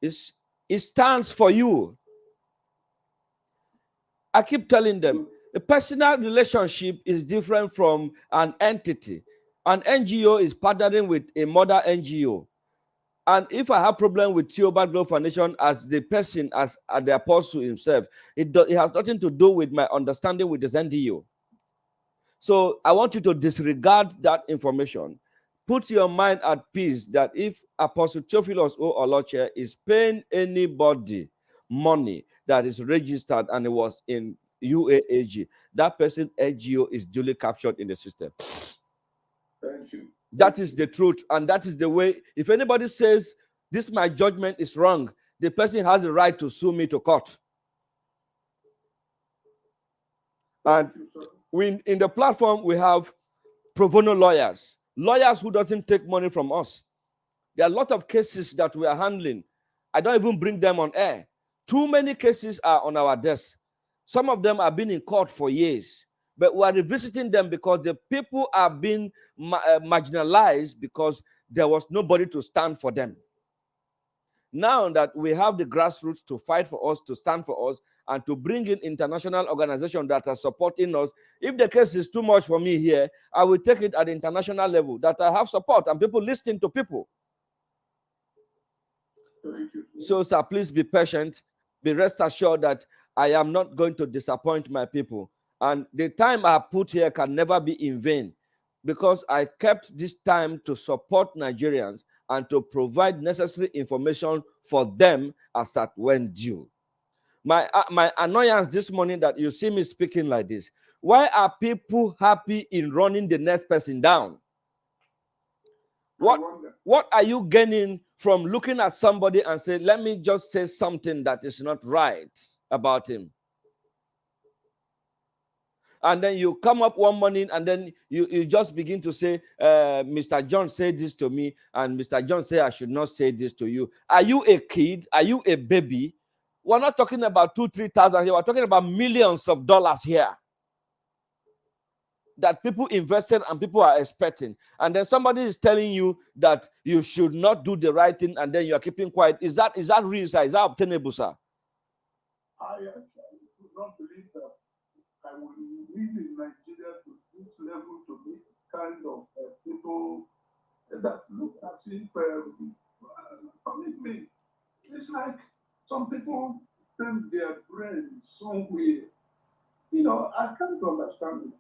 Speaker 1: it stands for you. I keep telling them, a personal relationship is different from an entity. An NGO is partnering with a mother NGO. And if I have problem with Theobad Global Foundation as the person, as the apostle himself, it has nothing to do with my understanding with this NGO. So I want you to disregard that information. Put your mind at peace that if Apostle Theophilus O. Oloche is paying anybody money that is registered and it was in UAAG, that person NGO is duly captured in the system.
Speaker 10: Thank you.
Speaker 1: That is the truth, and that is the way. If anybody says this my judgment is wrong, the person has the right to sue me to court. And in the platform we have pro bono lawyers who doesn't take money from us. There are a lot of cases that we are handling. I don't even bring them on air. Too many cases are on our desk. Some of them have been in court for years, but we are revisiting them because the people are being marginalized because there was nobody to stand for them. Now that we have the grassroots to fight for us, to stand for us, and to bring in international organizations that are supporting us, if the case is too much for me here, I will take it at the international level, that I have support and people listening to people. So, sir, please be patient. Be rest assured that I am not going to disappoint my people. And the time I put here can never be in vain, because I kept this time to support Nigerians and to provide necessary information for them as at when due. My annoyance this morning that you see me speaking like this. Why are people happy in running the next person down? What are you gaining from looking at somebody and say, let me just say something that is not right about him? And then you come up one morning and then you just begin to say, Mr. John said this to me, and Mr. John said I should not say this to you. Are you a kid? Are you a baby? We're not talking about 2,000-3,000 here. We're talking about millions of dollars here that people invested and people are expecting. And then somebody is telling you that you should not do the right thing, and then you are keeping quiet. Is that real, sir? Is that obtainable, sir?
Speaker 10: I actually do not believe that I will live in Nigeria to this level to meet kind of people that look as if me. It's like some people send their brain somewhere. I can't understand it.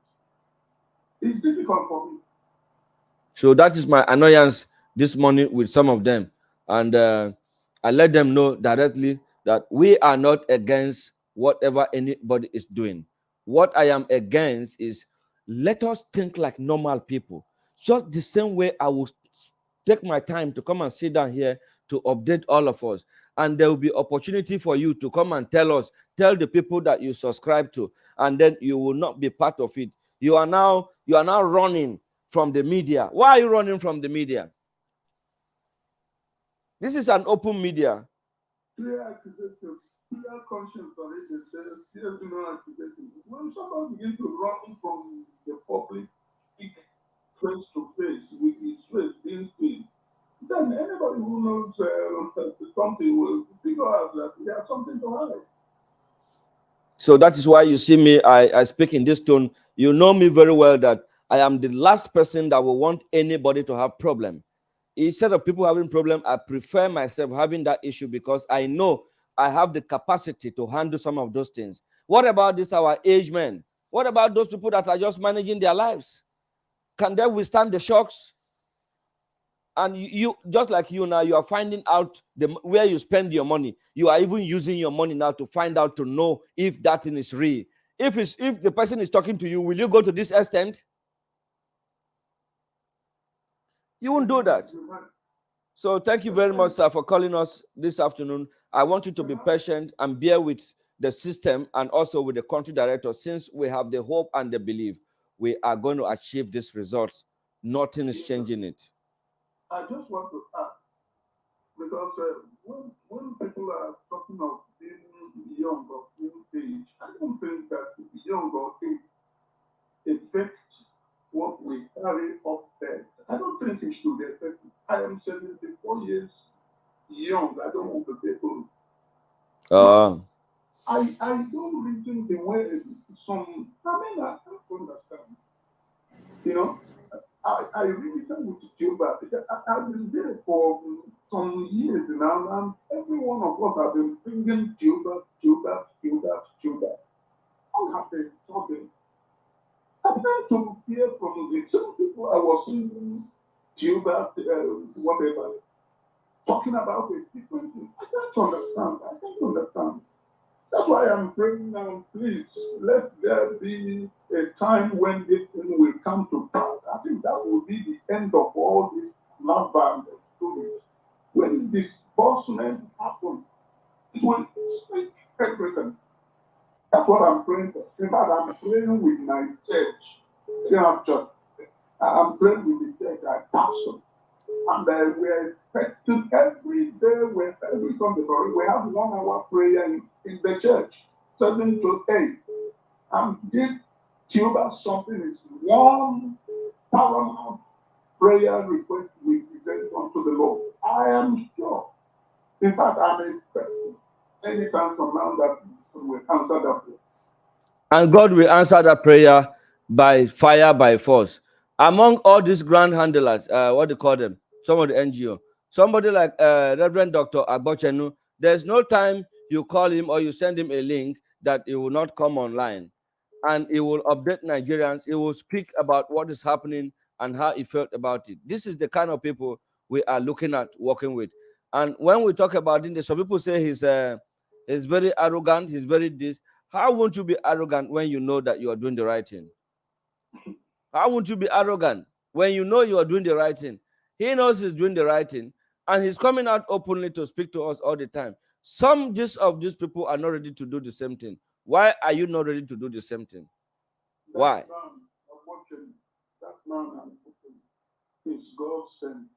Speaker 10: It's difficult for me.
Speaker 1: So that is my annoyance this morning with some of them. And I let them know directly that we are not against whatever anybody is doing. What I am against is, let us think like normal people. Just the same way I will take my time to come and sit down here to update all of us. And there will be opportunity for you to come and tell the people that you subscribe to, and then you will not be part of it. You are now running from the media. Why are you running from the media? This is an open media.
Speaker 10: Clear accusation, clear conscience already says, here's no accusation. When somebody begins to run from the public face to face with his face being seen, then anybody who knows something will figure out that he has something to hide.
Speaker 1: So that is why you see me, I speak in this tone. You know me very well that I am the last person that will want anybody to have problem. Instead of people having problem, I prefer myself having that issue, because I know I have the capacity to handle some of those things. What about this, our age men? What about those people that are just managing their lives? Can they withstand the shocks? And you just like you now, you are finding out where you spend your money. You are even using your money now to find out, to know if that thing is real. If the person is talking to you, will you go to this extent? You won't do that. So thank you very much, sir, for calling us this afternoon. I want you to be patient and bear with the system and also with the country director, since we have the hope and the belief we are going to achieve these results. Nothing is changing it.
Speaker 10: I just want to ask, because when people are talking of being young or being age, I don't think that young or age affects what we carry up there. I don't think it should be effective. I am 74 years young. I don't want to be old. I don't reason the way some, I mean, I can't understand. You know, I really think with Cuba, because I've been there for some years now, and every one of us have been bringing Cuba, Cuba, Cuba, Cuba. All have been talking. I'm trying to hear from the some people I was seeing Cuba, whatever, talking about a different thing. I can't understand. I can't understand. That's why I'm praying now, please, let there be a time when this thing will come to pass. I think that will be the end of all these love and stories. When disbursement happens, it will speak everything. That's what I'm praying for. In fact, I'm praying with my church. You know, church. I'm praying with the church, I pastor. And we're expecting every day, every Sunday, sorry, we have 1 hour prayer in the church, 7 to 8. And this Cuba something is one paramount prayer request we present unto the Lord. I am sure. In fact, I'm expecting anytime from now that we answer that prayer.
Speaker 1: And God will answer that prayer by fire, by force. Among all these grand handlers, what do you call them? Some of the NGO. Somebody like Reverend Dr. Abochenu, there's no time you call him or you send him a link that he will not come online. And he will update Nigerians. He will speak about what is happening and how he felt about it. This is the kind of people we are looking at working with. And when we talk about it, some people say he's very arrogant, he's very this. How won't you be arrogant when you know that you are doing the right thing? How won't you be arrogant when you know you are doing the right thing? He knows he's doing the right thing, and he's coming out openly to speak to us all the time. Some just of these people are not ready to do the same thing. Why are you not ready to do the same thing? Why?
Speaker 10: That man is God sent.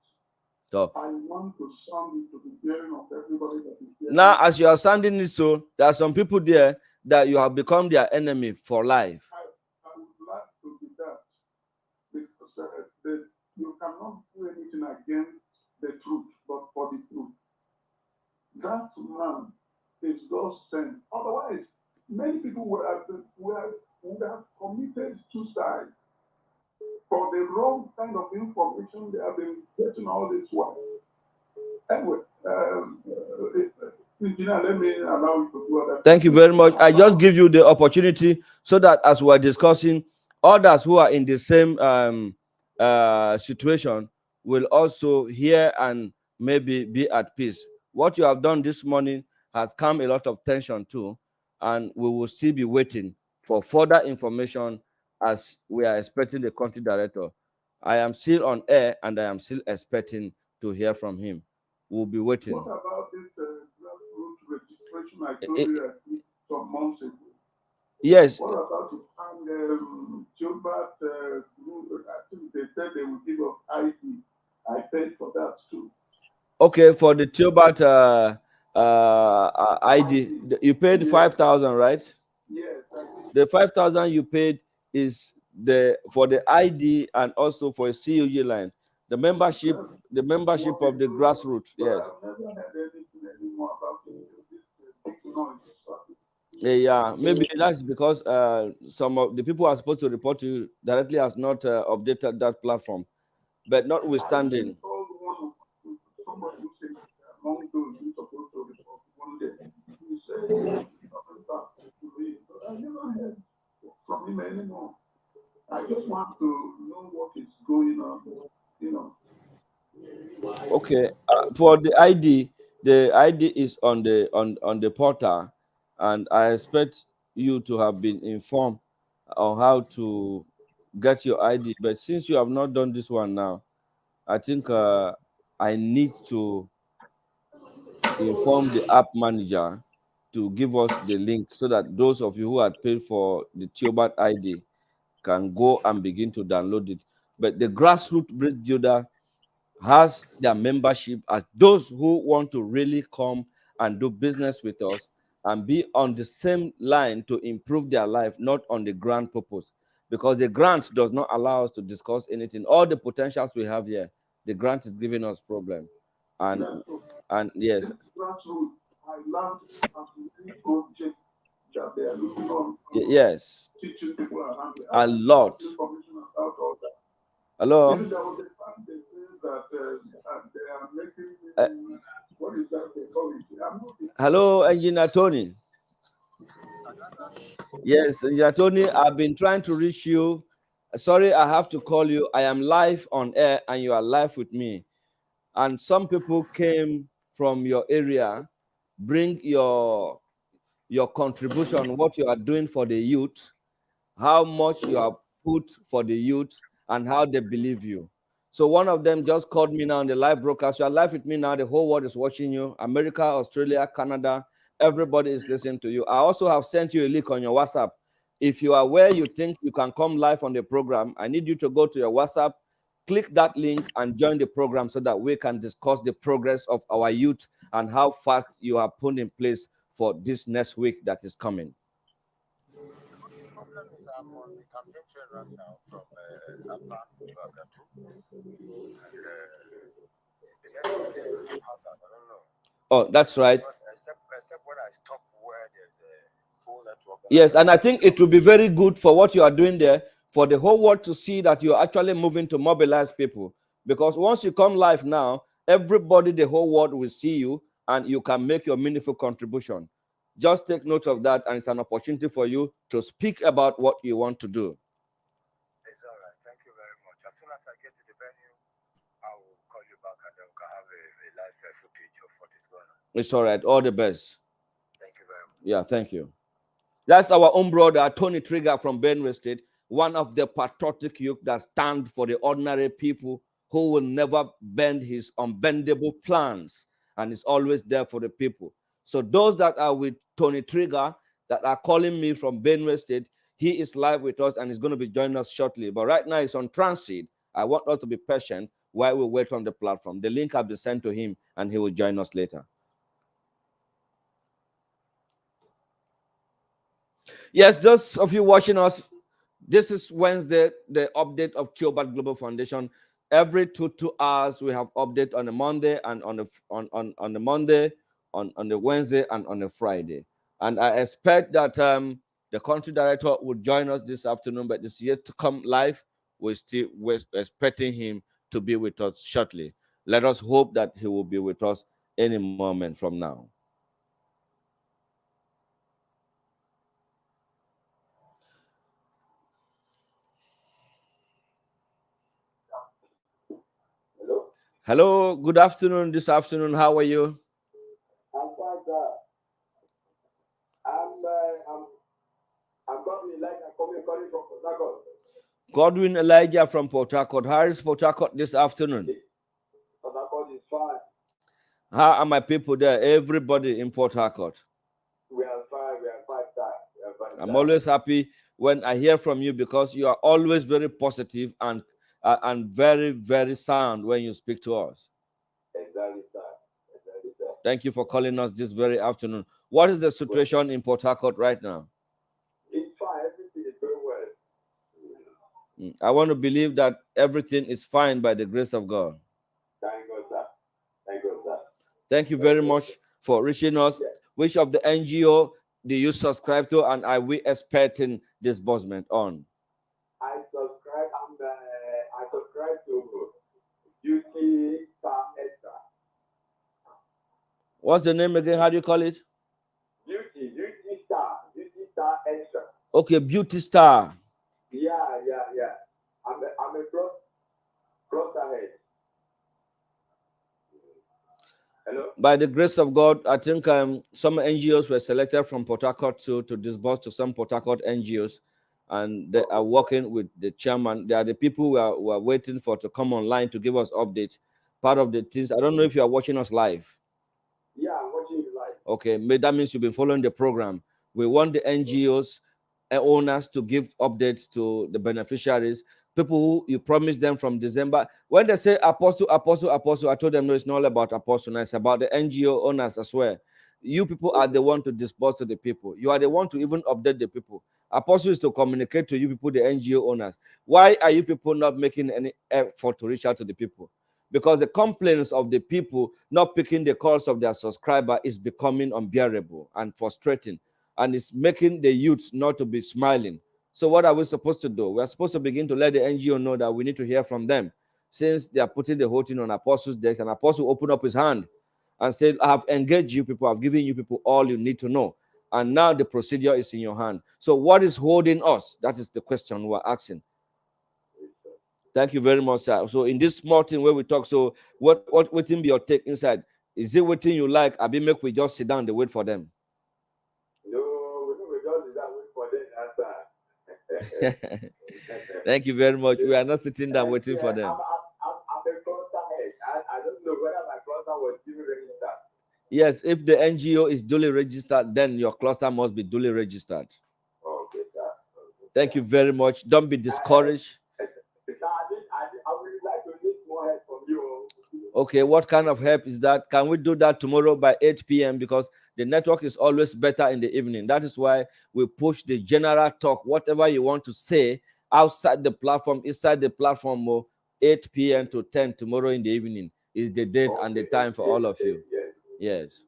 Speaker 1: So,
Speaker 10: I want to sound it to the hearing of everybody that is here.
Speaker 1: now, as you are sounding it, so there are some people there that you have become their enemy for life.
Speaker 10: I would like to be that, because you cannot do anything against the truth, but for the truth. That man is God sent. Otherwise, many people would have committed suicide for the wrong kind of information they have been getting all this while. Anyway, Engineer, let me allow you to do other.
Speaker 1: Thank you very much. I just give you the opportunity so that as we're discussing, others who are in the same situation will also hear and maybe be at peace. What you have done this morning has come a lot of tension too, and we will still be waiting for further information as we are expecting the country director. I am still on air and I am still expecting to hear from him. We'll be waiting.
Speaker 10: What about this grassroots registration I told you some months ago?
Speaker 1: Yes.
Speaker 10: What about it? And Gilbert, I think they said they would give us ID. I paid for that too.
Speaker 1: Okay, for the Tilbert ID, you paid 5,000, right?
Speaker 10: Yes.
Speaker 1: The 5,000 you paid is for the ID and also for a CUG line. The membership of the grassroots. Yes.
Speaker 10: I've never heard anything anymore about this noise.
Speaker 1: Yeah, maybe that's because some of the people who are supposed to report to you directly has not updated that platform. But notwithstanding,
Speaker 10: Somebody who said among those who supposed to report one day, he said something back to me, but I never heard from him anymore. I just want to know what is going on, you know.
Speaker 1: Okay, for the ID is on the portal, and I expect you to have been informed on how to get your ID. But since you have not done this one now, I think I need to inform the app manager to give us the link so that those of you who had paid for the Tilbert ID can go and begin to download it. But the grassroots bridge builder has their membership as those who want to really come and do business with us and be on the same line to improve their life, not on the grand purpose. because the grant does not allow us to discuss anything. All the potentials we have here, the grant is giving us problem. And yes.
Speaker 10: Grassroots, I learned many projects that they are looking on.
Speaker 1: Yes.
Speaker 10: Teaching people around
Speaker 1: A lot.
Speaker 10: Information about all that.
Speaker 1: Hello.
Speaker 10: Even there was a time they say that they are making what is that they call it?
Speaker 1: Hello, Engineer Tony. Yes, Engineer Tony, I've been trying to reach you. Sorry, I have to call you. I am live on air and you are live with me. And some people came from your area. Bring your contribution, what you are doing for the youth, how much you have put for the youth, and how they believe you. So one of them just called me now on the live broadcast. You are live with me now. The whole world is watching you. America, Australia, Canada, everybody is listening to you. I also have sent you a link on your WhatsApp. If you are where you think you can come live on the program, I need you to go to your WhatsApp, click that link and join the program so that we can discuss the progress of our youth and how fast you are put in place for this next week that is coming.
Speaker 11: The problem is I'm on the campaign trail right now from Upper to Agatu. And the network there is hazard. I don't know.
Speaker 1: Oh, that's right.
Speaker 11: Except when I stop where there's a full network.
Speaker 1: Yes, and I think it will be very good for what you are doing there, for the whole world to see that you're actually moving to mobilize people. Because once you come live now, everybody, the whole world will see you and you can make your meaningful contribution. Just take note of that, and it's an opportunity for you to speak about what you want to do.
Speaker 11: It's all right. Thank you very much. As soon as I get to the venue, I will call you back and then we can have a live footage of what is going on.
Speaker 1: It's all right. All the best.
Speaker 11: Thank you very much.
Speaker 1: Yeah, thank you. That's our own brother, Tony Trigger from Benue State, one of the patriotic youth that stand for the ordinary people who will never bend his unbendable plans and is always there for the people. So those that are with Tony Trigger, that are calling me from Benue State, he is live with us and is going to be joining us shortly. But right now he's on transit. I want us to be patient while we wait on the platform. The link has been sent to him and he will join us later. Yes, those of you watching us, this is Wednesday, the update of Gbb Global Foundation. Every 2 hours, we have update on a Monday and on the Monday, on the Wednesday, and on a Friday. And I expect that the country director will join us this afternoon, but this yet to come live. We're expecting him to be with us shortly. Let us hope that he will be with us any moment from now. Hello, good afternoon. This afternoon, how are you?
Speaker 2: I'm fine, sir. I'm Godwin Elijah calling from Port Harcourt.
Speaker 1: Godwin Elijah from Port Harcourt. How is Port Harcourt this afternoon?
Speaker 2: Port Harcourt is fine.
Speaker 1: How are my people there? Everybody in Port Harcourt.
Speaker 2: We are fine, sir.
Speaker 1: I'm always happy when I hear from you because you are always very positive and very, very sound when you speak to us.
Speaker 2: Exactly, sir.
Speaker 1: Thank you for calling us this very afternoon. What is the situation in Port Harcourt right now?
Speaker 2: It's fine. Everything is going well.
Speaker 1: I want to believe that everything is fine by the grace of God.
Speaker 2: Thank God, sir. Thank God, sir.
Speaker 1: Thank you very much for reaching us. Yeah. Which of the NGO do you subscribe to, and are we expecting disbursement on?
Speaker 2: I subscribe to Beauty Star Extra.
Speaker 1: What's the name again? How do you call it?
Speaker 2: Beauty Star Extra.
Speaker 1: Okay, Beauty Star.
Speaker 2: Yeah. I'm a plus ahead. Hello?
Speaker 1: By the grace of God, I think some NGOs were selected from Port Harcourt to disburse to some Port Harcourt NGOs, and they are working with the chairman. They are the people we are waiting for to come online to give us updates. Part of the things, I don't know if you are watching us live.
Speaker 2: Yeah, I'm watching you live.
Speaker 1: Okay, that means you've been following the program. We want the NGOs owners to give updates to the beneficiaries, people who you promised them from December. When they say apostle, I told them, no, it's not all about apostle, it's about the NGO owners as well. You people are the one to disburse to the people. You are the one to even update the people. Apostle is to communicate to you people, the NGO owners. Why are you people not making any effort to reach out to the people? Because the complaints of the people not picking the calls of their subscriber is becoming unbearable and frustrating, and it's making the youth not to be smiling. So what are we supposed to do? We're supposed to begin to let the NGO know that we need to hear from them, since they are putting the whole thing on Apostle's desk, and Apostle open up his hand and said, I have engaged you people, I've given you people all you need to know, and now the procedure is in your hand. So what is holding us? That is the question we're asking. Thank you very much, sir. So in this small thing where we talk, so what waiting be your take inside? Is it waiting you like? I be make we just sit down and wait for them.
Speaker 2: No, we just sit down wait for them answer.
Speaker 1: Thank you very much. We are not sitting down waiting for them.
Speaker 2: I'm a cluster head. I don't know whether my cluster was duly registered.
Speaker 1: Yes, if the NGO is duly registered, then your cluster must be duly registered.
Speaker 2: Okay, sir. Okay,
Speaker 1: thank you very much. Don't be discouraged.
Speaker 2: I would like to need more help from you.
Speaker 1: Okay, what kind of help is that? Can we do that tomorrow by 8 p.m.? Because the network is always better in the evening. That is why we push the general talk, whatever you want to say outside the platform, inside the platform, 8 p.m. to 10 tomorrow in the evening is the date and the time for all of you. Yes.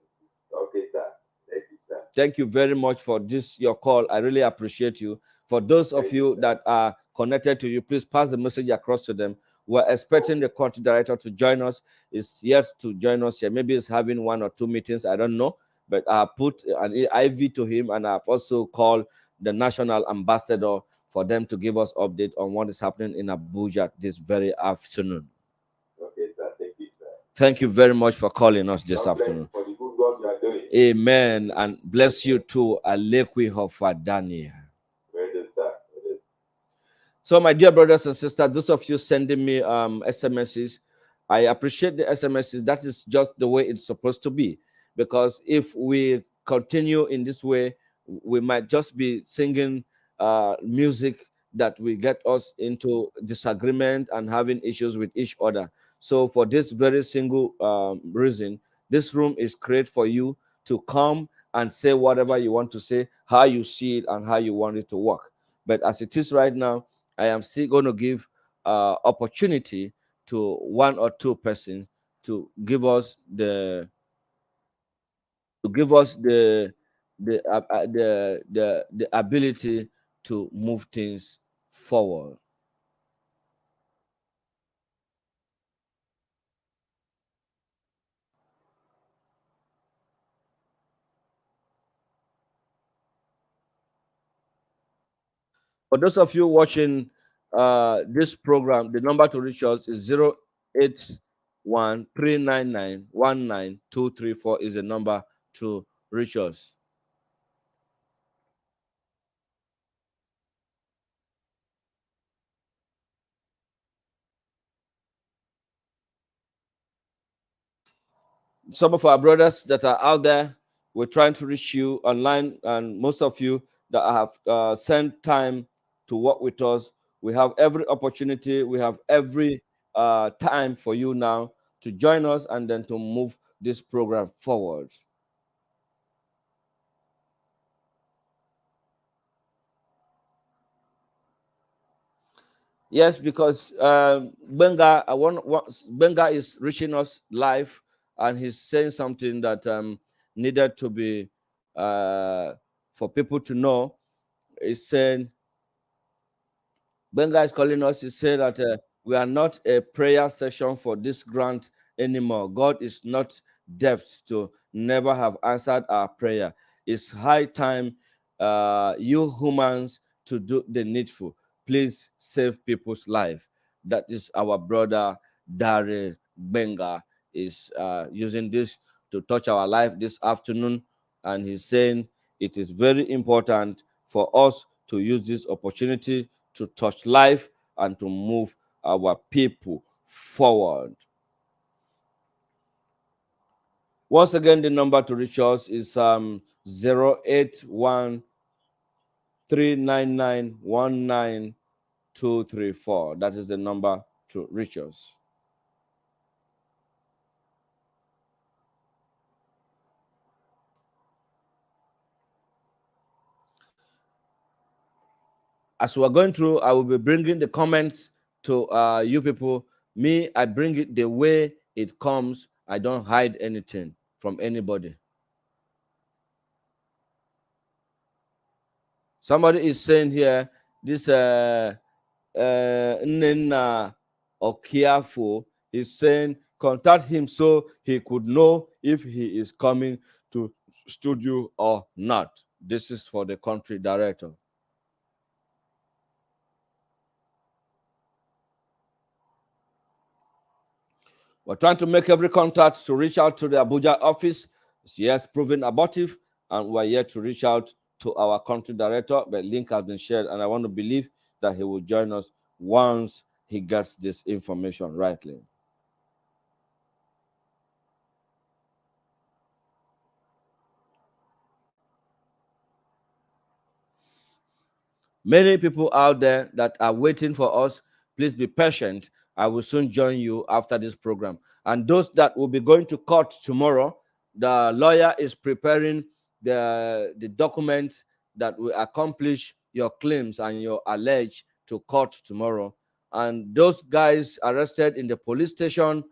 Speaker 2: Okay, sir. Thank you, sir.
Speaker 1: Thank you very much for this, your call. I really appreciate you. For those of you that are connected to you, please pass the message across to them. We're expecting the country director to join us. Is yet to join us here. Maybe he's having 1 or 2 meetings. I don't know. But I put an IV to him, and I've also called the national ambassador for them to give us update on what is happening in Abuja this very afternoon.
Speaker 2: Okay, sir. Thank you, sir.
Speaker 1: Thank you very much for calling us this afternoon.
Speaker 2: For the good work you are doing.
Speaker 1: Amen. And bless you too, Alekwi Hofadania.
Speaker 2: Very good, sir.
Speaker 1: So, my dear brothers and sisters, those of you sending me SMSs, I appreciate the SMSs. That is just the way it's supposed to be. Because if we continue in this way, we might just be singing music that will get us into disagreement and having issues with each other. So, for this very single reason, this room is created for you to come and say whatever you want to say, how you see it, and how you want it to work. But as it is right now, I am still going to give opportunity to 1 or 2 persons to give us the ability to move things forward. For those of you watching this program, the number to reach us is 08139919234 is the number to reach us. Some of our brothers that are out there, we're trying to reach you online, and most of you that have sent time to work with us, we have every opportunity, we have every time for you now to join us and then to move this program forward. Yes, because Benga is reaching us live, and he's saying something that needed to be for people to know. He's saying, Benga is calling us. He said that we are not a prayer session for this grant anymore. God is not deaf to never have answered our prayer. It's high time you humans to do the needful. Please save people's life. That is our brother Dare Benga is using this to touch our life this afternoon, and he's saying it is very important for us to use this opportunity to touch life and to move our people forward. Once again, the number to reach us is 081 That is the number to reach us. As we're going through, I will be bringing the comments to you people. Me, I bring it the way it comes. I don't hide anything from anybody. Somebody is saying here, this Nena Okiafo is saying, contact him so he could know if he is coming to studio or not. This is for the country director. We're trying to make every contact to reach out to the Abuja office. Yes, proven abortive, and we're yet to reach out to our country director. The link has been shared, and I want to believe that he will join us once he gets this information rightly. Many people out there that are waiting for us, please be patient. I will soon join you after this program. And those that will be going to court tomorrow, the lawyer is preparing the documents that will accomplish your claims and your allege to court tomorrow. And those guys arrested in the police station,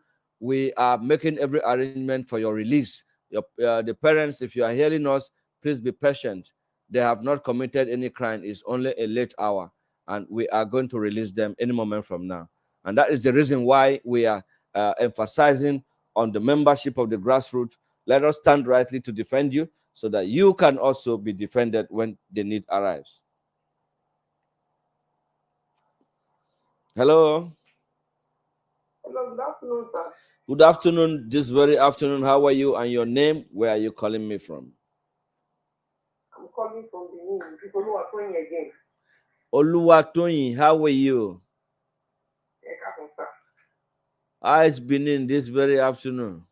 Speaker 1: we are making every arrangement for your release. The parents, if you are hearing us, please be patient. They have not committed any crime. It's only a late hour, and we are going to release them any moment from now. And that is the reason why we are emphasizing on the membership of the grassroots. Let us stand rightly to defend you so that you can also be defended when the need arrives. Hello.
Speaker 2: Hello, good afternoon, sir.
Speaker 1: Good afternoon. This very afternoon. How are you and your name? Where are you calling me from?
Speaker 2: I'm calling from the Benin. People who are playing again.
Speaker 1: Oluwatoyin, how are you?
Speaker 2: Sir.
Speaker 1: How is Benin this very afternoon?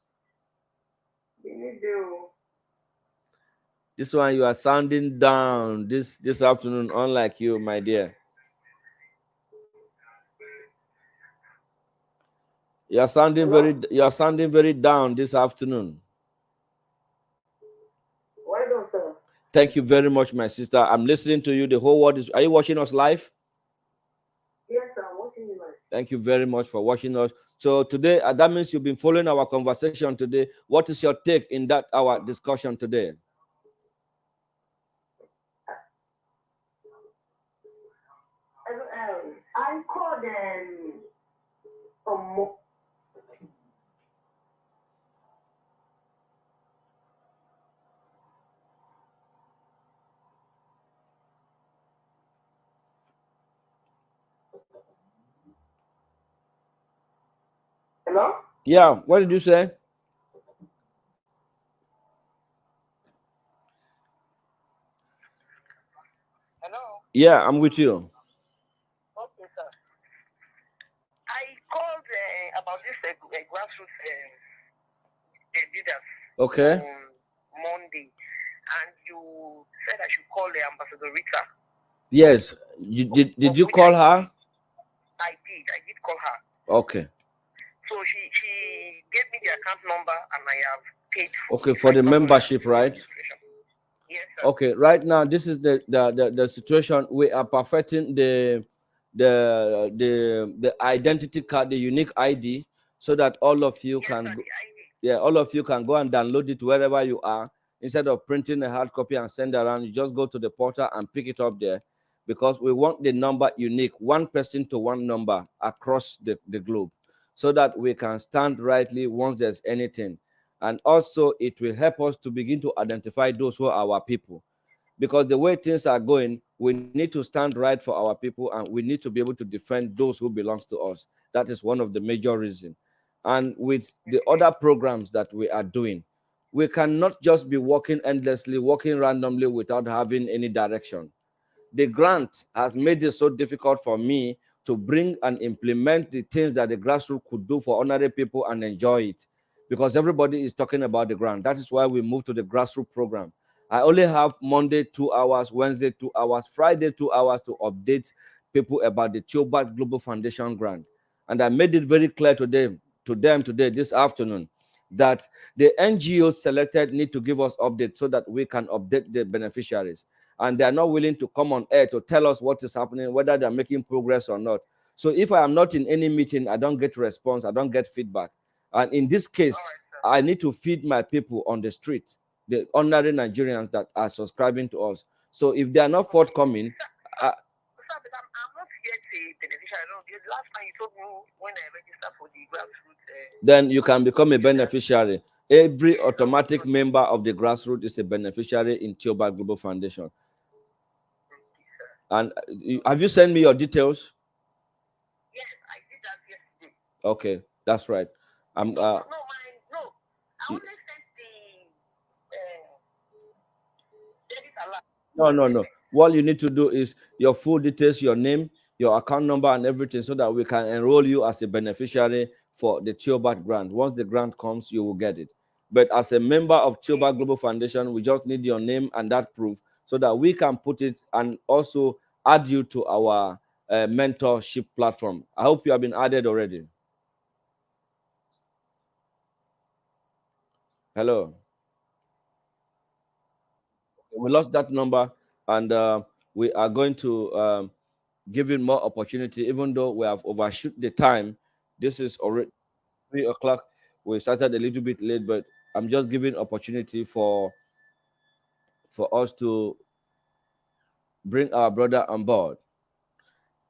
Speaker 1: This one, you are sounding down this afternoon, unlike you, my dear. You are sounding very down this afternoon.
Speaker 2: Why don't, sir?
Speaker 1: Thank you very much, my sister. I'm listening to you. The whole world is. Are you watching us live?
Speaker 2: Yes, sir. I'm watching you live.
Speaker 1: Thank you very much for watching us. So today, that means you've been following our conversation today. What is your take in that our discussion today?
Speaker 2: I called from. Hello?
Speaker 1: Yeah, what did you say?
Speaker 2: Hello?
Speaker 1: Yeah, I'm with you.
Speaker 2: Okay, sir. I called about this grassroots leaders
Speaker 1: Okay.
Speaker 2: on Monday, and you said I should call Ambassador Rita.
Speaker 1: Yes. Did you call her?
Speaker 2: I did call her.
Speaker 1: Okay.
Speaker 2: So she gave me the account number, and I have paid for.
Speaker 1: Okay, for the membership, right?
Speaker 2: Yes, sir.
Speaker 1: Okay, right now this is the situation. We are perfecting the identity card, the unique ID, so that all of you can all of you can go and download it wherever you are. Instead of printing a hard copy and send around, you just go to the portal and pick it up there, because we want the number unique, one person to one number across the globe, so that we can stand rightly once there's anything. And also it will help us to begin to identify those who are our people, because the way things are going, we need to stand right for our people, and we need to be able to defend those who belongs to us. That is one of the major reasons. And with the other programs that we are doing, we cannot just be working endlessly, working randomly without having any direction. The grant has made it so difficult for me to bring and implement the things that the grassroots could do for ordinary people and enjoy it, because everybody is talking about the grant. That is why we moved to the grassroots program. I only have Monday 2 hours, Wednesday 2 hours, Friday 2 hours to update people about the Chobot Global Foundation grant. And I made it very clear to them today, this afternoon, that the NGOs selected need to give us updates so that we can update the beneficiaries. and they are not willing to come on air to tell us what is happening, whether they're making progress or not. So if I am not in any meeting, I don't get response, I don't get feedback. And in this case, I need to feed my people on the street, the ordinary Nigerians that are subscribing to us. So if they are not forthcoming,
Speaker 12: I'm not yet a beneficiary. No, the last time you told me when I registered for the grassroots.
Speaker 1: Then you can become a beneficiary. Every automatic member of the grassroots is a beneficiary in Theobald Global Foundation. And have you sent me your details?
Speaker 12: Yes, I did that yesterday.
Speaker 1: Okay, that's right.
Speaker 12: I only sent the debit alert.
Speaker 1: No. What you need to do is your full details, your name, your account number, and everything, so that we can enroll you as a beneficiary for the Theobald grant. Once the grant comes, you will get it. But as a member of Theobald Global Foundation, we just need your name and that proof, so that we can put it and also add you to our mentorship platform. I hope you have been added already. Hello. We lost that number, and we are going to give it more opportunity, even though we have overshoot the time. This is already 3 o'clock. We started a little bit late, but I'm just giving opportunity for us to bring our brother on board.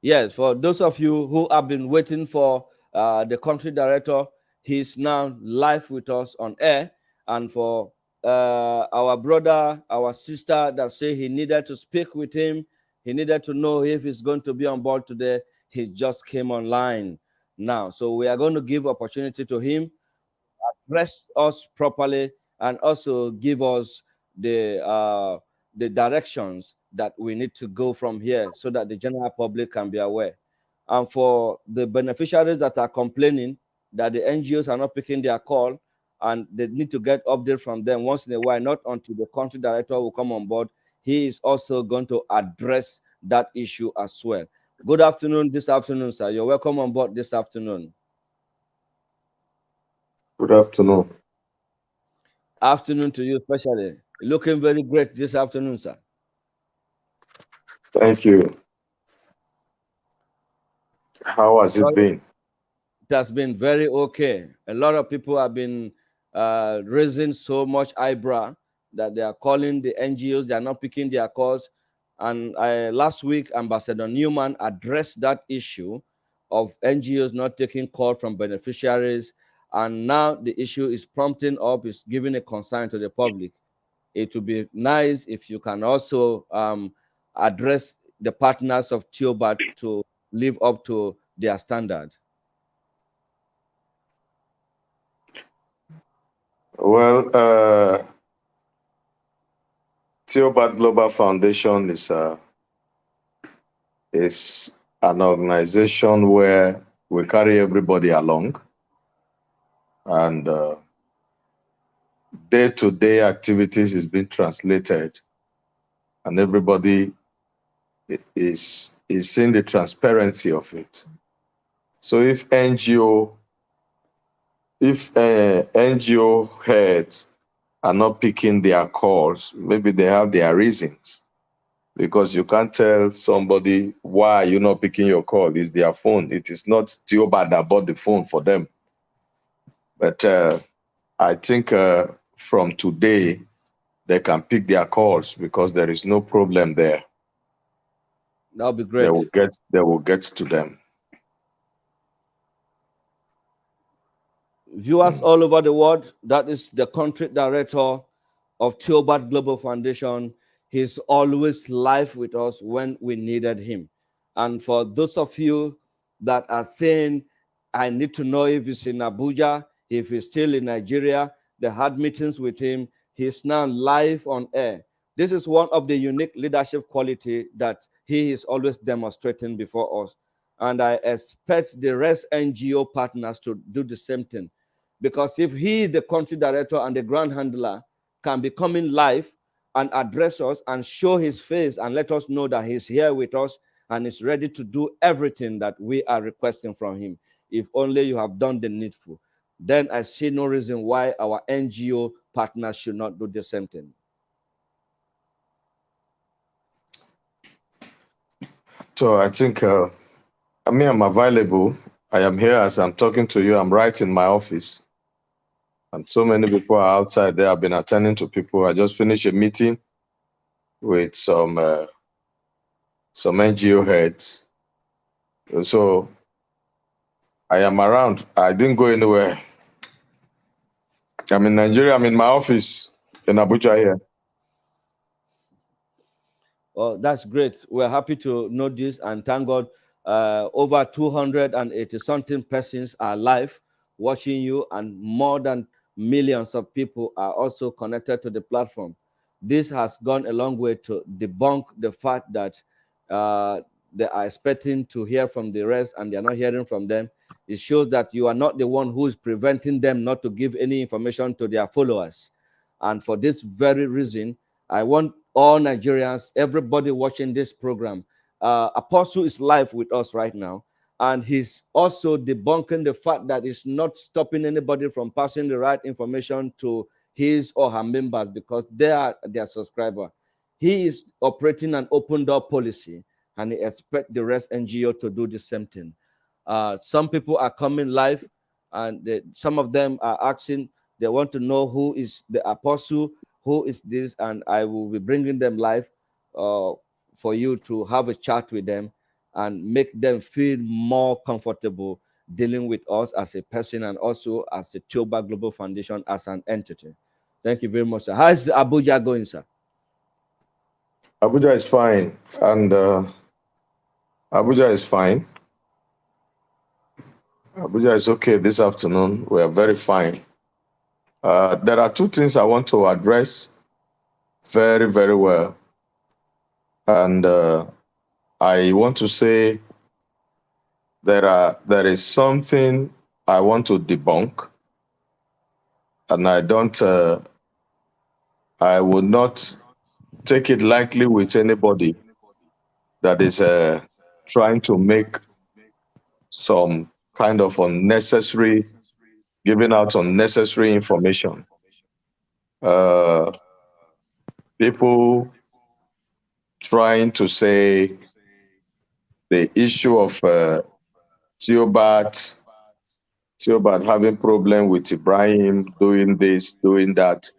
Speaker 1: Yes, for those of you who have been waiting for the country director, he's now live with us on air. And for our brother, our sister that say he needed to speak with him, he needed to know if he's going to be on board today, he just came online now. So we are going to give opportunity to him, address us properly, and also give us the directions that we need to go from here, so that the general public can be aware. And for the beneficiaries that are complaining that the NGOs are not picking their call, and they need to get update from them once in a while, not until the country director will come on board, he is also going to address that issue as well. Good afternoon this afternoon, sir. You're welcome on board this afternoon.
Speaker 5: Good afternoon.
Speaker 1: Afternoon to you, especially. Looking very great this afternoon, sir.
Speaker 5: Thank you. How has it been?
Speaker 1: It has been very okay. A lot of people have been raising so much eyebrow that they are calling the NGOs, they are not picking their calls. And last week, Ambassador Newman addressed that issue of NGOs not taking call from beneficiaries. And now the issue is prompting up, is giving a concern to the public. It would be nice if you can also address the partners of Theobald to live up to their standard.
Speaker 5: Well, Theobald Global Foundation is an organization where we carry everybody along, and day-to-day activities is being translated, and everybody is seeing the transparency of it. So if NGO heads are not picking their calls, maybe they have their reasons, because you can't tell somebody why you're not picking your call. It's their phone. It is not Theobald that bought the phone for them. But I think from today, they can pick their calls, because there is no problem there.
Speaker 1: That'll be great.
Speaker 5: They will get to them.
Speaker 1: Viewers all over the world, that is the country director of Theobald Global Foundation. He's always live with us when we needed him. And for those of you that are saying, I need to know if he's in Abuja, if he's still in Nigeria, they had meetings with him. He's now live on air. This is one of the unique leadership quality that he is always demonstrating before us. And I expect the rest NGO partners to do the same thing. Because if he, the country director and the grand handler, can be coming live and address us and show his face and let us know that he's here with us and is ready to do everything that we are requesting from him, if only you have done the needful, then I see no reason why our NGO partners should not do the same thing.
Speaker 5: So I think I mean I'm available. I am here as I'm talking to you. I'm right in my office. And so many people are outside there. I've been attending to people. I just finished a meeting with some NGO heads. So I am around. I didn't go anywhere. I'm in Nigeria. I'm in my office in Abuja here.
Speaker 1: Oh, that's great. We're happy to know this and thank God. Over 280 something persons are live watching you, and more than millions of people are also connected to the platform. This has gone a long way to debunk the fact that uh, they are expecting to hear from the rest and they're not hearing from them. It shows that you are not the one who is preventing them not to give any information to their followers. And for this very reason, I want all Nigerians, everybody watching this program. Apostle is live with us right now, and he's also debunking the fact that it's not stopping anybody from passing the right information to his or her members because they are their subscriber. He is operating an open door policy, and he expects the rest NGO to do the same thing. Some people are coming live, and some of them are asking, they want to know who is the apostle, who is this, and I will be bringing them live for you to have a chat with them and make them feel more comfortable dealing with us as a person and also as a Choba Global Foundation as an entity. Thank you very much, sir. How is Abuja going, sir?
Speaker 5: Abuja is fine. And Abuja is fine. Abuja is okay this afternoon. We are very fine. There are two things I want to address very, very well. And I want to say there is something I want to debunk, and I will not take it lightly with anybody that is trying to make some kind of unnecessary, giving out unnecessary information. People trying to say the issue of Theobat, Theobat having problem with Ibrahim doing this, doing that.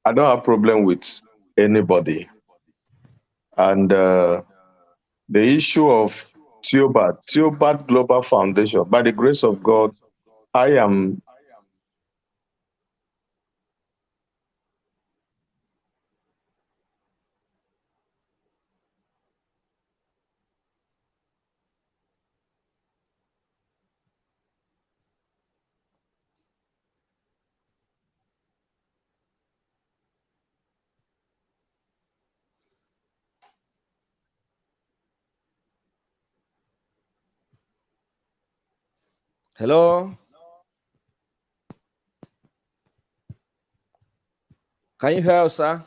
Speaker 5: I don't have problem with anybody. And the issue of Theobat Global Foundation, by the grace of God, I am.
Speaker 1: Hello? Can you hear us, sir?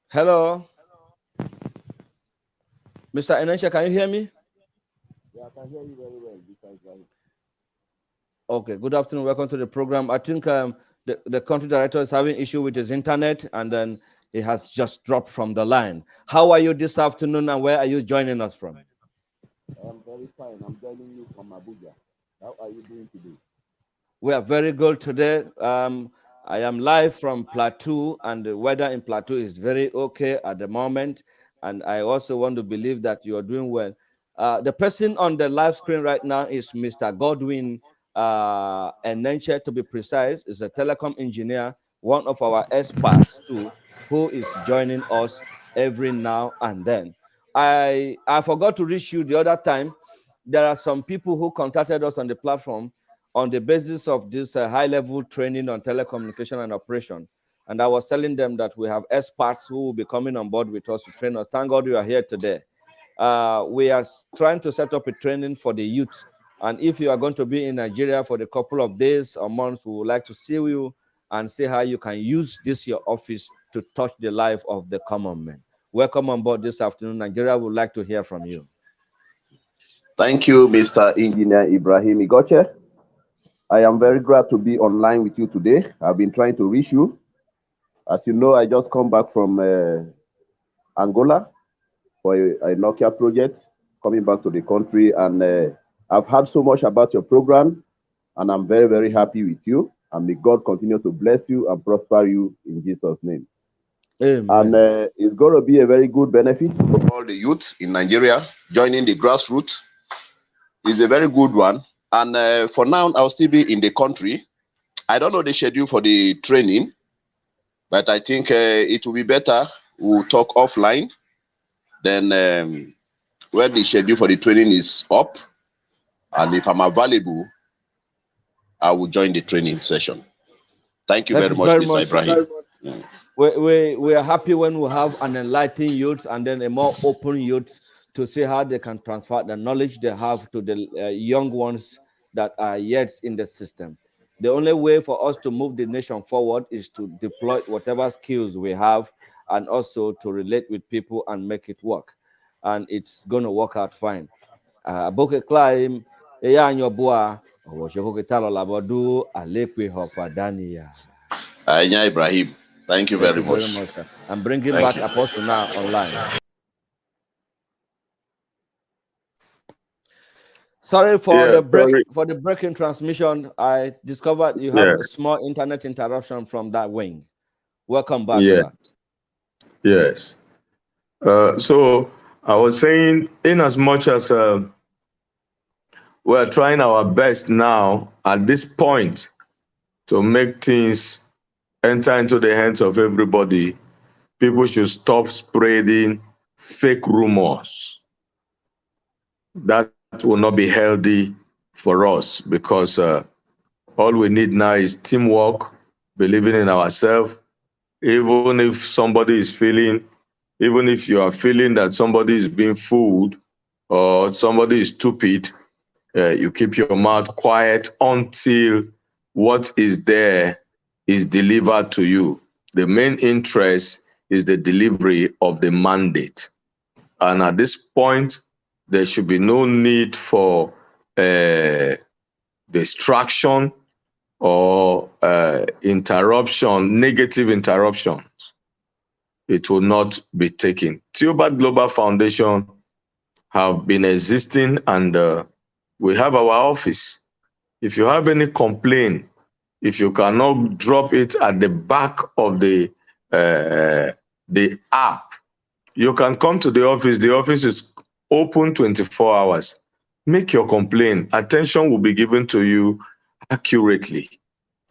Speaker 1: Hello? Mr. Enesha, can you hear me?
Speaker 13: Yeah, I can hear you very well because
Speaker 1: Okay, good afternoon. Welcome to the program. I think the country director is having issue with his internet and then it has just dropped from the line. How are you this afternoon and where are you joining us from?
Speaker 13: I'm very fine. I'm joining you from Abuja. How are you doing today?
Speaker 1: We are very good today. I am live from Plateau, and the weather in Plateau is very okay at the moment. And I also want to believe that you are doing well. The person on the live screen right now is Mr. Godwin Enenche, to be precise, is a telecom engineer, one of our experts too, who is joining us every now and then. I forgot to reach you the other time. There are some people who contacted us on the platform on the basis of this high-level training on telecommunication and operation. And I was telling them that we have experts who will be coming on board with us to train us. Thank God you are here today. We are trying to set up a training for the youth. And if you are going to be in Nigeria for the couple of days or months, we would like to see you and see how you can use this your office to touch the life of the common man. Welcome on board this afternoon. Nigeria would like to hear from you.
Speaker 14: Thank you, Mr. Engineer Ibrahim Igoche. I am very glad to be online with you today. I've been trying to reach you. As you know, I just come back from Angola for a Nokia project, coming back to the country, and I've heard so much about your program, and I'm very, very happy with you. And may God continue to bless you and prosper you in Jesus' name. And
Speaker 1: Amen.
Speaker 14: it's going to be a very good benefit for all the youth in Nigeria. Joining the grassroots is a very good one. And for now, I'll still be in the country. I don't know the schedule for the training, but I think it will be better. We'll talk offline. Then when the schedule for the training is up, and if I'm available, I will join the training session. Thank you
Speaker 1: Thank
Speaker 14: very
Speaker 1: you
Speaker 14: much,
Speaker 1: very
Speaker 14: Mr.
Speaker 1: much, sir.
Speaker 14: Ibrahim. Mm.
Speaker 1: We are happy when we have an enlightened youth and then a more open youth to see how they can transfer the knowledge they have to the young ones that are yet in the system. The only way for us to move the nation forward is to deploy whatever skills we have and also to relate with people and make it work. And it's going to work out fine. Boke Klaim, Eyanyoboa, Owoshokoketalo Labodu, Alekwe Hofadania.
Speaker 14: Anya Ibrahim, thank you
Speaker 1: Thank
Speaker 14: very
Speaker 1: you very
Speaker 14: much.
Speaker 1: much, sir. I'm bringing
Speaker 14: Thank
Speaker 1: back
Speaker 14: you.
Speaker 1: Apostle now online. Sorry for
Speaker 5: Yeah,
Speaker 1: the
Speaker 5: sorry.
Speaker 1: breaking transmission. I discovered you have
Speaker 5: Yeah,
Speaker 1: a small internet interruption from that wing. Welcome back,
Speaker 5: yeah,
Speaker 1: sir.
Speaker 5: yes. So I was saying, in as much as we're trying our best now at this point to make things enter into the hands of everybody, people should stop spreading fake rumors. That will not be healthy for us because all we need now is teamwork, believing in ourselves. Even if somebody is feeling, even if you are feeling that somebody is being fooled or somebody is stupid, you keep your mouth quiet until what is there is delivered to you. The main interest is the delivery of the mandate. And at this point, there should be no need for distraction or interruption, negative interruptions. It will not be taken. Tilbert Global Foundation have been existing, and we have our office. If you have any complaint, if you cannot drop it at the back of the app, you can come to the office. The office is open 24 hours. Make your complaint. Attention will be given to you accurately.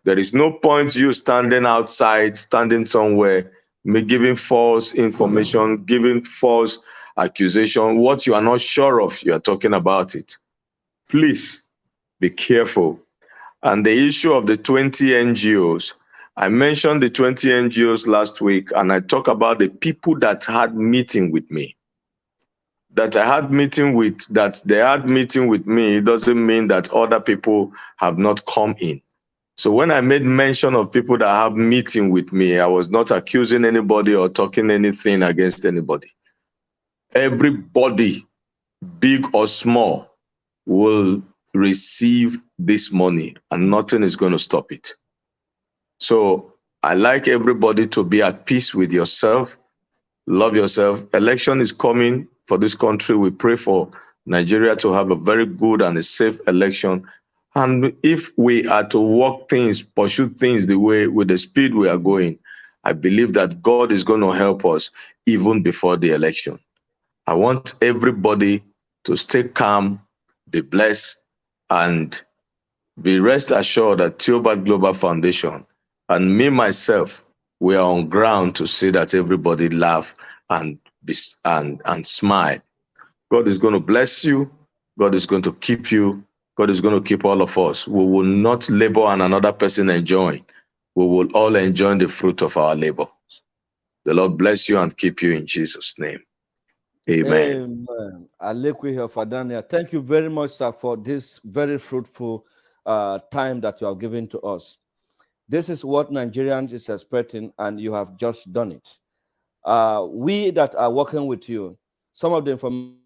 Speaker 5: There is no point you standing outside, standing somewhere, giving false information, giving false accusation. What you are not sure of, you are talking about it. Please be careful. And the issue of the 20 NGOs, I mentioned the 20 NGOs last week, and I talk about the people that had meeting with me. That I had meeting with, that they had meeting with me, doesn't mean that other people have not come in. So when I made mention of people that have meeting with me, I was not accusing anybody or talking anything against anybody. Everybody, big or small, will receive this money and nothing is going to stop it. So I like everybody to be at peace with yourself, love yourself. Election is coming for this country. We pray for Nigeria to have a very good and a safe election. And if we are to work things, pursue things the way, with the speed we are going, I believe that God is going to help us even before the election. I want everybody to stay calm, be blessed, and be rest assured that Tilbert Global Foundation and me myself, we are on ground to see that everybody laugh and and smile. God is going to bless you. God is going to keep you. God is going to keep all of us. We will not labor and another person enjoying. We will all enjoy the fruit of our labor. The Lord bless you and keep you in Jesus' name. Amen.
Speaker 1: Amen. Alekwe here for Daniel. Thank you very much, sir, for this very fruitful time that you have given to us. This is what Nigerians is expecting, and you have just done it. We that are working with you, some of the information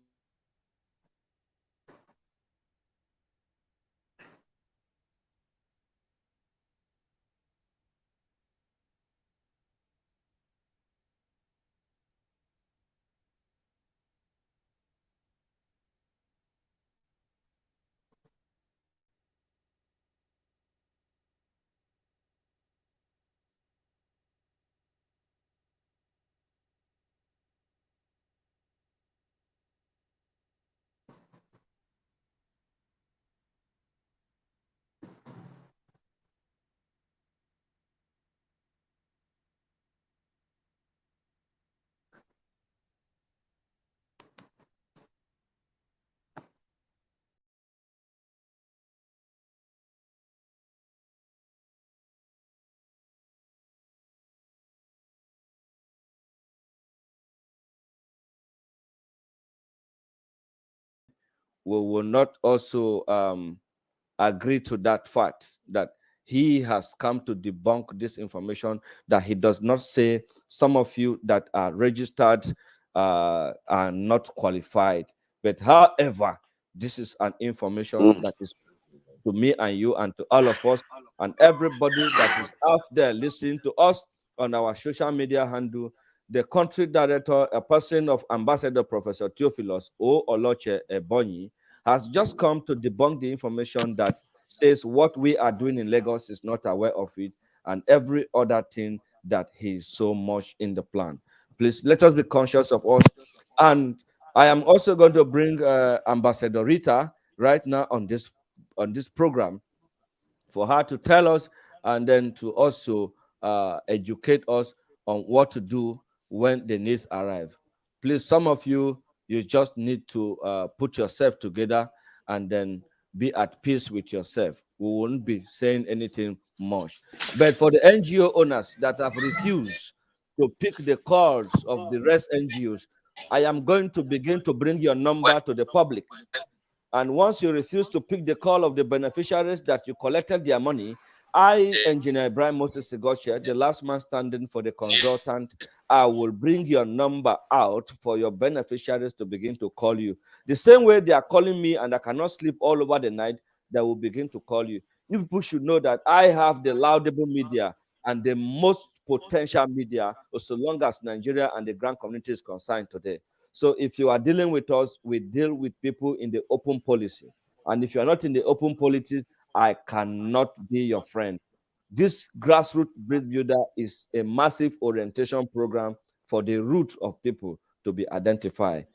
Speaker 1: we will not also agree to that fact that he has come to debunk this information, that he does not say some of you that are registered are not qualified. But however, this is an information
Speaker 14: Mm.
Speaker 1: that is to me and you and to all of us and everybody that is out there listening to us on our social media handle. The country director, a person of Ambassador Professor Theophilus O. Oloche Ebonyi, has just come to debunk the information that says what we are doing in Lagos is not aware of it, and every other thing that he is so much in the plan. Please let us be conscious of us. And I am also going to bring Ambassador Rita right now on this program for her to tell us and then to also educate us on what to do when the needs arrive. Please, some of you, you just need to put yourself together and then be at peace with yourself. We won't be saying anything much. But for the NGO owners that have refused to pick the calls of the rest NGOs, I am going to begin to bring your number to the public. And once you refuse to pick the call of the beneficiaries that you collected their money, I, Engineer Ibrahim Moses Sigoche, the last man standing for the consultant, I will bring your number out for your beneficiaries to begin to call you. The same way they are calling me and I cannot sleep all over the night, they will begin to call you. You people should know that I have the laudable media and the most potential media, so long as Nigeria and the grand community is concerned today. So if you are dealing with us, we deal with people in the open policy. And if you are not in the open policy, I cannot be your friend. This grassroots bridge builder is a massive orientation program for the roots of people to be identified.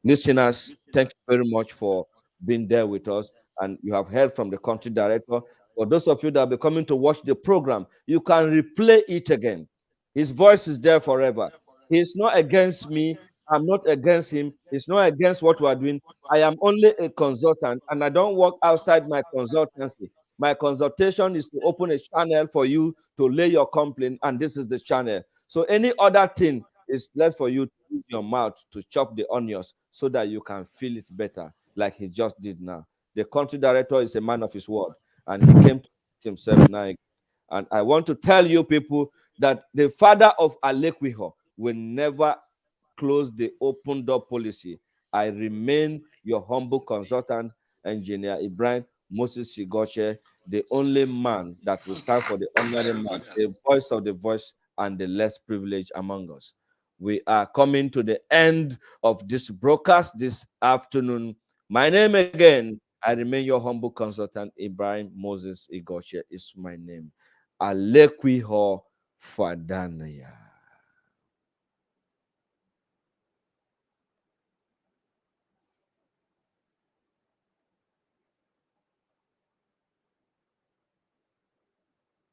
Speaker 1: Listeners, thank you very much for being there with us. And you have heard from the country director. For those of you that will be coming to watch the program, you can replay it again. His voice is there forever. He's not against me. I'm not against him. He's not against what we are doing. I am only a consultant and I don't work outside my consultancy. My consultation is to open a channel for you to lay your complaint, and this is the channel. So any other thing is left for you to use your mouth to chop the onions so that you can feel it better, like he just did now. The country director is a man of his word, and he came to himself now. And I want to tell you people that the father of Alekwiho will never close the open door policy. I remain your humble consultant, Engineer Ibrahim Moses Shigoche, the only man that will stand for the ordinary man, the voice of the voice and the less privileged among us. We are coming to the end of this broadcast this afternoon. My name again, I remain your humble consultant, Ibrahim Moses Igoche is my name. Alekwiho Fadanaya.